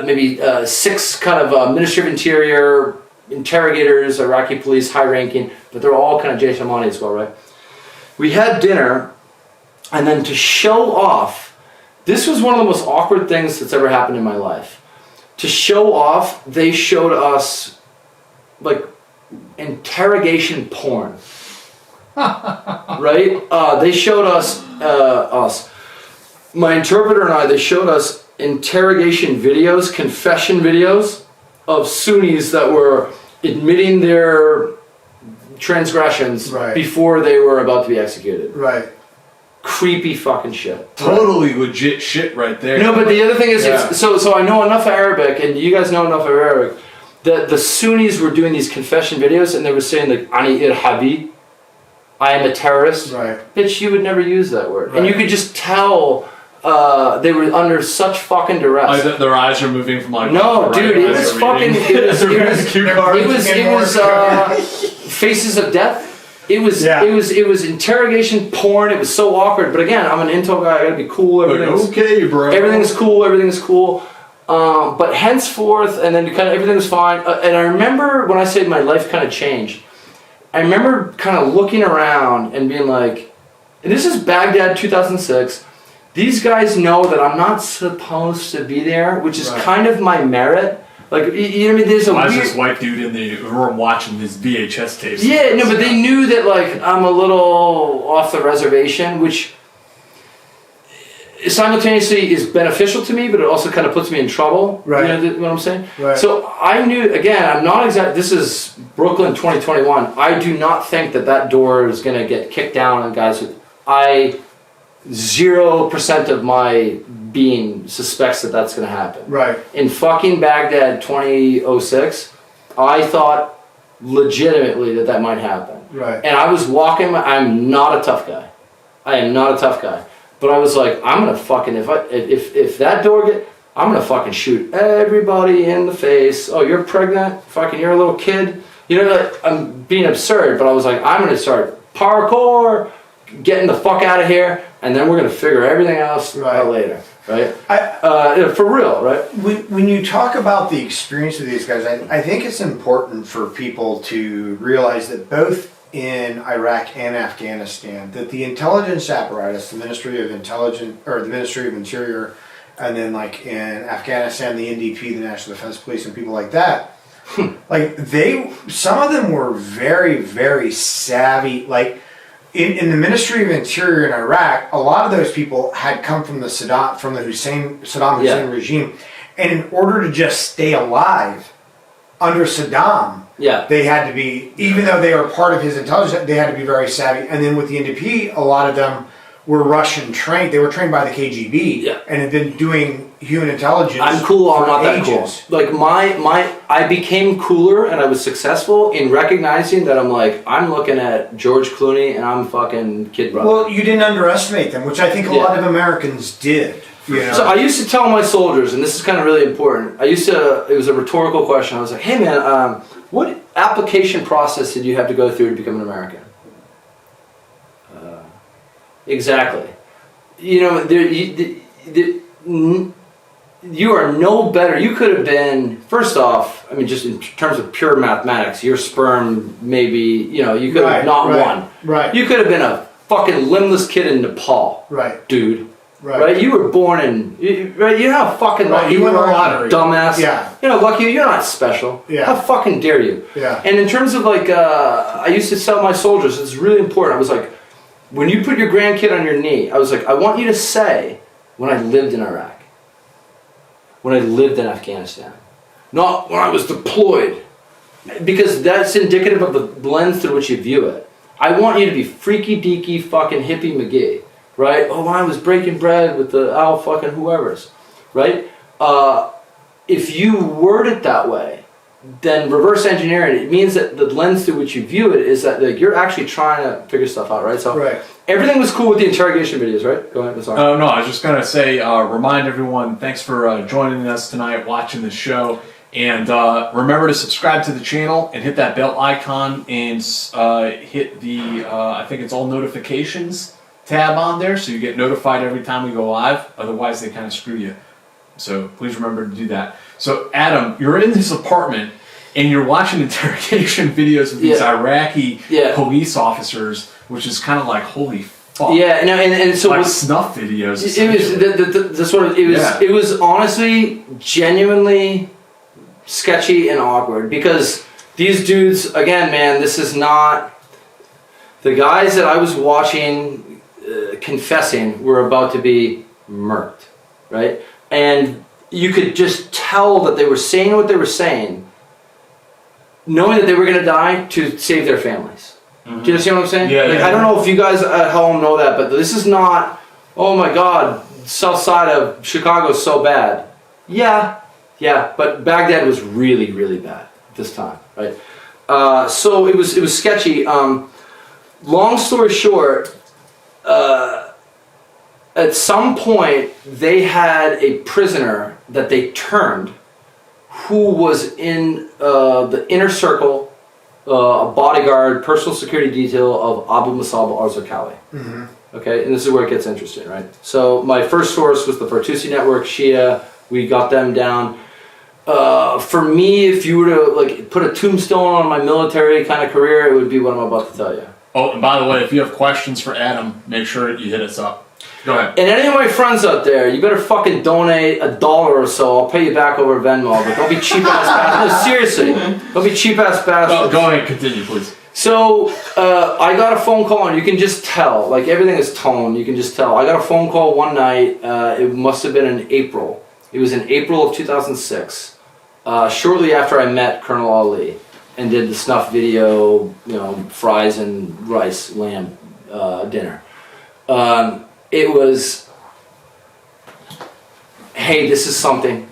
[SPEAKER 4] maybe 6 kind of Ministry of Interior interrogators, Iraqi police, high ranking, but they're all kind of Jaish Amani as well, right? We had dinner, and then to show off, this was one of the most awkward things that's ever happened in my life. To show off, they showed us like interrogation porn. Right? They showed us, my interpreter and I, they showed us interrogation videos, confession videos of Sunnis that were admitting their transgressions before they were about to be executed.
[SPEAKER 3] Right.
[SPEAKER 4] Creepy fucking shit.
[SPEAKER 2] Totally legit shit right there.
[SPEAKER 4] No, but the other thing is, so I know enough Arabic, and you guys know enough of Arabic, that the Sunnis were doing these confession videos, and they were saying like, Ani irhabi, I am a terrorist.
[SPEAKER 3] Right.
[SPEAKER 4] Bitch, you would never use that word.
[SPEAKER 3] Right.
[SPEAKER 4] And you could just tell they were under such fucking duress.
[SPEAKER 2] Their eyes are moving from like.
[SPEAKER 4] No, dude, it was fucking. It was faces of death. It was interrogation porn. It was so awkward. But again, I'm an intel guy. I gotta be cool. Everything's
[SPEAKER 2] okay, bro.
[SPEAKER 4] Everything's cool. But henceforth, and then kind of everything was fine. And I remember when I say my life kind of changed. I remember kind of looking around and being like, and this is Baghdad 2006. These guys know that I'm not supposed to be there, which is kind of my merit. Like, you know what I mean? There's a
[SPEAKER 2] Why
[SPEAKER 4] weird...
[SPEAKER 2] is this white dude in the room watching his VHS tapes?
[SPEAKER 4] Yeah, no, but they knew that, like, I'm a little off the reservation, which simultaneously is beneficial to me, but it also kind of puts me in trouble.
[SPEAKER 3] Right.
[SPEAKER 4] You know what I'm saying?
[SPEAKER 3] Right.
[SPEAKER 4] So I knew, again, I'm not exact. This is Brooklyn 2021. I do not think that door is going to get kicked down on guys with... 0% of my being suspects that that's going to happen.
[SPEAKER 3] Right.
[SPEAKER 4] In fucking Baghdad 2006, I thought legitimately that might happen.
[SPEAKER 3] Right.
[SPEAKER 4] And I was walking, I'm not a tough guy. I am not a tough guy. But I was like, I'm going to fucking, if that door I'm going to fucking shoot everybody in the face. Oh, you're pregnant? Fucking, you're a little kid? You know, like, I'm being absurd, but I was like, I'm going to start parkour, getting the fuck out of here, and then we're going to figure everything else out later, right? For real, right?
[SPEAKER 3] When you talk about the experience of these guys, I think it's important for people to realize that both in Iraq and Afghanistan, that the intelligence apparatus, the Ministry of Intelligence, or the Ministry of Interior, and then like in Afghanistan, the NDP, the National Defense Police, and people like that, like some of them were very, very savvy, like, in the Ministry of Interior in Iraq, a lot of those people had come from the Saddam Hussein regime, and in order to just stay alive under Saddam, they had to be, even though they were part of his intelligence, they had to be very savvy. And then with the NDP, a lot of them were Russian trained. They were trained by the KGB and had been doing human intelligence.
[SPEAKER 4] I'm cool. I'm not that
[SPEAKER 3] ages.
[SPEAKER 4] cool. Like I became cooler and I was successful in recognizing that I'm looking at George Clooney and I'm fucking Kid Brother.
[SPEAKER 3] Well, you didn't underestimate them, which I think a lot of Americans did. You know?
[SPEAKER 4] So I used to tell my soldiers, and this is kind of really important. It was a rhetorical question. I was like, hey man, what application process did you have to go through to become an American? Exactly. You know, you are no better. You could have been, first off, I mean, just in terms of pure mathematics, your sperm maybe, you could have not won.
[SPEAKER 3] Right.
[SPEAKER 4] You could have been a fucking limbless kid in Nepal.
[SPEAKER 3] Right.
[SPEAKER 4] Dude.
[SPEAKER 3] Right.
[SPEAKER 4] You were born in, right? You know how fucking lucky
[SPEAKER 3] you won the
[SPEAKER 4] are,
[SPEAKER 3] lottery.
[SPEAKER 4] Dumbass.
[SPEAKER 3] Yeah.
[SPEAKER 4] Lucky you're not special.
[SPEAKER 3] Yeah.
[SPEAKER 4] How fucking dare you?
[SPEAKER 3] Yeah.
[SPEAKER 4] And in terms of I used to tell my soldiers, it's really important. I was like, when you put your grandkid on your knee, I was like, I want you to say, when I lived in Iraq, when I lived in Afghanistan, not when I was deployed, because that's indicative of the lens through which you view it. I want you to be freaky deaky fucking hippie McGee, right? Oh, when I was breaking bread with the owl fucking whoever's, right? If you word it that way, then reverse engineering, it means that the lens through which you view it is that you're actually trying to figure stuff out, right? So everything was cool with the interrogation videos, right? Go ahead, I'm sorry.
[SPEAKER 2] No, I was just going to say, remind everyone, thanks for joining us tonight, watching the show. And remember to subscribe to the channel and hit that bell icon and hit the, I think it's all notifications tab on there, so you get notified every time we go live. Otherwise, they kind of screw you. So please remember to do that. So Adam, you're in this apartment and you're watching interrogation videos of these Iraqi police officers, which is kind of like, holy fuck.
[SPEAKER 4] Yeah, no, and so
[SPEAKER 2] like snuff videos.
[SPEAKER 4] It was honestly genuinely sketchy and awkward because these dudes, again, man, this is not the guys that I was watching confessing were about to be murked, right? And you could just tell that they were saying what they were saying, knowing that they were going to die to save their families. Mm-hmm. Do you understand what I'm saying?
[SPEAKER 2] Yeah,
[SPEAKER 4] I don't know if you guys at home know that, but this is not, oh my God, south side of Chicago is so bad. Yeah, but Baghdad was really, really bad at this time, right? So it was sketchy. Long story short, at some point they had a prisoner that they turned who was in the inner circle, a bodyguard, personal security detail of Abu Musab Al-Zarqawi. Mm-hmm. Okay, and this is where it gets interesting, right? So my first source was the Fartusi network, Shia. We got them down. For me, if you were to like put a tombstone on my military kind of career, it would be what I'm about to tell you.
[SPEAKER 2] Oh, and by the way, if you have questions for Adam, make sure you hit us up. Go ahead.
[SPEAKER 4] And any of my friends out there, you better fucking donate $1 or so. I'll pay you back over Venmo, but don't be cheap ass bastards. No, seriously, don't be cheap ass bastards.
[SPEAKER 2] Go ahead, continue, please.
[SPEAKER 4] So I got a phone call, and you can just tell, like everything is tone. You can just tell. I got a phone call one night. It must have been in April. It was in April of 2006. Shortly after I met Colonel Ali and did the snuff video, fries and rice, lamb dinner. It was, hey, this is something.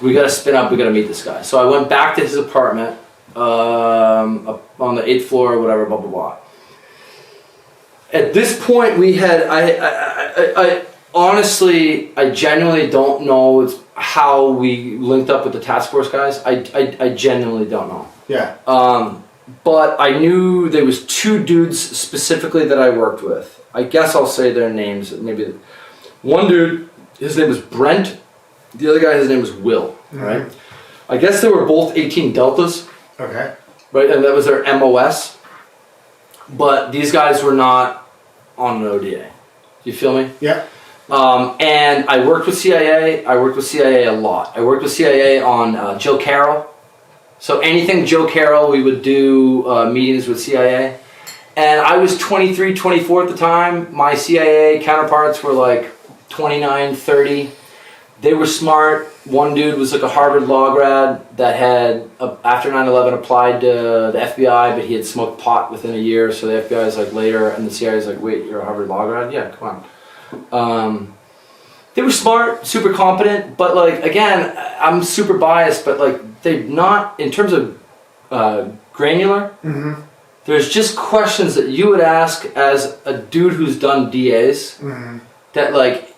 [SPEAKER 4] We got to spin up. We got to meet this guy. So I went back to his apartment up on the 8th floor or whatever, blah, blah, blah. At this point, we had, I honestly, I genuinely don't know how we linked up with the task force guys. I genuinely don't know.
[SPEAKER 3] Yeah.
[SPEAKER 4] But I knew there was 2 dudes specifically that I worked with. I guess I'll say their names. Maybe one dude, his name was Brent. The other guy, his name was Will. Mm-hmm. Right. I guess they were both 18 Deltas.
[SPEAKER 3] Okay.
[SPEAKER 4] Right, and that was their MOS. But these guys were not on an ODA. You feel me?
[SPEAKER 3] Yeah.
[SPEAKER 4] And I worked with CIA. I worked with CIA a lot. I worked with CIA on Joe Carroll. So anything Joe Carroll, we would do meetings with CIA. And I was 23, 24 at the time. My CIA counterparts were like 29, 30. They were smart. One dude was like a Harvard law grad that had, after 9/11, applied to the FBI, but he had smoked pot within a year. So the FBI is like later, and the CIA is like, wait, you're a Harvard law grad? Yeah, come on. They were smart, super competent, but like, again, I'm super biased, but like, they're not, in terms of granular, mm-hmm. There's just questions that you would ask as a dude who's done DAs mm-hmm. that like,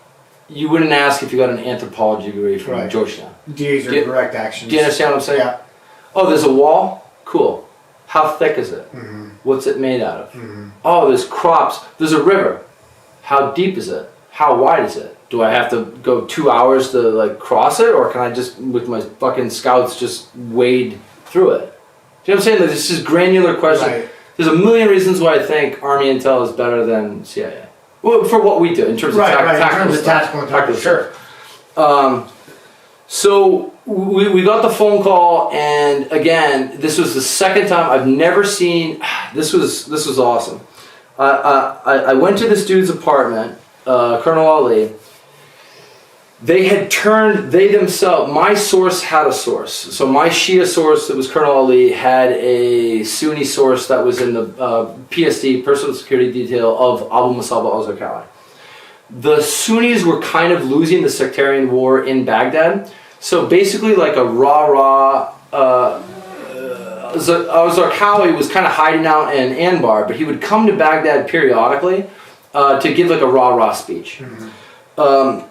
[SPEAKER 4] you wouldn't ask if you got an anthropology degree from Georgetown.
[SPEAKER 3] DAs are direct actions.
[SPEAKER 4] Do you understand what I'm saying?
[SPEAKER 3] Yeah.
[SPEAKER 4] Oh, there's a wall? Cool. How thick is it? Mm-hmm. What's it made out of? Mm-hmm. Oh, there's crops. There's a river. How deep is it? How wide is it? Do I have to go 2 hours to like cross it, or can I just, with my fucking scouts, just wade through it? Do you know what I'm saying? Like, this is granular question. Right. There's a million reasons why I think Army Intel is better than CIA. Well, for what we do in terms of tactical,
[SPEAKER 3] sure.
[SPEAKER 4] So we got the phone call, and again, this was the second time. I've never seen. This was awesome. I went to this dude's apartment, Colonel Ali. They had turned, they themselves, my source had a source. So my Shia source that was Colonel Ali had a Sunni source that was in the PSD, Personal Security Detail, of Abu Musab Al-Zarqawi. The Sunnis were kind of losing the sectarian war in Baghdad. So basically like a rah-rah, Al-Zarqawi was kind of hiding out in Anbar, but he would come to Baghdad periodically to give like a rah-rah speech. Mm-hmm.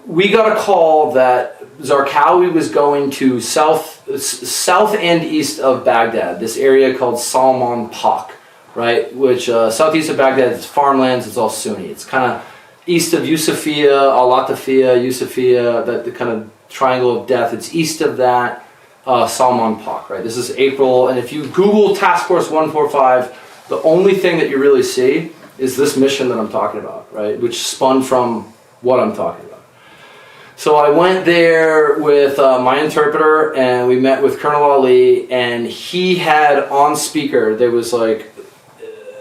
[SPEAKER 4] We got a call that Zarqawi was going to south and east of Baghdad, this area called Salman Pak, right? Which southeast of Baghdad is farmlands. It's all Sunni. It's kind of east of Yusufia, Al-Latifia, Yusufia, the kind of triangle of death. It's east of that, Salman Pak, right? This is April, and if you Google Task Force 145, the only thing that you really see is this mission that I'm talking about, right? Which spun from what I'm talking about. So I went there with my interpreter, and we met with Colonel Ali, and he had on speaker, there was like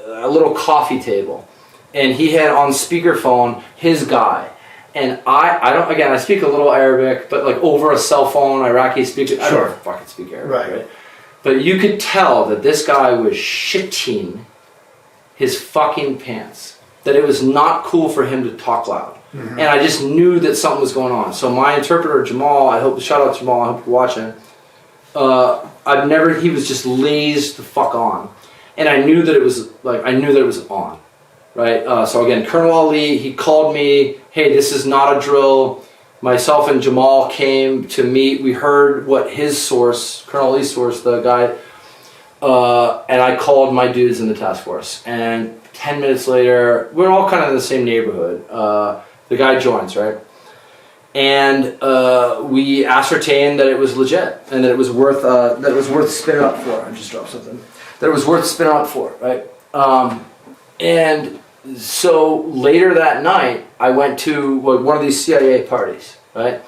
[SPEAKER 4] a little coffee table, and he had on speakerphone his guy. And I speak a little Arabic, but like over a cell phone, Iraqi speak, I don't fucking speak Arabic, right? But you could tell that this guy was shitting his fucking pants, that it was not cool for him to talk loud. Mm-hmm. And I just knew that something was going on. So my interpreter, Jamal, shout out Jamal, I hope you're watching. He was just lazed the fuck on. And I knew that it was on, right? So again, Colonel Ali, he called me, hey, this is not a drill. Myself and Jamal came to meet. We heard what his source, Colonel Ali's source, the guy, and I called my dudes in the task force. And 10 minutes later, we're all kind of in the same neighborhood. The guy joins, right? And we ascertained that it was legit and that it was worth spinning up for. I just dropped something. That it was worth spinning up for, right? And so later that night, I went to one of these CIA parties, right?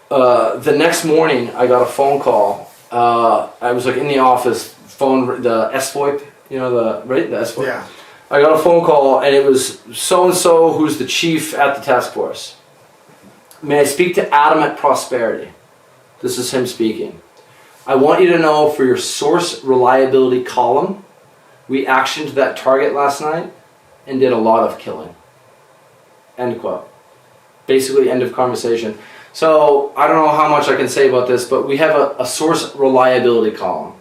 [SPEAKER 4] The next morning, I got a phone call. I was like in the office, the SVoIP, the SVoIP. Yeah. I got a phone call, and it was so-and-so who's the chief at the task force. May I speak to Adam at Prosperity? This is him speaking. I want you to know for your source reliability column, we actioned that target last night and did a lot of killing. End quote. Basically, end of conversation. So I don't know how much I can say about this, but we have a source reliability column.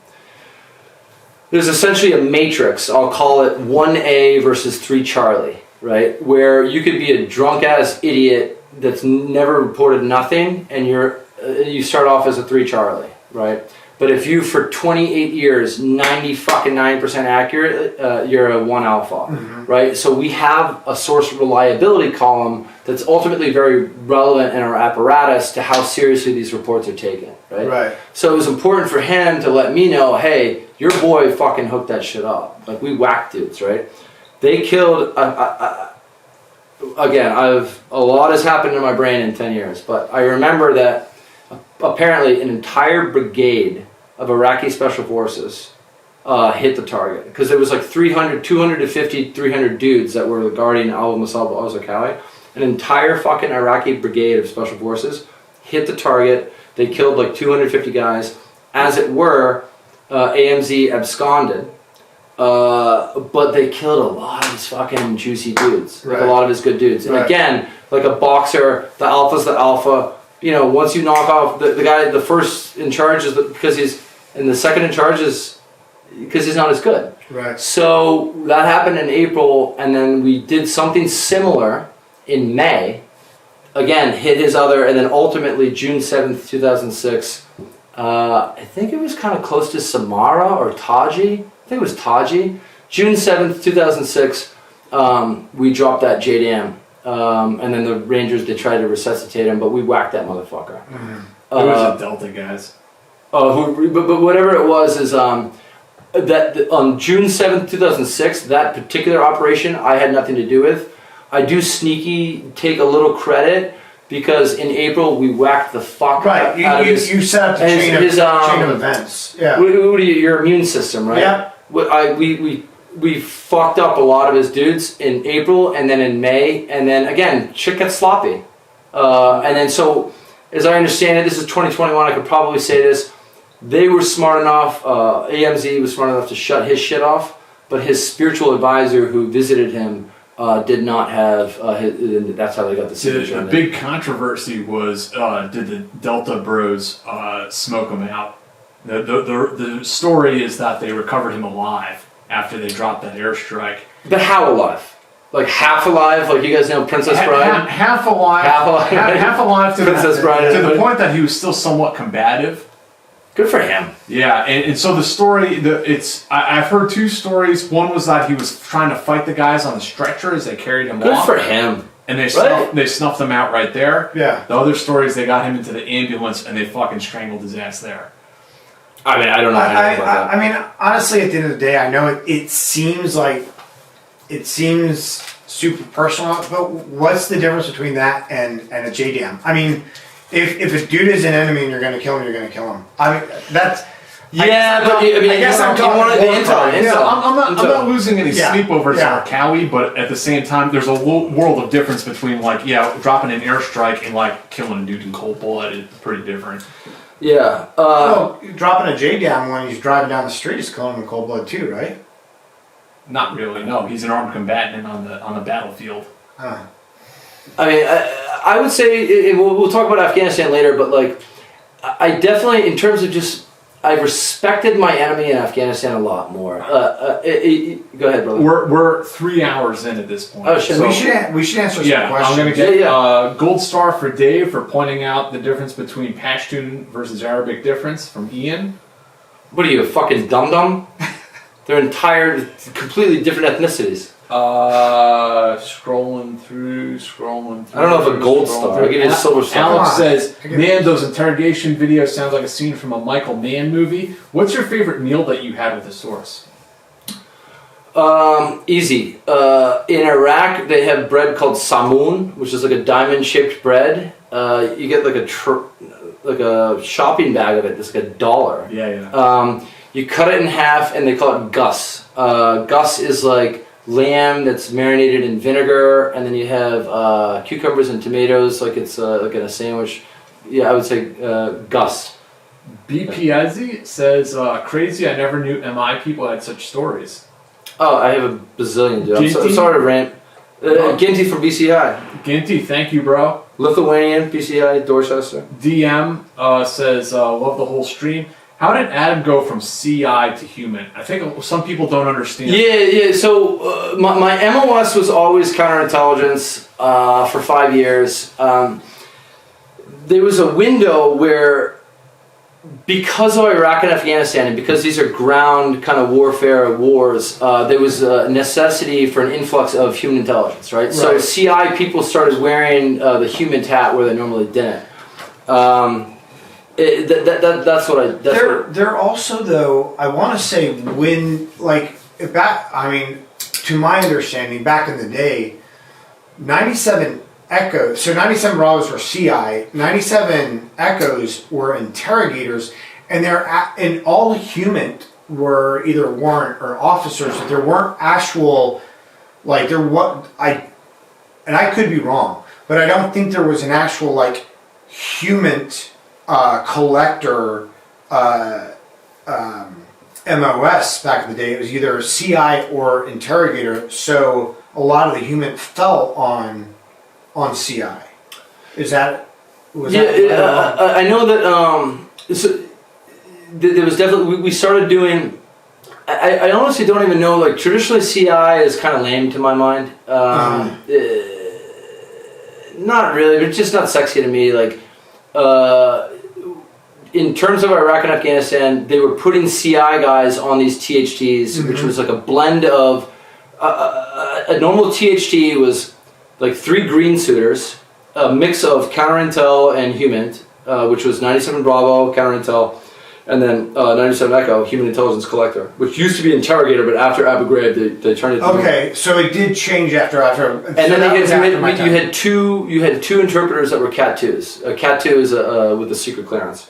[SPEAKER 4] There's essentially a matrix, I'll call it 1A versus 3 Charlie, right? Where you could be a drunk ass idiot that's never reported nothing, and you start off as a 3 Charlie, right? But if you for 28 years 90% accurate, you're a 1 alpha, mm-hmm. right? So we have a source reliability column that's ultimately very relevant in our apparatus to how seriously these reports are taken, right? Right. So it was important for him to let me know, hey, your boy fucking hooked that shit up. Like, we whacked dudes, right? They killed. Again, a lot has happened in my brain in 10 years, but I remember that apparently an entire brigade of Iraqi special forces hit the target, because there was like 250, 300 dudes that were guarding Abu Musab Al-Zarqawi. An entire fucking Iraqi brigade of special forces hit the target. They killed like 250 guys. As it were, AMZ absconded, but they killed a lot of his fucking juicy dudes, like a lot of his good dudes. And again, like a boxer, the alpha's the alpha. Once you knock off the guy, the first in charge is because he's, and the second in charge is because he's not as good. Right. So that happened in April, and then we did something similar in May. Again, hit his other, and then ultimately June 7th, 2006. I think it was kind of close to Samara or Taji. I think it was Taji. June 7th, 2006, we dropped that JDM. And then the Rangers, they tried to resuscitate him, but we whacked that motherfucker.
[SPEAKER 2] Mm-hmm. It was the Delta guys.
[SPEAKER 4] But whatever it was is that on June 7th, 2006, that particular operation I had nothing to do with. I do sneaky take a little credit, because in April we whacked the fuck out of his...
[SPEAKER 3] You set up the chain of events. Yeah.
[SPEAKER 4] Your immune system, right? Yeah. We fucked up a lot of his dudes in April, and then in May, and then again, shit gets sloppy. And then so, as I understand it, this is 2021, I could probably say this, they were smart enough, AMZ was smart enough to shut his shit off, but his spiritual advisor who visited him did not have, that's how they got the signature.
[SPEAKER 2] The big controversy was, did the Delta bros smoke him out? The story is that they recovered him alive after they dropped that airstrike.
[SPEAKER 4] But how alive? Like half alive, like you guys know Princess Bride?
[SPEAKER 2] Half alive. Half alive to
[SPEAKER 4] Princess Bride.
[SPEAKER 2] to the point that he was still somewhat combative.
[SPEAKER 4] Good for him.
[SPEAKER 2] Yeah, and so the story, I've heard two stories. One was that he was trying to fight the guys on the stretcher as they carried him off.
[SPEAKER 4] Good for him.
[SPEAKER 2] And they
[SPEAKER 4] Right.
[SPEAKER 2] snuffed him out right there.
[SPEAKER 3] Yeah.
[SPEAKER 2] The other story is they got him into the ambulance and they fucking strangled his ass there.
[SPEAKER 4] I mean, I don't know anything about that.
[SPEAKER 3] I mean, honestly, at the end of the day, I know it seems super personal, but what's the difference between that and a JDAM? I mean, if a dude is an enemy and you're going to kill him, you're going to kill him. I mean, that's...
[SPEAKER 4] Yeah, but I mean,
[SPEAKER 3] I guess I'm
[SPEAKER 4] you
[SPEAKER 3] talking
[SPEAKER 4] wanted the
[SPEAKER 3] war
[SPEAKER 4] intel.
[SPEAKER 3] crimes.
[SPEAKER 2] Yeah, I'm not losing any
[SPEAKER 3] Yeah,
[SPEAKER 2] sleep over
[SPEAKER 3] yeah.
[SPEAKER 2] Zarqawi, but at the same time, there's a world of difference between dropping an airstrike and like killing a dude in cold blood. It's pretty different.
[SPEAKER 4] Yeah.
[SPEAKER 3] Well, dropping a JDAM when he's driving down the street is killing him in cold blood too, right?
[SPEAKER 2] Not really. No, he's an armed combatant on the battlefield.
[SPEAKER 3] Huh.
[SPEAKER 4] I mean, I would say, and we'll talk about Afghanistan later, but like, I definitely, in terms of just, I respected my enemy in Afghanistan a lot more. Go ahead, brother.
[SPEAKER 2] We're 3 hours in at this point.
[SPEAKER 4] Oh, shit.
[SPEAKER 2] So-
[SPEAKER 3] We should answer some
[SPEAKER 2] Yeah,
[SPEAKER 3] questions.
[SPEAKER 2] I'm gonna get
[SPEAKER 4] Yeah.
[SPEAKER 2] gold star for Dave for pointing out the difference between Pashtun versus Arabic difference from Ian.
[SPEAKER 4] What are you, a fucking dum-dum? They're completely different ethnicities.
[SPEAKER 2] Scrolling through.
[SPEAKER 4] I don't know if a gold
[SPEAKER 2] scrolling
[SPEAKER 4] star.
[SPEAKER 2] through.
[SPEAKER 4] I'll give you a silver star.
[SPEAKER 2] Alex
[SPEAKER 3] Come on.
[SPEAKER 2] says, "Man, those interrogation videos sounds like a scene from a Michael Mann movie. What's your favorite meal that you had with the source?"
[SPEAKER 4] Easy. In Iraq, they have bread called samoon, which is like a diamond-shaped bread. You get like a shopping bag of it. It's like $1.
[SPEAKER 2] Yeah.
[SPEAKER 4] You cut it in half, and they call it gus. Gus is like lamb that's marinated in vinegar, and then you have cucumbers and tomatoes, like it's like in a sandwich. Yeah, I would say gus.
[SPEAKER 2] B. Piazzi says, "Crazy. I never knew MI people had such stories."
[SPEAKER 4] Oh, I have a bazillion, dude. I'm
[SPEAKER 2] Ginty?
[SPEAKER 4] sorry to rant. Ginty from BCI.
[SPEAKER 2] Ginty, thank you, bro.
[SPEAKER 4] Lithuanian, BCI, Dorchester.
[SPEAKER 2] DM says, "Love the whole stream." How did Adam go from CI to human? I think some people don't understand.
[SPEAKER 4] Yeah. So my MOS was always counterintelligence for 5 years. There was a window where, because of Iraq and Afghanistan, and because these are ground kind of warfare wars, there was a necessity for an influx of human intelligence, right? So
[SPEAKER 3] Right.
[SPEAKER 4] CI people started wearing the human hat where they normally didn't. That's what I.
[SPEAKER 3] They're also, though, I want to say to my understanding, back in the day, 97 Echoes, so 97 Bravos were CI, 97 Echoes were interrogators, and and all human were either warrant or officers. There weren't actual, I could be wrong, but I don't think there was an actual human collector MOS back in the day. It was either CI or interrogator, so a lot of the human fell on CI. I know that there was definitely, we started doing, I honestly don't even know, traditionally CI is kind of lame to my mind. Not really, but it's just not sexy to me. In terms of Iraq and Afghanistan, they were putting CI guys on these THTs, which was like a blend of, a normal THT was like 3 green suiters, a mix of counterintel and human, which was 97 Bravo, counterintel, and then 97 Echo, human intelligence collector, which used to be interrogator, but after Abu Ghraib, they turned it. Okay, so it did change after.
[SPEAKER 4] And then you had two interpreters that were Cat 2s. Cat 2 is with a secret clearance.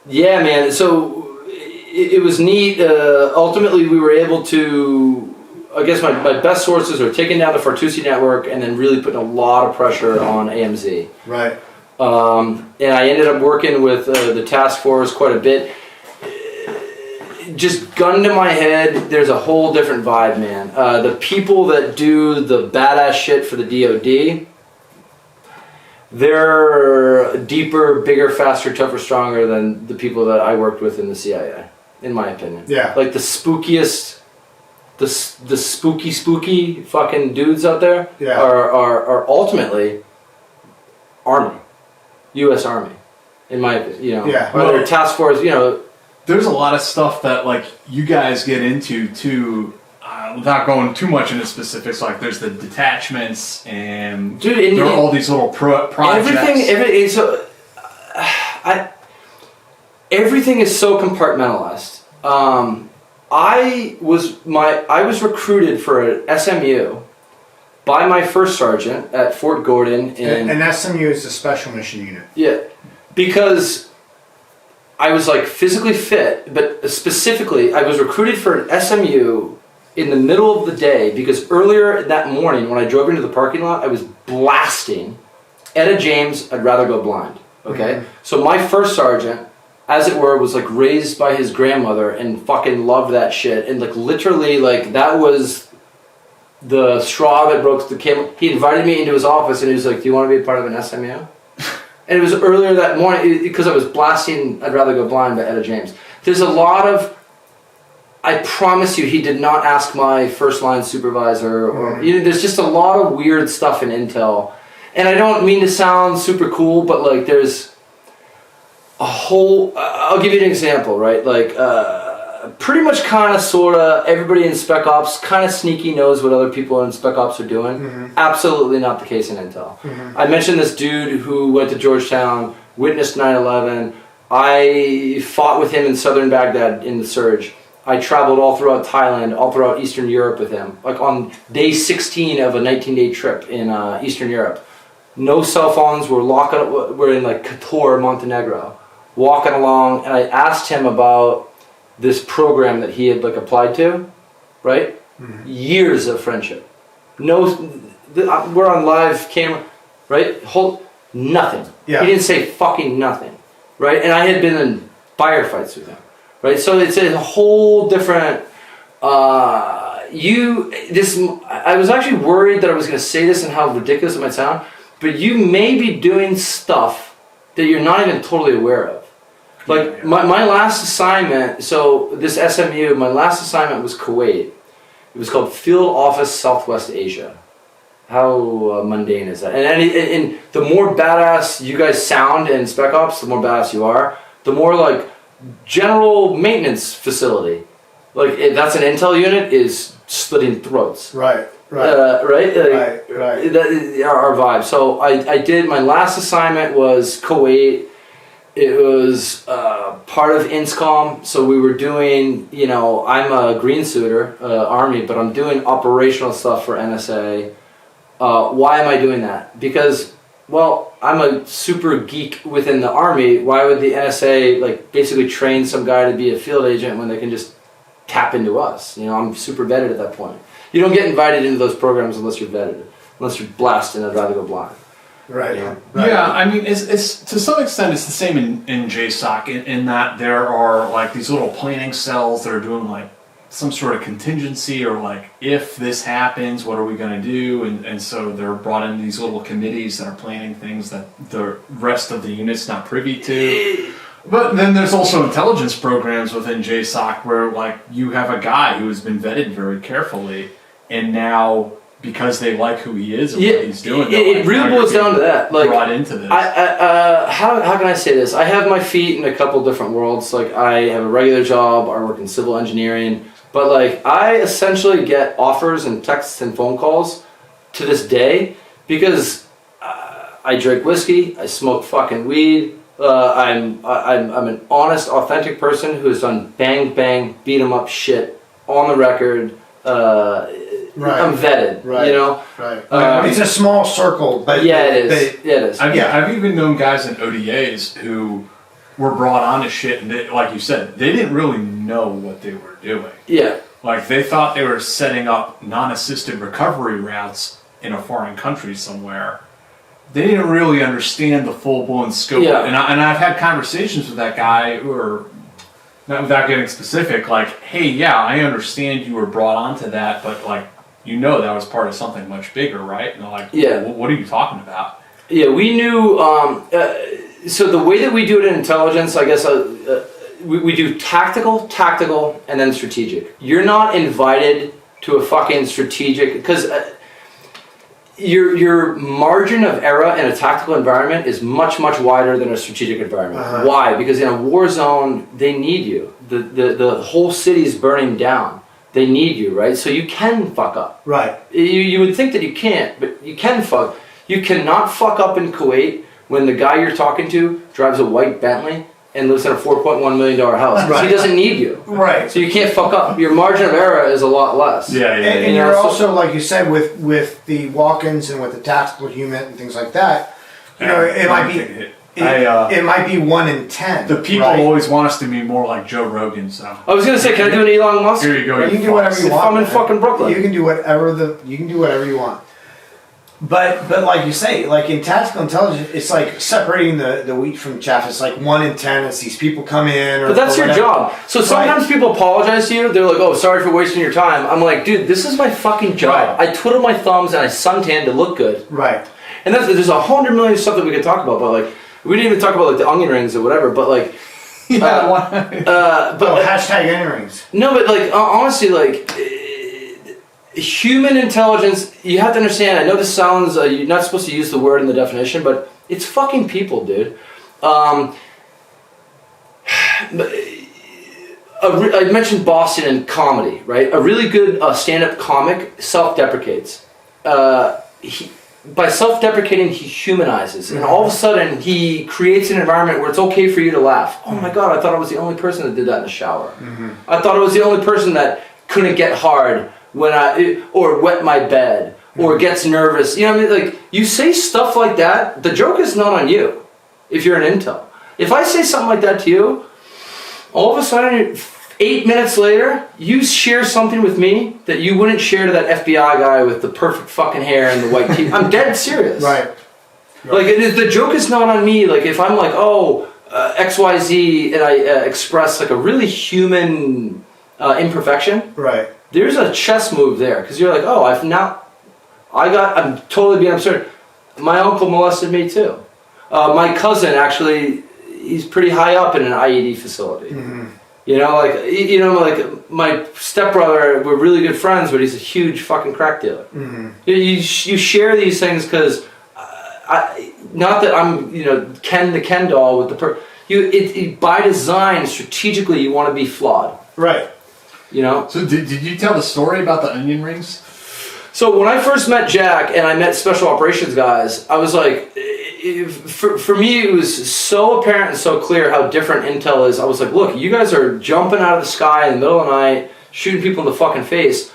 [SPEAKER 4] Yeah, man. So it was neat. Ultimately, we were able to. I guess my best sources are taking down the Fartusi network and then really putting a lot of pressure on AMZ.
[SPEAKER 3] Right.
[SPEAKER 4] And I ended up working with the task force quite a bit. Just gun to my head, there's a whole different vibe, man. The people that do the badass shit for the DOD, they're deeper, bigger, faster, tougher, stronger than the people that I worked with in the CIA, in my opinion.
[SPEAKER 3] Yeah.
[SPEAKER 4] Like the spookiest the spooky fucking dudes out there
[SPEAKER 3] Yeah.
[SPEAKER 4] are ultimately Army, U.S. Army, in my opinion.
[SPEAKER 3] Yeah.
[SPEAKER 4] Whether
[SPEAKER 2] Well,
[SPEAKER 4] task force,
[SPEAKER 2] There's a lot of stuff that like you guys get into too, without going too much into specifics. Like there's the detachments and
[SPEAKER 4] Dude,
[SPEAKER 2] there are all these little projects.
[SPEAKER 4] Everything is so compartmentalized. I was recruited for an SMU by my first sergeant at Fort Gordon
[SPEAKER 3] And SMU is a special mission unit.
[SPEAKER 4] Yeah, because I was like physically fit, but specifically I was recruited for an SMU in the middle of the day because earlier that morning when I drove into the parking lot, I was blasting Etta James, I'd Rather Go Blind. Okay? So my first sergeant, as it were, was like raised by his grandmother and fucking loved that shit. And like literally like that was the straw that broke the camel. He invited me into his office and he was like, do you want to be a part of an SMU? And it was earlier that morning because I was blasting I'd Rather Go Blind by Etta James. There's a lot of, I promise you, he did not ask my first line supervisor or, there's just a lot of weird stuff in intel. And I don't mean to sound super cool, but like there's a whole, I'll give you an example, right? Like, pretty much kind of sort of everybody in Spec Ops kind of sneaky knows what other people in Spec Ops are doing. Absolutely not the case in Intel. I mentioned this dude who went to Georgetown, witnessed 9/11. I fought with him in southern Baghdad in the surge. I traveled all throughout Thailand, all throughout Eastern Europe with him. Like on day 16 of a 19-day trip in Eastern Europe. No cell phones, we're in like Kotor, Montenegro. Walking along, and I asked him about this program that he had like applied to, right? Years of friendship. We're on live camera, right? Nothing.
[SPEAKER 3] Yeah.
[SPEAKER 4] He didn't say fucking nothing, right? And I had been in firefights with him, right? So it's a whole different. I was actually worried that I was going to say this and how ridiculous it might sound, but you may be doing stuff that you're not even totally aware of. Like my last assignment, so this SMU, my last assignment was Kuwait. It was called Field Office Southwest Asia. How mundane is that? And the more badass you guys sound in Spec Ops, the more badass you are. The more like general maintenance facility. Like that's an intel unit is splitting throats.
[SPEAKER 3] Right.
[SPEAKER 4] Right. Our vibe. So I did my last assignment was Kuwait. It was part of INSCOM, so we were doing, I'm a green suiter, Army, but I'm doing operational stuff for NSA. Why am I doing that? Because, well, I'm a super geek within the Army. Why would the NSA, like, basically train some guy to be a field agent when they can just tap into us? I'm super vetted at that point. You don't get invited into those programs unless you're vetted, unless you're blasted and I'd rather go blind.
[SPEAKER 3] Right.
[SPEAKER 2] Yeah, I mean, it's to some extent it's the same in JSOC in that there are like these little planning cells that are doing like some sort of contingency or like if this happens, what are we going to do? And so they're brought in these little committees that are planning things that the rest of the unit's not privy to. But then there's also intelligence programs within JSOC where like you have a guy who has been vetted very carefully and now because they like who he is and what he's doing.
[SPEAKER 4] It really boils down to that. Like,
[SPEAKER 2] brought into this.
[SPEAKER 4] How can I say this? I have my feet in a couple different worlds. Like I have a regular job. I work in civil engineering. But like I essentially get offers and texts and phone calls to this day because I drink whiskey. I smoke fucking weed. I'm an honest, authentic person who has done bang bang, beat 'em up shit on the record.
[SPEAKER 3] Right.
[SPEAKER 4] I'm vetted,
[SPEAKER 3] Right. It's a small circle, but
[SPEAKER 4] yeah, it is. It is.
[SPEAKER 2] I've even known guys in ODAs who were brought on to shit, and they, like you said, they didn't really know what they were doing.
[SPEAKER 4] Yeah.
[SPEAKER 2] Like they thought they were setting up non-assisted recovery routes in a foreign country somewhere. They didn't really understand the full-blown scope.
[SPEAKER 4] Yeah.
[SPEAKER 2] And I've had conversations with that guy who are, not without getting specific, like, hey, yeah, I understand you were brought onto that, but like, that was part of something much bigger, right? And they're like,
[SPEAKER 4] yeah.
[SPEAKER 2] What are you talking about?
[SPEAKER 4] Yeah, we knew. So the way that we do it in intelligence, I guess, we do tactical, and then strategic. You're not invited to a fucking strategic, because your margin of error in a tactical environment is much wider than a strategic environment. Why? Because in a war zone, they need you. The whole city's burning down. They need you, right? So you can fuck up.
[SPEAKER 3] Right.
[SPEAKER 4] You would think that you can't, but you can fuck. You cannot fuck up in Kuwait when the guy you're talking to drives a white Bentley and lives in a $4.1 million house. Right. He doesn't need you.
[SPEAKER 3] Right.
[SPEAKER 4] So you can't fuck up. Your margin of error is a lot less.
[SPEAKER 3] And you're also, like you said, with the walk-ins and with the tactical unit and things like that, you know, it might be... It might be 1 in 10.
[SPEAKER 2] The people always want us to be more like Joe Rogan, so.
[SPEAKER 4] I was gonna say, can I do an Elon Musk?
[SPEAKER 2] Here you go.
[SPEAKER 3] You can do whatever you want.
[SPEAKER 4] I'm in fucking Brooklyn.
[SPEAKER 3] You can do whatever you want. But like you say, like in tactical intelligence, it's like separating the wheat from the chaff. It's like 1 in 10. It's these people come in.
[SPEAKER 4] But that's your job. So sometimes people apologize to you. They're like, "Oh, sorry for wasting your time." I'm like, "Dude, this is my fucking job. I twiddle my thumbs and I suntan to look good."
[SPEAKER 3] Right.
[SPEAKER 4] And there's 100 million stuff that we could talk about, but like. We didn't even talk about like the onion rings or whatever, but like,
[SPEAKER 3] hashtag onion rings.
[SPEAKER 4] No, but like honestly, like human intelligence. You have to understand. I know this sounds you're not supposed to use the word in the definition, but it's fucking people, dude. I mentioned Boston and comedy, right? A really good stand-up comic self-deprecates. By self-deprecating, he humanizes, and all of a sudden he creates an environment where it's okay for you to laugh. Oh my God, I thought I was the only person that did that in the shower. I thought I was the only person that couldn't get hard or wet my bed, or gets nervous. You know what I mean? Like, you say stuff like that, the joke is not on you if you're an intel. If I say something like that to you, all of a sudden, 8 minutes later, you share something with me that you wouldn't share to that FBI guy with the perfect fucking hair and the white teeth. I'm dead serious.
[SPEAKER 3] Right.
[SPEAKER 4] Like, the joke is not on me. Like, if I'm like, XYZ, and I express like a really human imperfection.
[SPEAKER 3] Right.
[SPEAKER 4] There's a chess move there, because you're like, I'm totally being absurd. My uncle molested me too. My cousin actually, he's pretty high up in an IED facility. You know, like my stepbrother, we're really good friends, but he's a huge fucking crack dealer. You share these things because, not that I'm, Ken the Ken doll with the by design, strategically, you want to be flawed.
[SPEAKER 3] Right.
[SPEAKER 4] You know.
[SPEAKER 2] So did you tell the story about the onion rings?
[SPEAKER 4] So when I first met Jack and I met special operations guys, I was like, for me it was so apparent and so clear how different intel is. I was like, look, you guys are jumping out of the sky in the middle of the night, shooting people in the fucking face.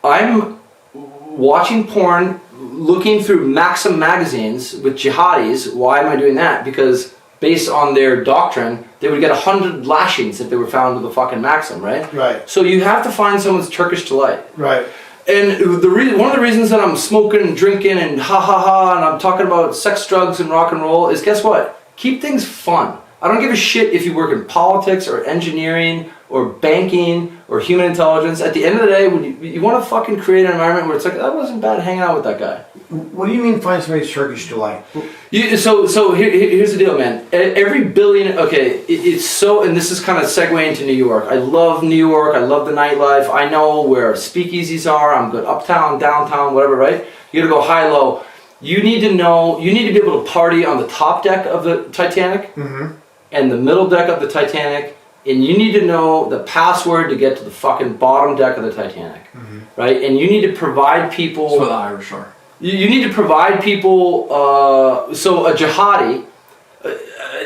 [SPEAKER 4] I'm watching porn, looking through Maxim magazines with jihadis. Why am I doing that? Because based on their doctrine, they would get 100 lashings if they were found with a fucking Maxim, right?
[SPEAKER 3] Right.
[SPEAKER 4] So you have to find someone's Turkish delight.
[SPEAKER 3] Right.
[SPEAKER 4] And one of the reasons that I'm smoking and drinking and and I'm talking about sex, drugs, and rock and roll is, guess what? Keep things fun. I don't give a shit if you work in politics or engineering or banking or human intelligence. At the end of the day, when you want to fucking create an environment where it's like, that wasn't bad hanging out with that guy.
[SPEAKER 3] What do you mean find somebody's Turkish delight?
[SPEAKER 4] So here's the deal, man. Every billion, it's so, and this is kind of segueing into New York. I love New York. I love the nightlife. I know where speakeasies are. I'm good uptown, downtown, whatever, right? You gotta go high, low. You need to be able to party on the top deck of the Titanic and the middle deck of the Titanic, and you need to know the password to get to the fucking bottom deck of the Titanic, right? And you need to provide people...
[SPEAKER 2] That's where the Irish are.
[SPEAKER 4] You need to provide people, so a jihadi,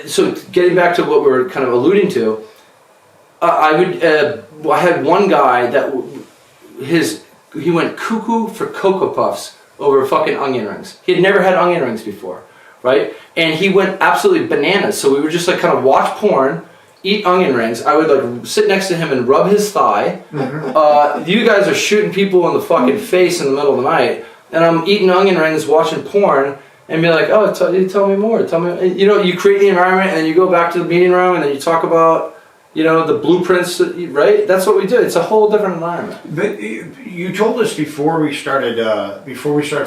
[SPEAKER 4] so getting back to what we're kind of alluding to, I had one guy that he went cuckoo for Cocoa Puffs over fucking onion rings. He had never had onion rings before, right? And he went absolutely bananas. So we would just like kind of watch porn, eat onion rings. I would like sit next to him and rub his thigh. You guys are shooting people in the fucking face in the middle of the night. And I'm eating onion rings, watching porn, and be like, tell me more. Tell me, you create the environment, and then you go back to the meeting room, and then you talk about, You know, the blueprints, right? That's what we do. It's a whole different environment.
[SPEAKER 3] But you told us before we started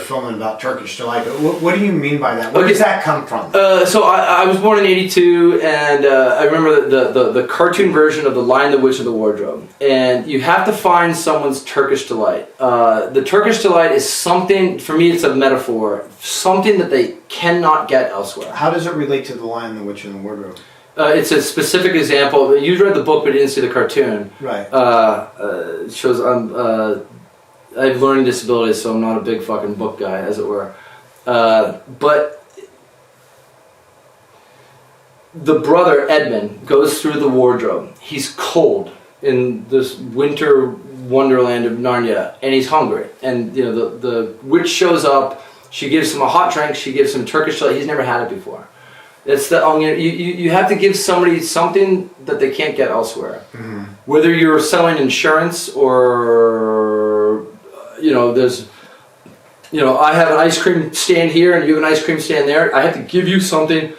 [SPEAKER 3] filming about Turkish Delight. What do you mean by that? Where does that come from?
[SPEAKER 4] So I was born in '82, and I remember the cartoon version of The Lion, the Witch, and the Wardrobe. And you have to find someone's Turkish Delight. The Turkish Delight is something, for me it's a metaphor, something that they cannot get elsewhere.
[SPEAKER 3] How does it relate to The Lion, the Witch, and the Wardrobe?
[SPEAKER 4] It's a specific example. You read the book but didn't see the cartoon.
[SPEAKER 3] Right.
[SPEAKER 4] It shows I have learning disabilities, so I'm not a big fucking book guy, as it were. But the brother, Edmund, goes through the wardrobe. He's cold in this winter wonderland of Narnia, and he's hungry. And you know, the witch shows up. She gives him a hot drink. She gives him Turkish delight. He's never had it before. It's you have to give somebody something that they can't get elsewhere. Mm-hmm. Whether you're selling insurance or, you know, I have an ice cream stand here and you have an ice cream stand there. I have to give you something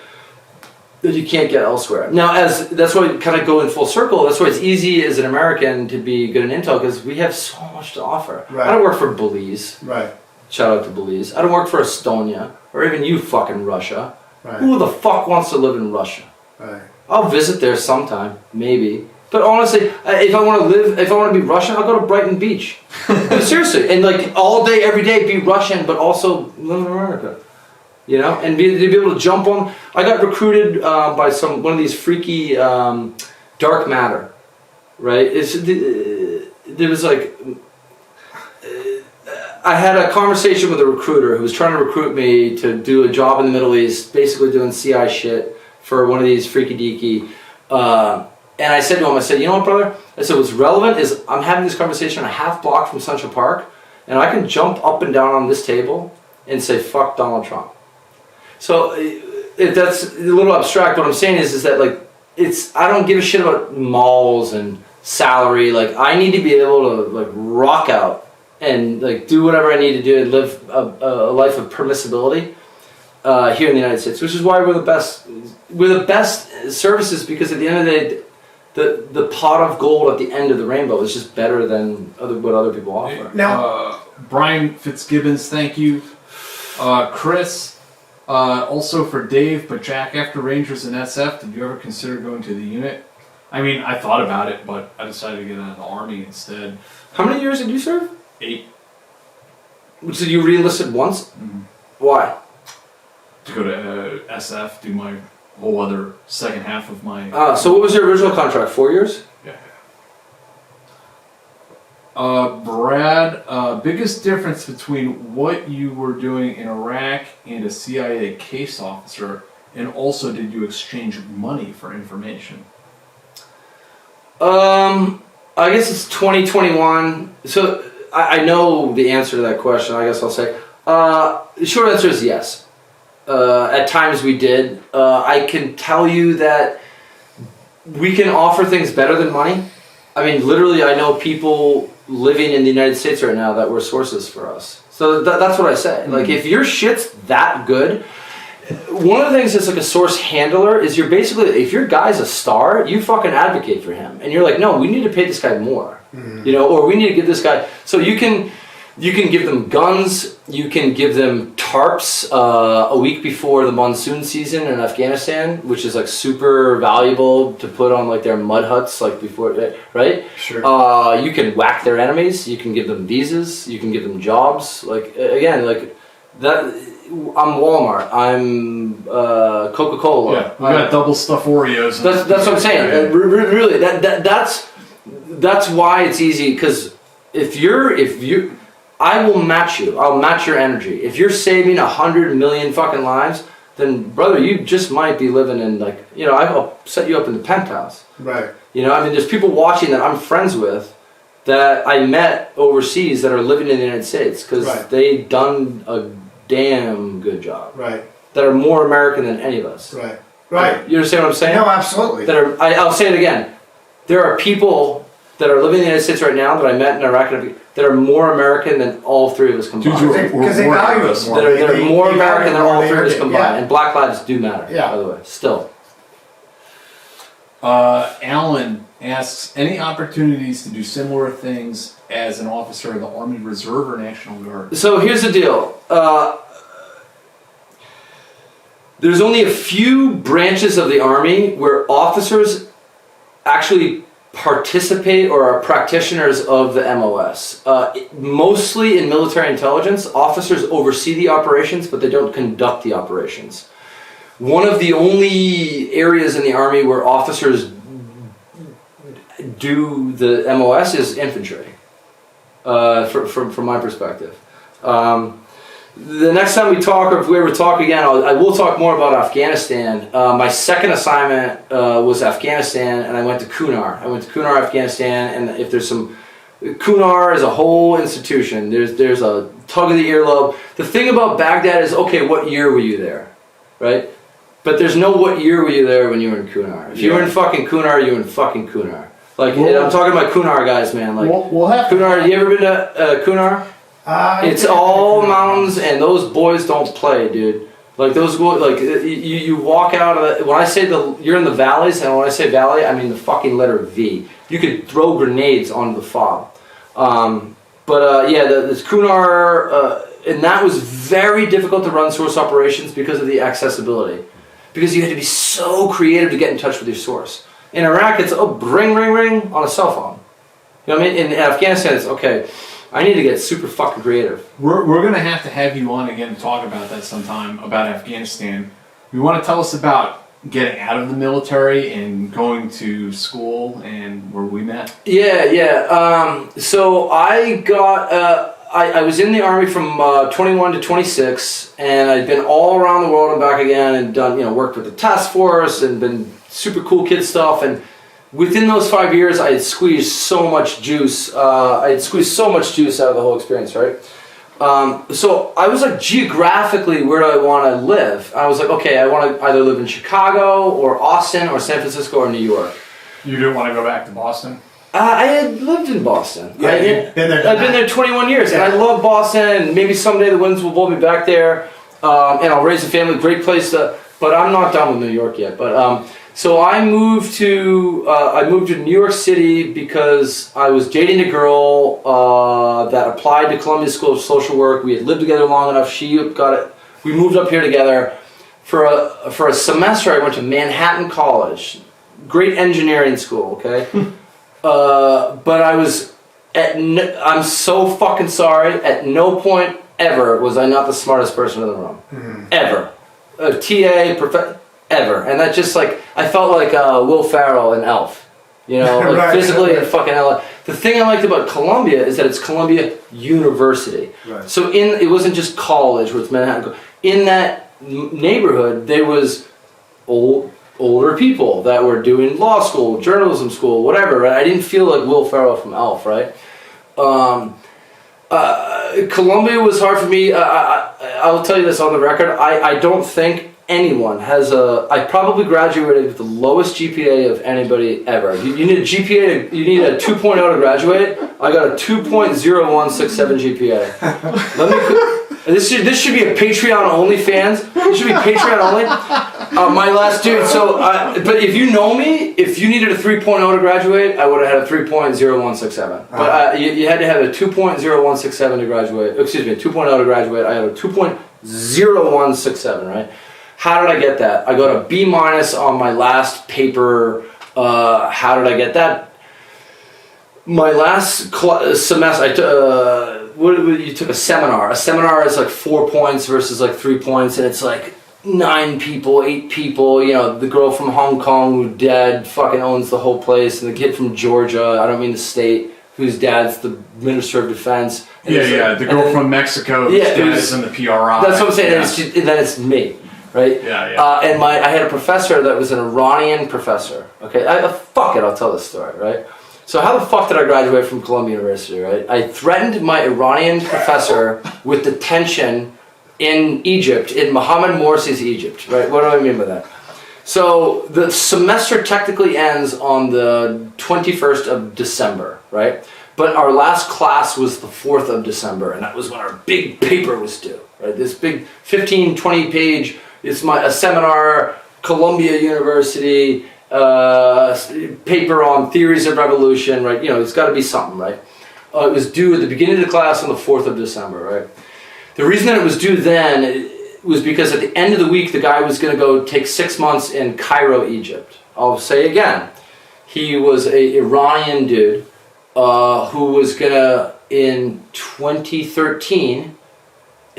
[SPEAKER 4] that you can't get elsewhere. Now, that's why we kind of go in full circle. That's why it's easy as an American to be good in intel, because we have so much to offer.
[SPEAKER 3] Right.
[SPEAKER 4] I don't work for Belize.
[SPEAKER 3] Right.
[SPEAKER 4] Shout out to Belize. I don't work for Estonia or even you fucking Russia.
[SPEAKER 3] Right.
[SPEAKER 4] Who the fuck wants to live in Russia?
[SPEAKER 3] Right.
[SPEAKER 4] I'll visit there sometime, maybe. But honestly, if I want to be Russian, I'll go to Brighton Beach. Seriously, and like all day, every day, be Russian, but also live in America. You know, and to be able to jump on. I got recruited by one of these freaky dark matter, right? There was like. I had a conversation with a recruiter who was trying to recruit me to do a job in the Middle East, basically doing CI shit for one of these freaky deaky. And I said to him, you know what, brother? I said, what's relevant is I'm having this conversation a half block from Central Park, and I can jump up and down on this table and say, fuck Donald Trump. So if that's a little abstract, what I'm saying is that like, I don't give a shit about malls and salary. Like, I need to be able to like rock out and like do whatever I need to do and live a life of permissibility here in the United States, which is why we're the best. We're the best services, because at the end of the day, the pot of gold at the end of the rainbow is just better than what other people offer.
[SPEAKER 2] Now, Brian Fitzgibbons, thank you. Chris, also for Dave, but Jack, after Rangers and SF, did you ever consider going to the unit? I mean, I thought about it, but I decided to get out of the Army instead.
[SPEAKER 4] How many years did you serve?
[SPEAKER 2] 8.
[SPEAKER 4] So you re-enlisted once?
[SPEAKER 2] Mm-hmm.
[SPEAKER 4] Why?
[SPEAKER 2] To go to SF, do my whole other second half of my...
[SPEAKER 4] So what was your original contract, 4 years?
[SPEAKER 2] Yeah. Brad, biggest difference between what you were doing in Iraq and a CIA case officer, and also did you exchange money for information?
[SPEAKER 4] I guess it's 2021. So I know the answer to that question. I guess I'll say the short answer is yes. At times we did. I can tell you that we can offer things better than money. I mean, literally, I know people living in the United States right now that were sources for us. So that's what I say. Mm-hmm. Like, if your shit's that good, one of the things that's like a source handler is you're basically, if your guy's a star, you fucking advocate for him. And you're like, no, we need to pay this guy more. Mm-hmm. You know, or we need to give this guy. So you can give them guns, you can give them tarps a week before the monsoon season in Afghanistan, which is like super valuable to put on like their mud huts, like before, right?
[SPEAKER 3] Sure.
[SPEAKER 4] You can whack their enemies, you can give them visas, you can give them jobs. Like, again, like that. I'm Walmart. I'm Coca-Cola.
[SPEAKER 2] Yeah, we got double stuffed Oreos.
[SPEAKER 4] That's what I'm saying.
[SPEAKER 2] Yeah.
[SPEAKER 4] Really, that's why it's easy, because if you. I will match you. I'll match your energy. If you're saving 100 million fucking lives, then brother, you just might be living in like, you know, I'll set you up in the penthouse.
[SPEAKER 3] Right.
[SPEAKER 4] You know, I mean, there's people watching that I'm friends with that I met overseas that are living in the United States because they done a damn good job.
[SPEAKER 3] Right.
[SPEAKER 4] That are more American than any of us.
[SPEAKER 3] Right. Right.
[SPEAKER 4] You understand what I'm saying?
[SPEAKER 3] No, absolutely.
[SPEAKER 4] I'll say it again. There are people that are living in the United States right now that I met in Iraq that are more American than all three of us combined.
[SPEAKER 3] Because they value us more.
[SPEAKER 4] They're more American than all three of us combined.
[SPEAKER 3] Yeah.
[SPEAKER 4] And Black lives do matter,
[SPEAKER 3] yeah.
[SPEAKER 4] by the way, still.
[SPEAKER 2] Alan asks, any opportunities to do similar things as an officer of the Army Reserve or National Guard?
[SPEAKER 4] So here's the deal. There's only a few branches of the Army where officers actually participate or are practitioners of the MOS. Mostly in military intelligence, officers oversee the operations, but they don't conduct the operations. One of the only areas in the Army where officers do the MOS is infantry, from my perspective. The next time we talk, or if we ever talk again, I will talk more about Afghanistan. My second assignment was Afghanistan, and I went to Kunar. I went to Kunar, Afghanistan, and if there's some... Kunar is a whole institution. There's a tug of the earlobe. The thing about Baghdad is, okay, what year were you there, right? But there's no what year were you there when you were in Kunar. If you were in fucking Kunar, you were in fucking Kunar. Like, I'm talking about Kunar guys, man. Like,
[SPEAKER 2] we'll have
[SPEAKER 4] Kunar, you ever been to Kunar? It's all mountains, and those boys don't play, dude. Like those boys, like you walk out of the. When I say you're in the valleys, and when I say valley, I mean the fucking letter V. You could throw grenades onto the fob. This Kunar, and that was very difficult to run source operations because of the accessibility, because you had to be so creative to get in touch with your source. In Iraq, it's ring on a cell phone. You know what I mean? In Afghanistan, it's okay. I need to get super fucking creative.
[SPEAKER 2] We're going to have you on again to talk about that sometime, about Afghanistan. You want to tell us about getting out of the military and going to school and where we met?
[SPEAKER 4] Yeah. So I got... I was in the Army from 21 to 26, and I'd been all around the world and back again, and done, worked with the task force and been super cool kid stuff. And within those 5 years, I had squeezed so much juice. Out of the whole experience, right? So I was like, geographically, where do I want to live? I was like, okay, I want to either live in Chicago or Austin or San Francisco or New York.
[SPEAKER 2] You didn't want to go back to Boston?
[SPEAKER 4] I had lived in Boston.
[SPEAKER 3] Yeah,
[SPEAKER 4] I've been there 21 years, and I love Boston. And maybe someday the winds will blow me back there, and I'll raise a family. Great place to. But I'm not done with New York yet. But so I moved to New York City because I was dating a girl that applied to Columbia School of Social Work. We had lived together long enough. She got it. We moved up here together for a semester. I went to Manhattan College, great engineering school. Okay. But I was I'm so fucking sorry. At no point ever was I not the smartest person in the room. Mm-hmm. Ever. A TA, ever. And that just like, I felt like Will Ferrell in Elf. Like physically and fucking hell. The thing I liked about Columbia is that it's Columbia University. Right. So it wasn't just college where it's Manhattan. In that neighborhood, there was older people that were doing law school, journalism school, whatever, right? I didn't feel like Will Ferrell from Elf, right? Columbia was hard for me. I'll tell you this on the record. I don't think anyone has I probably graduated with the lowest GPA of anybody ever. You need a GPA, you need a 2.0 to graduate. I got a 2.0167 GPA. This should be a Patreon only fans. This should be Patreon only. My last dude. So, but if you know me, if you needed a 3.0 to graduate, I would have had a 3.0167. But you had to have a 2.0167 to graduate. Excuse me, 2.0 to graduate. I had a 2.0167. Right? How did I get that? I got a B- on my last paper. How did I get that? My last semester, you took a seminar. A seminar is like 4 points versus like 3 points, and it's like 9 people, 8 people. The girl from Hong Kong whose dad fucking owns the whole place, and the kid from Georgia, I don't mean the state, whose dad's the Minister of Defense.
[SPEAKER 2] The girl from Mexico whose dad is in the PRI.
[SPEAKER 4] That's what I'm saying. And then it's me. Right?
[SPEAKER 2] Yeah.
[SPEAKER 4] And I had a professor that was an Iranian professor. Okay, fuck it, I'll tell this story, right? So how the fuck did I graduate from Columbia University, right? I threatened my Iranian professor with detention in Egypt, in Mohammed Morsi's Egypt, right? What do I mean by that? So the semester technically ends on the 21st of December, right? But our last class was the 4th of December, and that was when our big paper was due, right? This big 15, 20 page, it's a seminar, Columbia University, paper on theories of revolution, right? You know, it's got to be something, right? It was due at the beginning of the class on the 4th of December, right? The reason that it was due then was because at the end of the week, the guy was going to go take 6 months in Cairo, Egypt. I'll say again, he was an Iranian dude who was going to, in 2013,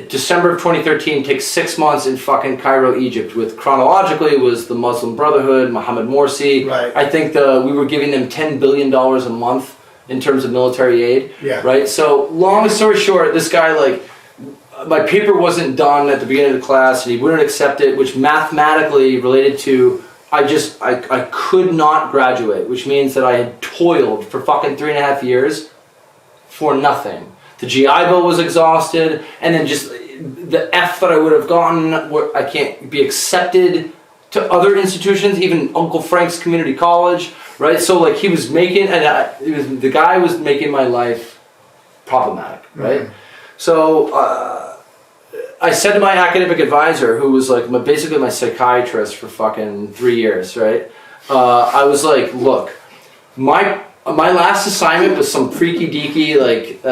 [SPEAKER 4] December of 2013, take 6 months in fucking Cairo, Egypt. With chronologically, it was the Muslim Brotherhood, Mohammed Morsi.
[SPEAKER 3] Right.
[SPEAKER 4] I think we were giving them $10 billion a month in terms of military aid.
[SPEAKER 3] Yeah.
[SPEAKER 4] Right. So long story short, this guy my paper wasn't done at the beginning of the class, and he wouldn't accept it, which mathematically related to I could not graduate, which means that I had toiled for fucking 3.5 years for nothing. The GI Bill was exhausted, and then just the F that I would have gotten, I can't be accepted to other institutions, even Uncle Frank's Community College, right? So like he was making, the guy was making my life problematic, right? Mm-hmm. So I said to my academic advisor, who was like basically my psychiatrist for fucking 3 years, right? I was like, look, my last assignment was some freaky deaky, like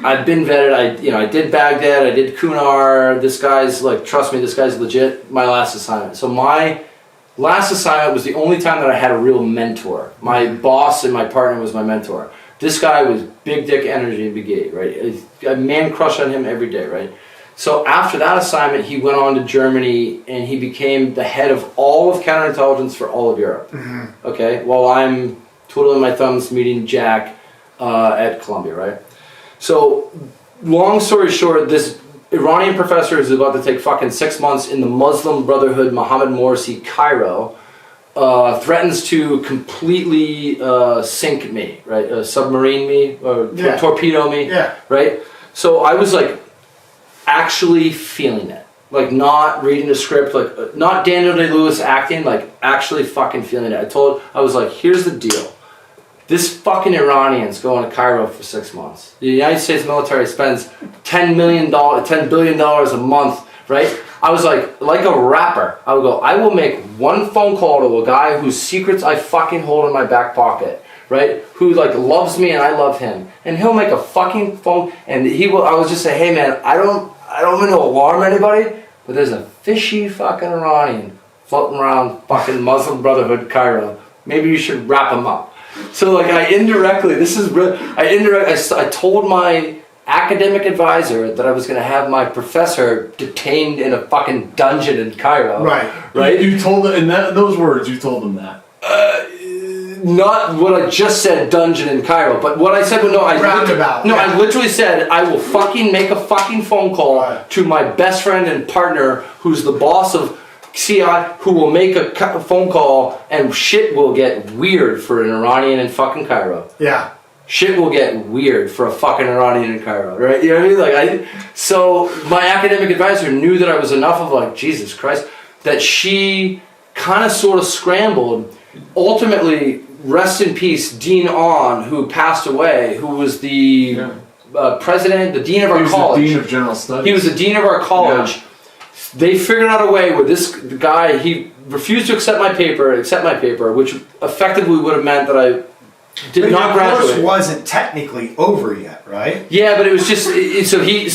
[SPEAKER 4] I've been vetted. I did Baghdad, I did Kunar. This guy's like, trust me, this guy's legit. My last assignment. So my last assignment was the only time that I had a real mentor. My boss and my partner was my mentor. This guy was big dick energy and big, right? A man crush on him every day, right? So after that assignment, he went on to Germany and he became the head of all of counterintelligence for all of Europe. Mm-hmm. Okay, while I'm twiddling my thumbs meeting Jack at Columbia, right? So long story short, this Iranian professor is about to take fucking 6 months in the Muslim Brotherhood, Mohammed Morsi, Cairo, threatens to completely sink me, right? Submarine me, or torpedo me, right? So I was like, actually feeling it, like not reading the script, like not Daniel Day-Lewis acting, like actually fucking feeling it. I was like, here's the deal. This fucking Iranian's going to Cairo for 6 months. The United States military spends $10 billion a month, right? I was like a rapper. I would go, I will make one phone call to a guy whose secrets I fucking hold in my back pocket, right? Who like loves me and I love him. And he'll make a fucking phone and I was just say, hey man, I don't mean to alarm anybody, but there's a fishy fucking Iranian floating around fucking Muslim Brotherhood Cairo. Maybe you should wrap him up. So like I told my academic advisor that I was going to have my professor detained in a fucking dungeon in Cairo. Right?
[SPEAKER 2] You told them, in those words, you told them that.
[SPEAKER 4] Not what I just said, dungeon in Cairo, but what I said was I literally said I will fucking make a fucking phone call to my best friend and partner, who's the boss of CI, who will make a phone call, and shit will get weird for an Iranian in fucking Cairo.
[SPEAKER 3] Yeah.
[SPEAKER 4] Shit will get weird for a fucking Iranian in Cairo, right? You know what I mean? So my academic advisor knew that I was enough of like, Jesus Christ, that she kind of sort of scrambled. Ultimately, rest in peace, Dean On, who passed away, who was the president, the dean of our college.
[SPEAKER 2] He was the dean of general studies.
[SPEAKER 4] He was the dean of our college. Yeah. They figured out a way where this guy, he refused to accept my paper, which effectively would have meant that I did not graduate.
[SPEAKER 3] The course wasn't technically over yet, right?
[SPEAKER 4] Yeah, but it was just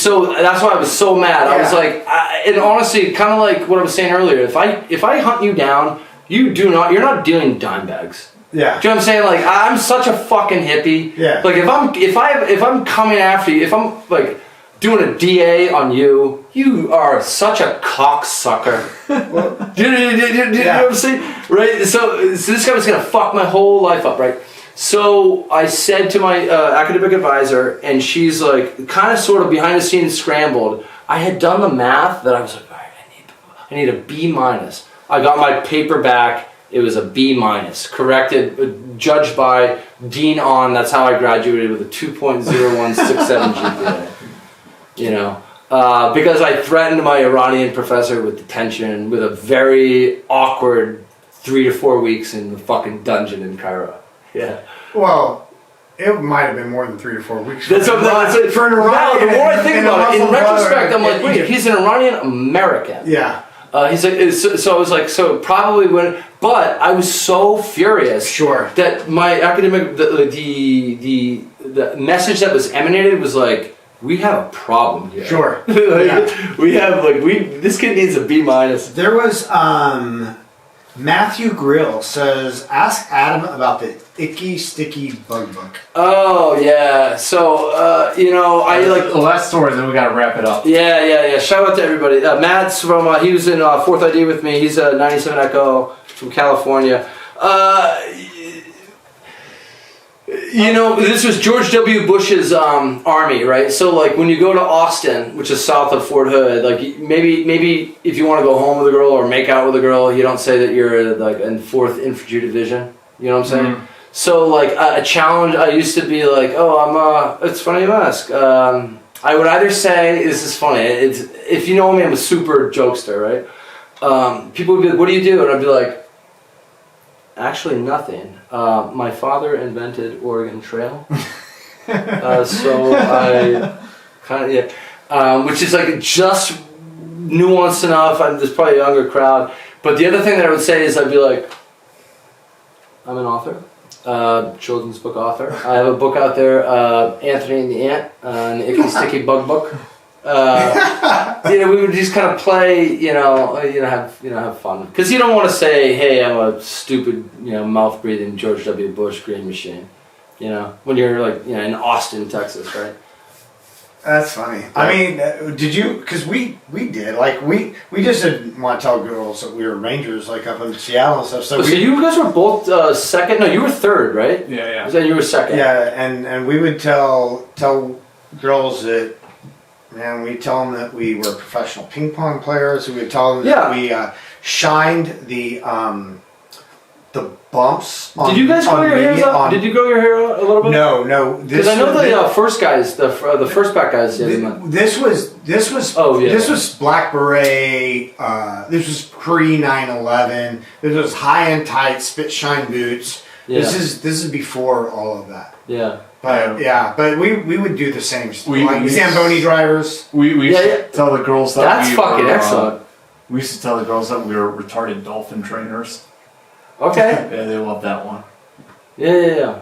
[SPEAKER 4] so that's why I was so mad. I was like, and honestly, kind of like what I was saying earlier. If I hunt you down, you're not dealing dime bags.
[SPEAKER 3] Yeah.
[SPEAKER 4] Do you know what I'm saying? Like, I'm such a fucking hippie.
[SPEAKER 3] Yeah.
[SPEAKER 4] Like, if I'm coming after you, if I'm like doing a DA on you, you are such a cocksucker. Do you know what I'm saying? Right. So this guy was gonna fuck my whole life up, right? So I said to my academic advisor, and she's like, kind of sort of behind the scenes scrambled. I had done the math that I was like, all right, I need a B-. I got my paper back. It was a B-, corrected, judged by Dean On. That's how I graduated with a 2.0167 GPA. You know, because I threatened my Iranian professor with detention, with a very awkward 3 to 4 weeks in the fucking dungeon in Cairo. Yeah.
[SPEAKER 3] Well, it might have been more than 3 to 4 weeks.
[SPEAKER 4] For an Iranian.
[SPEAKER 3] For an Iranian.
[SPEAKER 4] Now, the more I think about it, in retrospect, I'm like, wait, he's an Iranian American.
[SPEAKER 3] Yeah.
[SPEAKER 4] He's like, so I was like, so probably when, but I was so furious.
[SPEAKER 3] Sure.
[SPEAKER 4] That my academic, the message that was emanated was like, we have a problem here.
[SPEAKER 3] Sure.
[SPEAKER 4] We have this kid needs a B-.
[SPEAKER 3] There was Matthew Grill says, ask Adam about the icky sticky bug book.
[SPEAKER 4] Oh yeah. So I like.
[SPEAKER 2] The last story, then we gotta wrap it up.
[SPEAKER 4] Yeah. Shout out to everybody. Matt's from he was in Fourth ID with me. He's a 97 Echo from California. This was George W. Bush's army, right? So like when you go to Austin, which is south of Fort Hood, like maybe if you want to go home with a girl or make out with a girl, you don't say that you're like in 4th Infantry Division. You know what I'm saying? Mm-hmm. So like a challenge, I used to be like, it's funny you ask. I would either say, this is funny, if you know me, I'm a super jokester, right? People would be like, what do you do? And I'd be like, actually nothing. My father invented Oregon Trail. So I kind of, which is like just nuanced enough. There's probably a younger crowd. But the other thing that I would say is I'd be like, I'm an author. Children's book author. I have a book out there, Anthony and the Ant, an icky sticky bug book. We would just kind of play, have fun. Because you don't want to say, hey, I'm a stupid, mouth breathing George W. Bush green machine. When you're like, in Austin, Texas, right?
[SPEAKER 3] That's funny. I mean, did you? Because we did. Like we just didn't want to tell girls that we were Rangers, like up in Seattle and stuff. So
[SPEAKER 4] you guys were both second. No, you were third, right?
[SPEAKER 2] Yeah.
[SPEAKER 4] So you were second.
[SPEAKER 3] Yeah, and we would tell girls that. Man, we tell them that we were professional ping pong players. We would tell them that we shined the bumps.
[SPEAKER 4] Did you guys grow your hair out? Did you grow your hair out a little bit?
[SPEAKER 3] No.
[SPEAKER 4] Because I know the first guys, the first back guys.
[SPEAKER 3] This was Black Beret. This was pre 9/11. This was high and tight spit shine boots. Yeah. This is before all of that.
[SPEAKER 4] Yeah.
[SPEAKER 3] But we would do the same. Like Zamboni drivers.
[SPEAKER 2] We used to tell the girls that
[SPEAKER 4] that's fucking excellent.
[SPEAKER 2] We used to tell the girls that we were retarded dolphin trainers.
[SPEAKER 4] Okay.
[SPEAKER 2] Yeah, they love that one.
[SPEAKER 4] Yeah.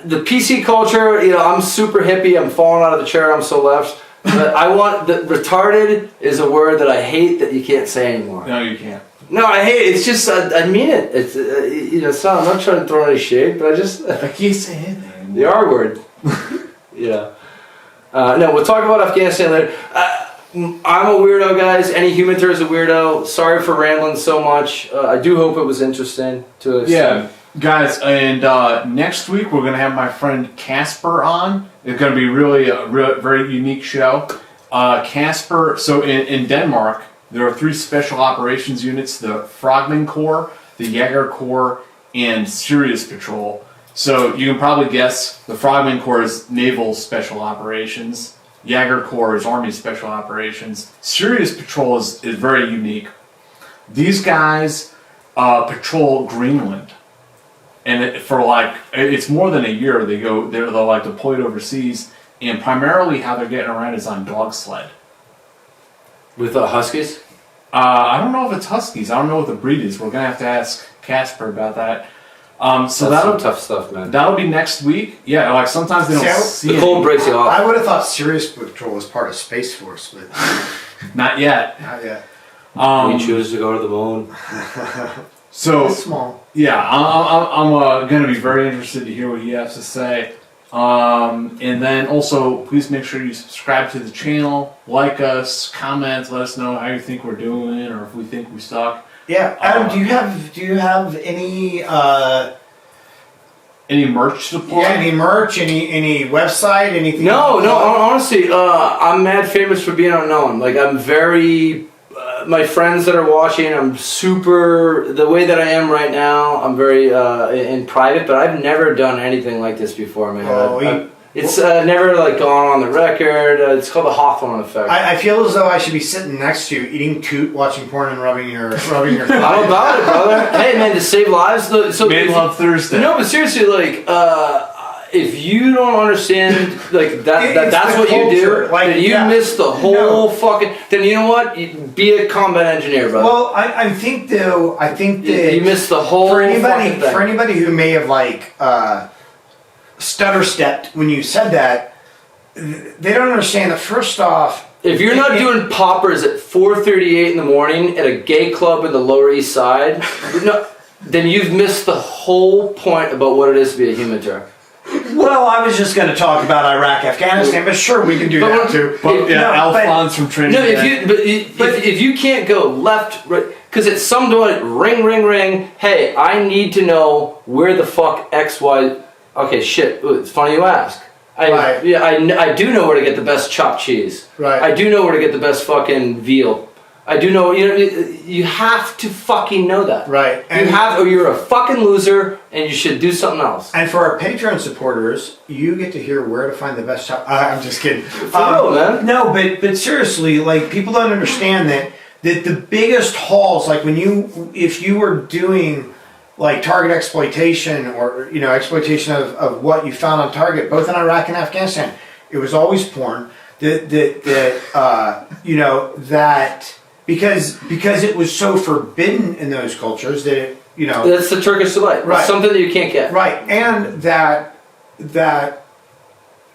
[SPEAKER 4] The PC culture, I'm super hippie. I'm falling out of the chair. I'm so left. But retarded is a word that I hate that you can't say anymore.
[SPEAKER 2] No, you can't.
[SPEAKER 4] No, I hate it. It's just, I mean it. It's, I'm not trying to throw any shade, but I
[SPEAKER 2] can't say anything.
[SPEAKER 4] The R word. Yeah. No, we'll talk about Afghanistan later. I'm a weirdo, guys. Any human is a weirdo. Sorry for rambling so much. I do hope it was interesting to us.
[SPEAKER 2] Yeah, guys, and next week we're going to have my friend Casper on. It's going to be really a very unique show. Casper, so in Denmark, there are 3 special operations units, the Frogman Corps, the Jaeger Corps, and Sirius Patrol. So you can probably guess the Frogman Corps is Naval Special Operations, Jaeger Corps is Army Special Operations, Sirius Patrol is very unique. These guys patrol Greenland. And it's more than a year. They're like deployed overseas, and primarily how they're getting around is on dog sled.
[SPEAKER 4] With Huskies?
[SPEAKER 2] I don't know if it's Huskies. I don't know what the breed is. We're gonna have to ask Casper about that. So
[SPEAKER 4] that's some tough stuff, man.
[SPEAKER 2] That'll be next week. Yeah, like sometimes they don't see
[SPEAKER 4] the cold breaks you off.
[SPEAKER 3] I would have thought Sirius Patrol was part of Space Force, but
[SPEAKER 2] not yet.
[SPEAKER 3] Not yet.
[SPEAKER 4] We choose to go to the moon.
[SPEAKER 2] So
[SPEAKER 3] it's small.
[SPEAKER 2] Yeah, I'm going to be very interested to hear what he has to say. And then also, please make sure you subscribe to the channel, like us, comment, let us know how you think we're doing, or if we think we suck.
[SPEAKER 3] Yeah, Adam, do you have any
[SPEAKER 2] merch to plug?
[SPEAKER 3] Yeah, any merch, any website, anything?
[SPEAKER 4] No. Honestly, I'm mad famous for being unknown. Like I'm very. My friends that are watching, I'm super, the way that I am right now, I'm very in private, but I've never done anything like this before, man. It's never like gone on the record. It's called the Hawthorne effect.
[SPEAKER 3] I feel as though I should be sitting next to you, eating toot, watching porn, and rubbing your
[SPEAKER 4] I'm about it, brother. Hey, man, to save lives.
[SPEAKER 2] Man Love Thursday.
[SPEAKER 4] No, but seriously, like, if you don't understand like that's
[SPEAKER 3] the
[SPEAKER 4] what you do,
[SPEAKER 3] culture. Like,
[SPEAKER 4] then you miss the whole fucking. Then you know what? Be a combat engineer, brother.
[SPEAKER 3] Well, I think though, that
[SPEAKER 4] you miss the whole
[SPEAKER 3] for
[SPEAKER 4] fucking thing.
[SPEAKER 3] anybody who may have like stutter stepped when you said that, they don't understand that. First off,
[SPEAKER 4] If you're not doing poppers at 4:38 in the morning at a gay club in the Lower East Side, then you've missed the whole point about what it is to be a human terror.
[SPEAKER 3] well, I was just going to talk about Iraq, Afghanistan, but sure, we can do that too.
[SPEAKER 2] But Alphonse from Training
[SPEAKER 4] No,
[SPEAKER 2] Day.
[SPEAKER 4] if you can't go left, right, because at some point, ring, ring, ring. Hey, I need to know where the fuck X, Y. Okay, shit. It's funny you ask.
[SPEAKER 3] Right.
[SPEAKER 4] Yeah, I do know where to get the best chopped cheese.
[SPEAKER 3] Right.
[SPEAKER 4] I do know where to get the best fucking veal. I do know. You have to fucking know that.
[SPEAKER 3] Right.
[SPEAKER 4] You have, or you're a fucking loser, and you should do something else.
[SPEAKER 3] And for our Patreon supporters, you get to hear where to find the best shop. I'm just kidding.
[SPEAKER 4] For real, man.
[SPEAKER 3] No, but seriously, like people don't understand that the biggest hauls, like if you were doing like target exploitation or exploitation of what you found on target, both in Iraq and Afghanistan, it was always porn. Because it was so forbidden in those cultures that
[SPEAKER 4] That's the Turkish delight.
[SPEAKER 3] Right.
[SPEAKER 4] It's something that you can't get.
[SPEAKER 3] right, and that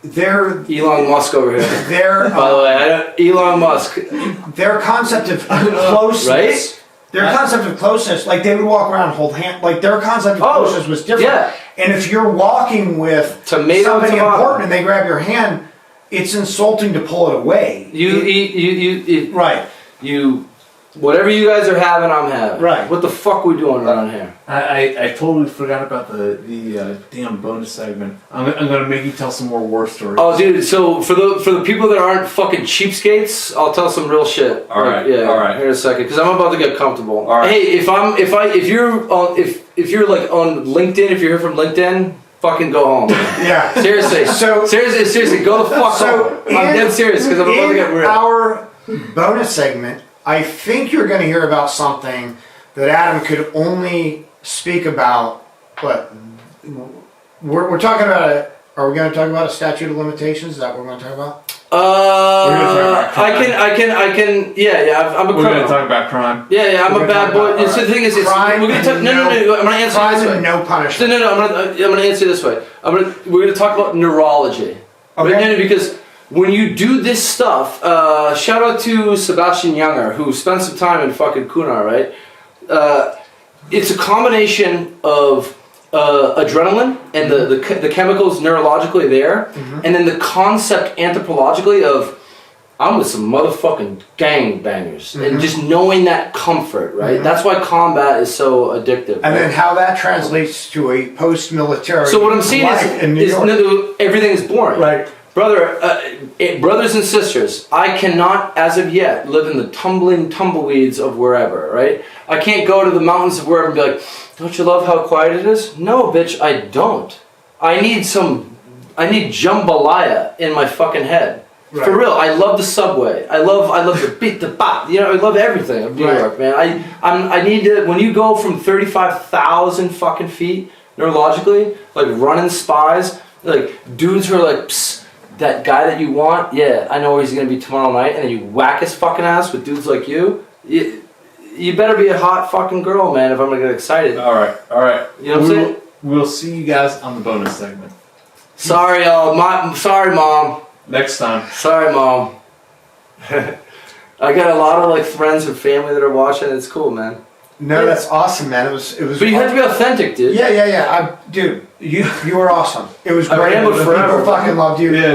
[SPEAKER 3] their
[SPEAKER 4] Elon Musk over here.
[SPEAKER 3] their
[SPEAKER 4] By the way, Elon Musk.
[SPEAKER 3] their concept of closeness,
[SPEAKER 4] Right?
[SPEAKER 3] Their concept of closeness, like they would walk around and hold hands, like their concept of closeness was different.
[SPEAKER 4] Yeah.
[SPEAKER 3] And if you're walking with somebody important and they grab your hand, it's insulting to pull it away.
[SPEAKER 4] Right. Whatever you guys are having, I'm having.
[SPEAKER 3] Right.
[SPEAKER 4] What the fuck we doing around here?
[SPEAKER 2] I totally forgot about the damn bonus segment. I'm gonna make you tell some more war stories.
[SPEAKER 4] Oh, dude. So for the people that aren't fucking cheapskates, I'll tell some real shit.
[SPEAKER 2] All right.
[SPEAKER 4] Yeah.
[SPEAKER 2] All right.
[SPEAKER 4] Here in a second, because I'm about to get comfortable.
[SPEAKER 2] All right.
[SPEAKER 4] Hey, if you're like on LinkedIn, if you're here from LinkedIn, fucking go home.
[SPEAKER 3] Yeah.
[SPEAKER 4] Seriously. Seriously, go the fuck home. I'm dead serious because I'm about to get real.
[SPEAKER 3] Our bonus segment, I think you're going to hear about something that Adam could only speak about. But we're talking about are we going to talk about a statute of limitations? Is that what we're going to talk about?
[SPEAKER 4] I can. Yeah. I'm a criminal.
[SPEAKER 2] We're going to talk about crime.
[SPEAKER 4] Yeah. I'm a bad boy. So the thing is,
[SPEAKER 3] crime.
[SPEAKER 4] We're going to no. I'm going to answer
[SPEAKER 3] crime
[SPEAKER 4] this way.
[SPEAKER 3] and no punishment.
[SPEAKER 4] No. I'm going to answer this way. We're going to talk about neurology.
[SPEAKER 3] Okay.
[SPEAKER 4] Because when you do this stuff, shout out to Sebastian Younger, who spent some time in fucking Kunar, right? It's a combination of adrenaline and the chemicals neurologically there, and then the concept anthropologically of I'm with some motherfucking gangbangers, and just knowing that comfort, right? That's why combat is so addictive.
[SPEAKER 3] And then how that translates to a post-military.
[SPEAKER 4] So what I'm saying is everything is boring.
[SPEAKER 3] Right.
[SPEAKER 4] Brother, brothers and sisters, I cannot, as of yet, live in the tumbleweeds of wherever, right? I can't go to the mountains of wherever and be like, don't you love how quiet it is? No, bitch, I don't. I need jambalaya in my fucking head. Right. For real, I love the subway. I love the beat, the bop. I love everything of New York, man. I need to, when you go from 35,000 fucking feet, neurologically, like running spies, like dudes who are like, psst, that guy that you want, yeah, I know where he's gonna be tomorrow night, and then you whack his fucking ass with dudes like you. You better be a hot fucking girl, man, if I'm gonna get excited.
[SPEAKER 2] All right.
[SPEAKER 4] You know what I'm saying?
[SPEAKER 2] We'll see you guys on the bonus segment.
[SPEAKER 4] Sorry, sorry, Mom.
[SPEAKER 2] Next time.
[SPEAKER 4] Sorry, Mom. I got a lot of like friends and family that are watching. It's cool, man.
[SPEAKER 3] No, that's awesome, man. It was.
[SPEAKER 4] But you have to be authentic, dude.
[SPEAKER 3] Yeah. Dude, you were awesome. It was great.
[SPEAKER 4] I rambled forever.
[SPEAKER 3] People fucking loved you.
[SPEAKER 2] Yeah.